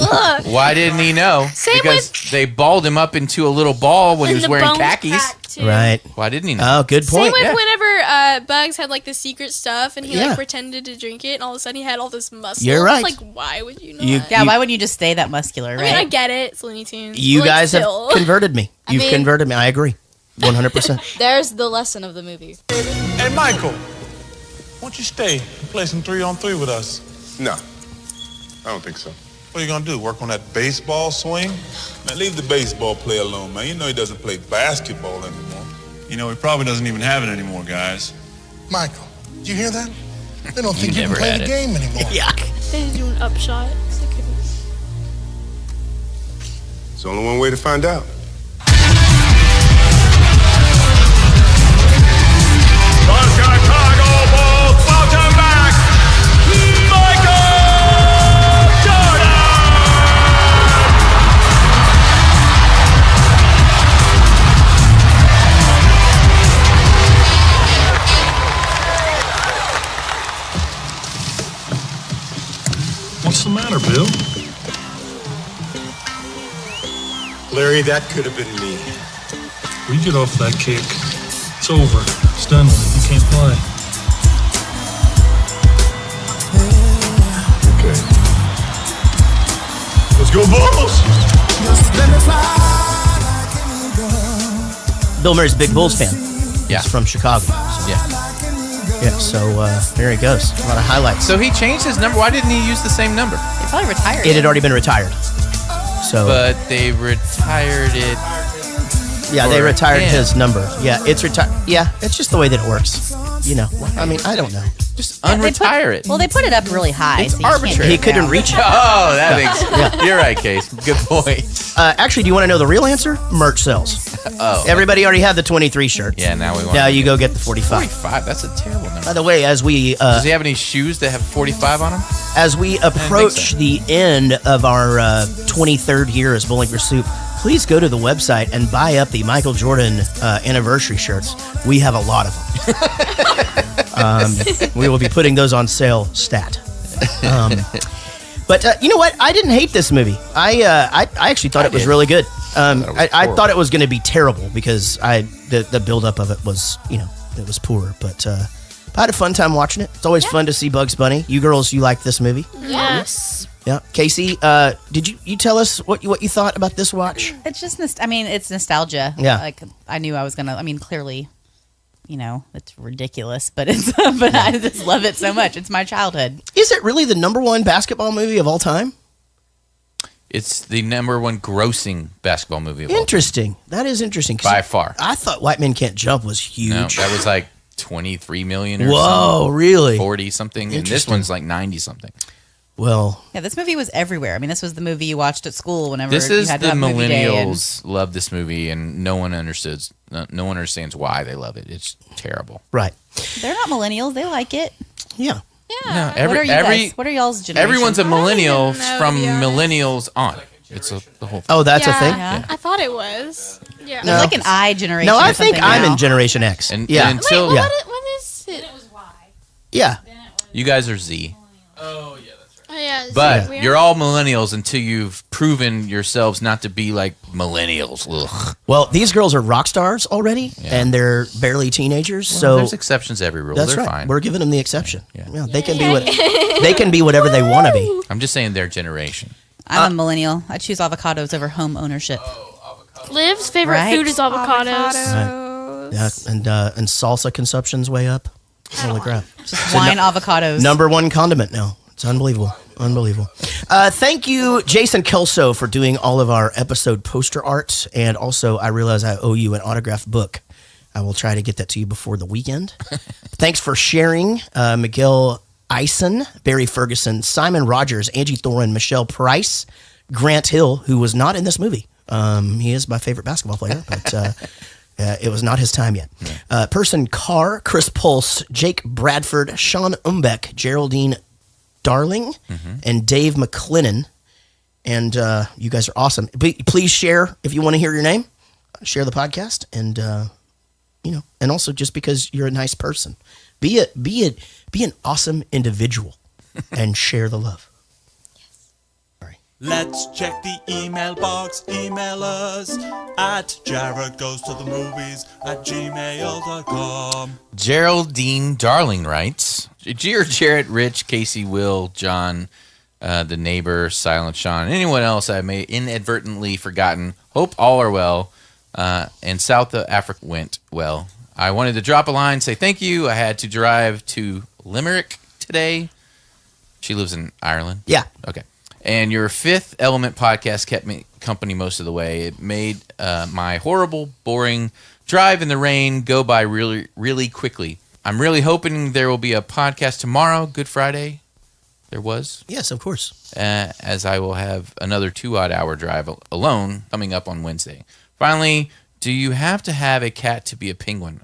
Ugh. why didn't he know? Same Because they balled him up into a little ball when he And was the wearing bones khakis. cracked, too. Right. Why didn't he know? Oh, good Same point. with Yeah. whenever Bugs had like the secret stuff and he Yeah. like pretended to drink it and all of a sudden he had all this muscle. You're right. It's like, why would you not? Yeah, why wouldn't you just stay that muscular, I right? mean, I get it. It's Looney Tunes. You but, like, guys have still. converted me. I You've mean- converted me. I agree. 100%. There's the lesson of the movie. Hey, Michael, why don't you stay and play some 3-on-3 with us? No, I don't think so. What are you gonna do? Work on that baseball swing? Man, leave the baseball player alone, man. You know he doesn't play basketball anymore. You know, he probably doesn't even have it anymore, guys. Michael, do you hear that? They don't You think you can never play had the it. game anymore. Yeah. They just do an upshot. They couldn't. There's only one way to find out. The Chicago Bulls welcome back Michael Jordan! What's the matter, Bill? Larry, that could have been me. We get off that kick. It's over. It's done. You can't play. Okay. Let's go, Bulls! Bill Murray's a big Bulls fan. Yeah. He's from Chicago. So. Yeah, so there he goes. A lot of highlights. So he changed his number. Why didn't he use the same number? They probably retired. It had already been retired. So But they retired it Yeah, they for retired him. his number. Yeah, it's retired. Yeah, it's just the way that it works. You know, I mean, I don't know. Just unretire it. Well, they put it up really high. It's so you can't arbitrary. He couldn't reach it. Oh, that makes You're right, Case. Good point. Actually, do you want to know the real answer? Merch sales. Oh. Everybody already had the 23 shirts. Yeah, now we want. Now you go get the 45. 45. That's a terrible number. By the way, as we Does he have any shoes that have 45 on them? as we approach the end of our 23rd year as Bowling for Soup, please go to the website and buy up the Michael Jordan anniversary shirts. We have a lot of them. We will be putting those on sale stat. But you know what? I didn't hate this movie. I actually thought it was really good. I thought it was going to be terrible because the buildup of it was, it was poor. But I had a fun time watching it. It's always fun to see Bugs Bunny. You girls, you like this movie? Yes. Yeah. Casey, did you tell us what you thought about this watch? It's just, it's nostalgia. Yeah. Like, I knew I was going to, clearly, it's ridiculous, but I just love it so much. It's my childhood. Is it really the number one basketball movie of all time? It's the number one grossing basketball movie of all time. Interesting. That is interesting. By far. I thought White Men Can't Jump was huge. No, that was like 23 million or Whoa, something. really? 40 something. And this one's like 90 something. Well, yeah, this movie was everywhere. This was the movie you watched at school whenever this you is had to the have movie day. millennials love this movie, and no one understands why they love it. It's terrible. Right. They're not millennials. They like it. Yeah. No, What are you guys? What are y'all's generation? Everyone's a millennial know, from to be honest. millennials on. It's the whole thing. Oh, that's a thing? Yeah. I thought it was. Yeah. There's like an I generation. No, or I think something I'm now. in Generation X. And yeah. until yeah. What is it? Yeah. you guys are Z. Oh yeah. But weird? you're all millennials until you've proven yourselves not to be like millennials. Ugh. Well, these girls are rock stars already, and they're barely teenagers. Well, so there's exceptions to every rule. That's They're right. fine. We're giving them the exception. Yeah, they can be they can be whatever they want to be. I'm just saying their generation. I'm a millennial. I choose avocados over home ownership. Liv's favorite Right? food is avocados. Yeah, and salsa consumption's way up. Holy crap! Just wine avocados. Number one condiment now. It's unbelievable. Unbelievable. Thank you, Jason Kelso, for doing all of our episode poster art. And also, I realize I owe you an autographed book. I will try to get that to you before the weekend. Thanks for sharing, Miguel Eisen, Barry Ferguson, Simon Rogers, Angie Thorin, Michelle Price, Grant Hill, who was not in this movie. He is my favorite basketball player, but it was not his time yet. Person Carr, Chris Pulse, Jake Bradford, Sean Umbeck, Geraldine Darling, and Dave McClennan. And you guys are awesome. Please share if you want to hear your name. Share the podcast, and and also just because you're a nice person, be an awesome individual, and share the love. Let's check the email box. Email us at jaredgoestothemovies@gmail.com. Geraldine Darling writes, Dear Jarrett, Rich, Casey, Will, John, the neighbor, Silent Sean, and anyone else I may inadvertently forgotten, hope all are well, and South Africa went well. I wanted to drop a line, say thank you. I had to drive to Limerick today. She lives in Ireland? Yeah. Okay. And your Fifth Element podcast kept me company most of the way. It made my horrible, boring drive in the rain go by really, really quickly. I'm really hoping there will be a podcast tomorrow, Good Friday. There was? Yes, of course. As I will have another 2-odd-hour drive alone coming up on Wednesday. Finally, do you have to have a cat to be a penguin?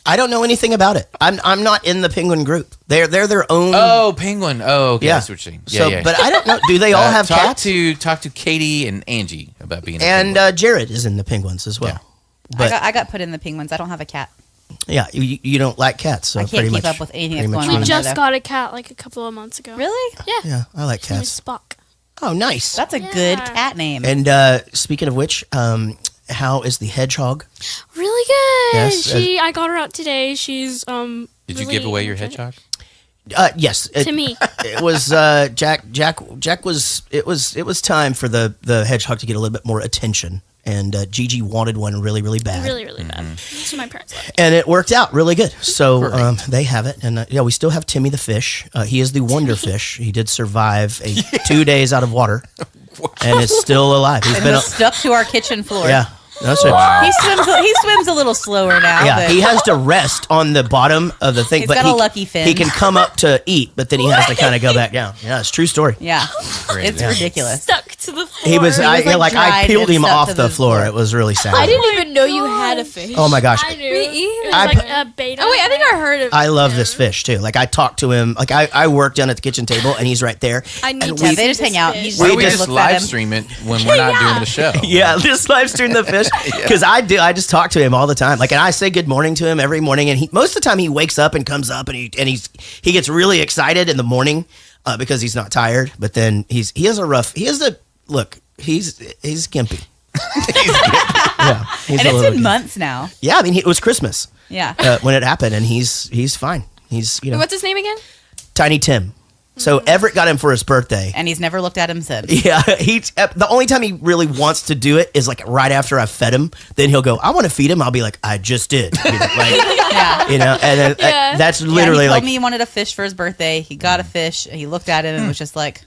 I don't know anything about it. I'm not in the penguin group. They're their own. Oh, penguin. Oh, okay. Yeah. That's what you're saying. So, but I don't know. Do they all have cats? Talk to Katie and Angie about being a And penguin. Jared is in the penguins as well. But I got put in the penguins. I don't have a cat. yeah, you don't like cats, so I can't pretty keep much, up with anything pretty that's much going on. We fine. just got a cat like a couple of months ago. Really? Yeah. Yeah, I like His name is cats. Spock. Oh, nice. That's a good cat name. And speaking of which, how is the hedgehog? Really good. Yes, I got her out today. She's Did you really give away your energetic. hedgehog? Yes. To me. It was Jack was it was time for the hedgehog to get a little bit more attention, and Gigi wanted one really, really bad. Really, really bad. That's what my parents like. And it worked out really good. So they have it. And we still have Timmy the fish. He is the wonder fish. He did survive 2 days out of water and is still alive. He's And been was stuck to our kitchen floor. Yeah. That's it. Wow. He swims a little slower now. Yeah, but he has to rest on the bottom of the thing. He's but got a lucky fin. He can come up to eat, but then he has to kind of go back down. Yeah, it's a true story. Yeah, Crazy. it's ridiculous. Stuck to the floor. He was, I dried peeled and him stuck off to the the floor. floor. It was really sad. I didn't even know you had a fish. Oh my gosh. I knew. Me either. It was I like put- a beta. Oh wait, I think I heard of. I love this fish too. Like I talked to him. Like I work down at the kitchen table, and he's right there. I need and to. Yeah, see they just this hang out. fish. He just Why don't we looks just at live him. stream it when we're not doing the show? Yeah, just live stream the fish because I just talk to him all the time. Like, and I say good morning to him every morning, and most of the time he wakes up and comes up and he gets really excited in the morning because he's not tired. But then he's gimpy. Yeah, he's And a it's little been months now. Yeah, I mean it was Christmas Yeah. when it happened, and he's fine. He's What's his name again? Tiny Tim. So Everett got him for his birthday. And he's never looked at him since. Yeah, the only time he really wants to do it is like right after I've fed him. Then he'll go, "I want to feed him." I'll be like, "I just did." And then, that's literally he told like me he wanted a fish for his birthday. He got a fish. He looked at it and was just like,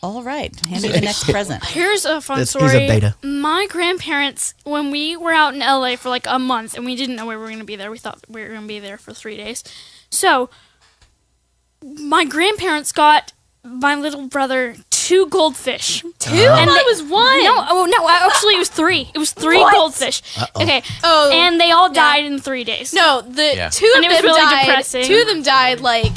"All right, hand me the next present." Here's a fun He's story. a beta. My grandparents, when we were out in LA for like a month and we didn't know we were going to be there, we thought we were going to be there for 3 days. So, my grandparents got my little brother 2 goldfish. 2? And it was one. No, actually it was 3. It was 3 What? goldfish. Uh-oh. Okay. Oh, And they all died in 3 days. No, the Yeah. 2 of And it was them really died. depressing. 2 of them died like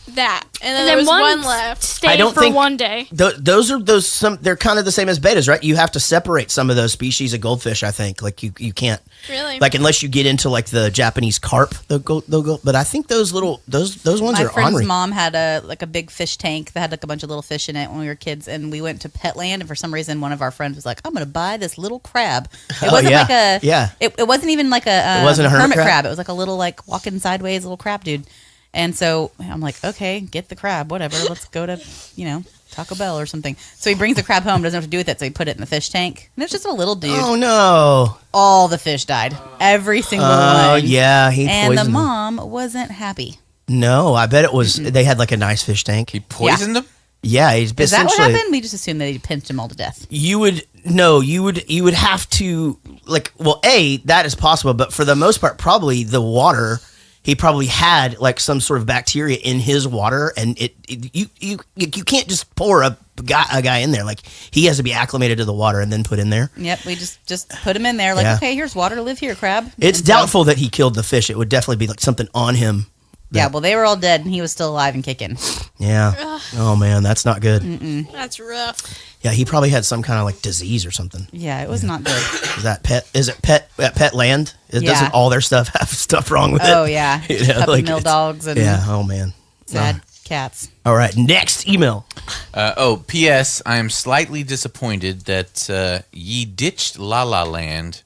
that, and then there was one left. Stayed I don't for think- 1 day. they're kind of the same as betas, right? You have to separate some of those species of goldfish. I think like you can't Really? like unless you get into like the Japanese carp. They'll go. But I think those ones My are friend's ornery. mom had a big fish tank that had like a bunch of little fish in it when we were kids, and we went to Petland, and for some reason one of our friends was like, "I'm going to buy this little crab." It wasn't yeah. like a Yeah. It wasn't even like a It wasn't a hermit crab? It was like a little like walking sideways little crab dude. And so I'm like, okay, get the crab, whatever. Let's go to Taco Bell or something. So he brings the crab home, doesn't know what to do with it, so he put it in the fish tank. And it's just a little dude. Oh no! All the fish died, every single one. Oh yeah, he And poisoned the them. mom wasn't happy. No, I bet it was. They had like a nice fish tank. He poisoned them. Yeah, he's Is that what essentially. happened? We just assumed that he pinched him all to death. You would have to like. Well, that is possible, but for the most part, probably the water. He probably had like some sort of bacteria in his water, and you can't just pour a guy in there. Like he has to be acclimated to the water and then put in there. Yep, we just put him in there. Like, Yeah. okay, here's water. Live here, crab. It's And so- doubtful that he killed the fish. It would definitely be like something on him. Yeah, well, they were all dead, and he was still alive and kicking. Yeah. Oh man, that's not good. Mm-mm. That's rough. Yeah, he probably had some kind of like disease or something. Yeah, it was not good. Is that pet? Is it pet at Pet Land? Yeah. Doesn't all their stuff have stuff wrong with it? Oh yeah, You know, puppy mill it's- dogs and yeah. Oh man. sad cats. All right, next email. P.S. I am slightly disappointed that ye ditched La La Land.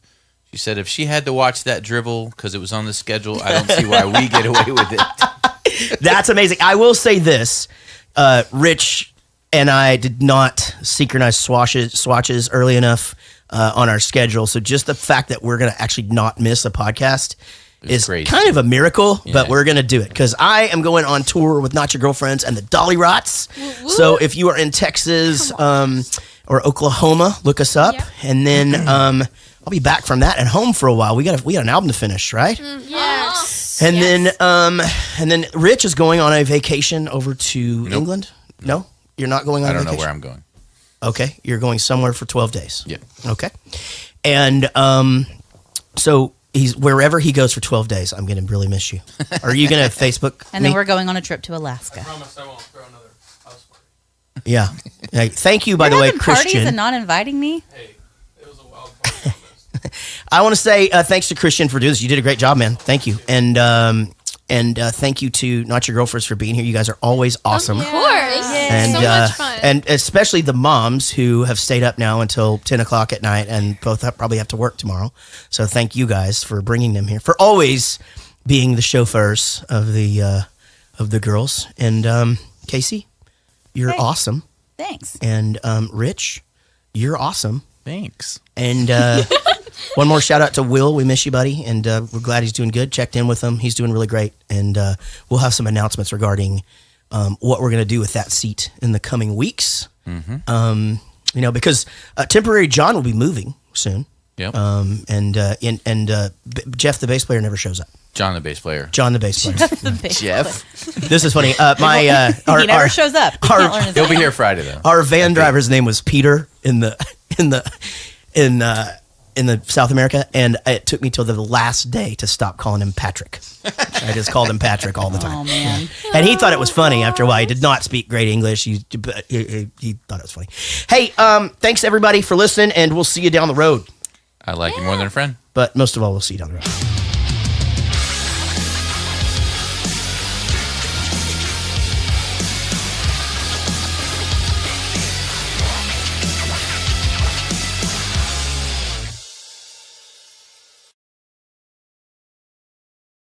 She said if she had to watch that dribble because it was on the schedule, I don't see why we get away with it. That's amazing. I will say this: Rich and I did not synchronize swatches early enough on our schedule. So just the fact that we're going to actually not miss a podcast is crazy. kind of a miracle. Yeah. But we're going to do it because I am going on tour with Not Your Girlfriends and the Dolly Rots. So if you are in Texas or Oklahoma, look us up, and then I'll be back from that and home for a while. We got an album to finish, right? Yes. And then Rich is going on a vacation over to England. No, you're not going on. I don't know vacation? where I'm going. Okay, you're going somewhere for 12 days. Yeah. Okay, and so he's wherever he goes for 12 days. I'm going to really miss you. Are you going to Facebook? And me? then we're going on a trip to Alaska. Yeah. Hey, thank you, by You're the way, having parties Christian. and not inviting me. I want to say thanks to Christian for doing this. You did a great job, man. Thank you, and thank you to Not Your Girlfriends for being here. You guys are always awesome. Of course. And, so much fun. and especially the moms who have stayed up now until 10 o'clock at night and both probably have to work tomorrow. So thank you guys for bringing them here, for always being the chauffeurs of the girls. And Casey, you're awesome. Thanks. And Rich, you're awesome. Thanks. And one more shout out to Will. We miss you, buddy. And we're glad he's doing good. Checked in with him. He's doing really great. And we'll have some announcements regarding what we're going to do with that seat in the coming weeks. Mm-hmm. Because Temporary John will be moving soon. Yep. Jeff, the bass player, never shows up. John, the bass player. John, the bass player. Jeff. This is funny. He never shows up. He'll be here Friday though. Our van driver's name was Peter in the South America, and it took me till the last day to stop calling him Patrick. I just called him Patrick all the time. Oh man! And he thought it was funny after a while. He did not speak great English. He thought it was funny. Hey, thanks everybody for listening, and we'll see you down the road. I like you more than a friend. But most of all, we'll see you down the road.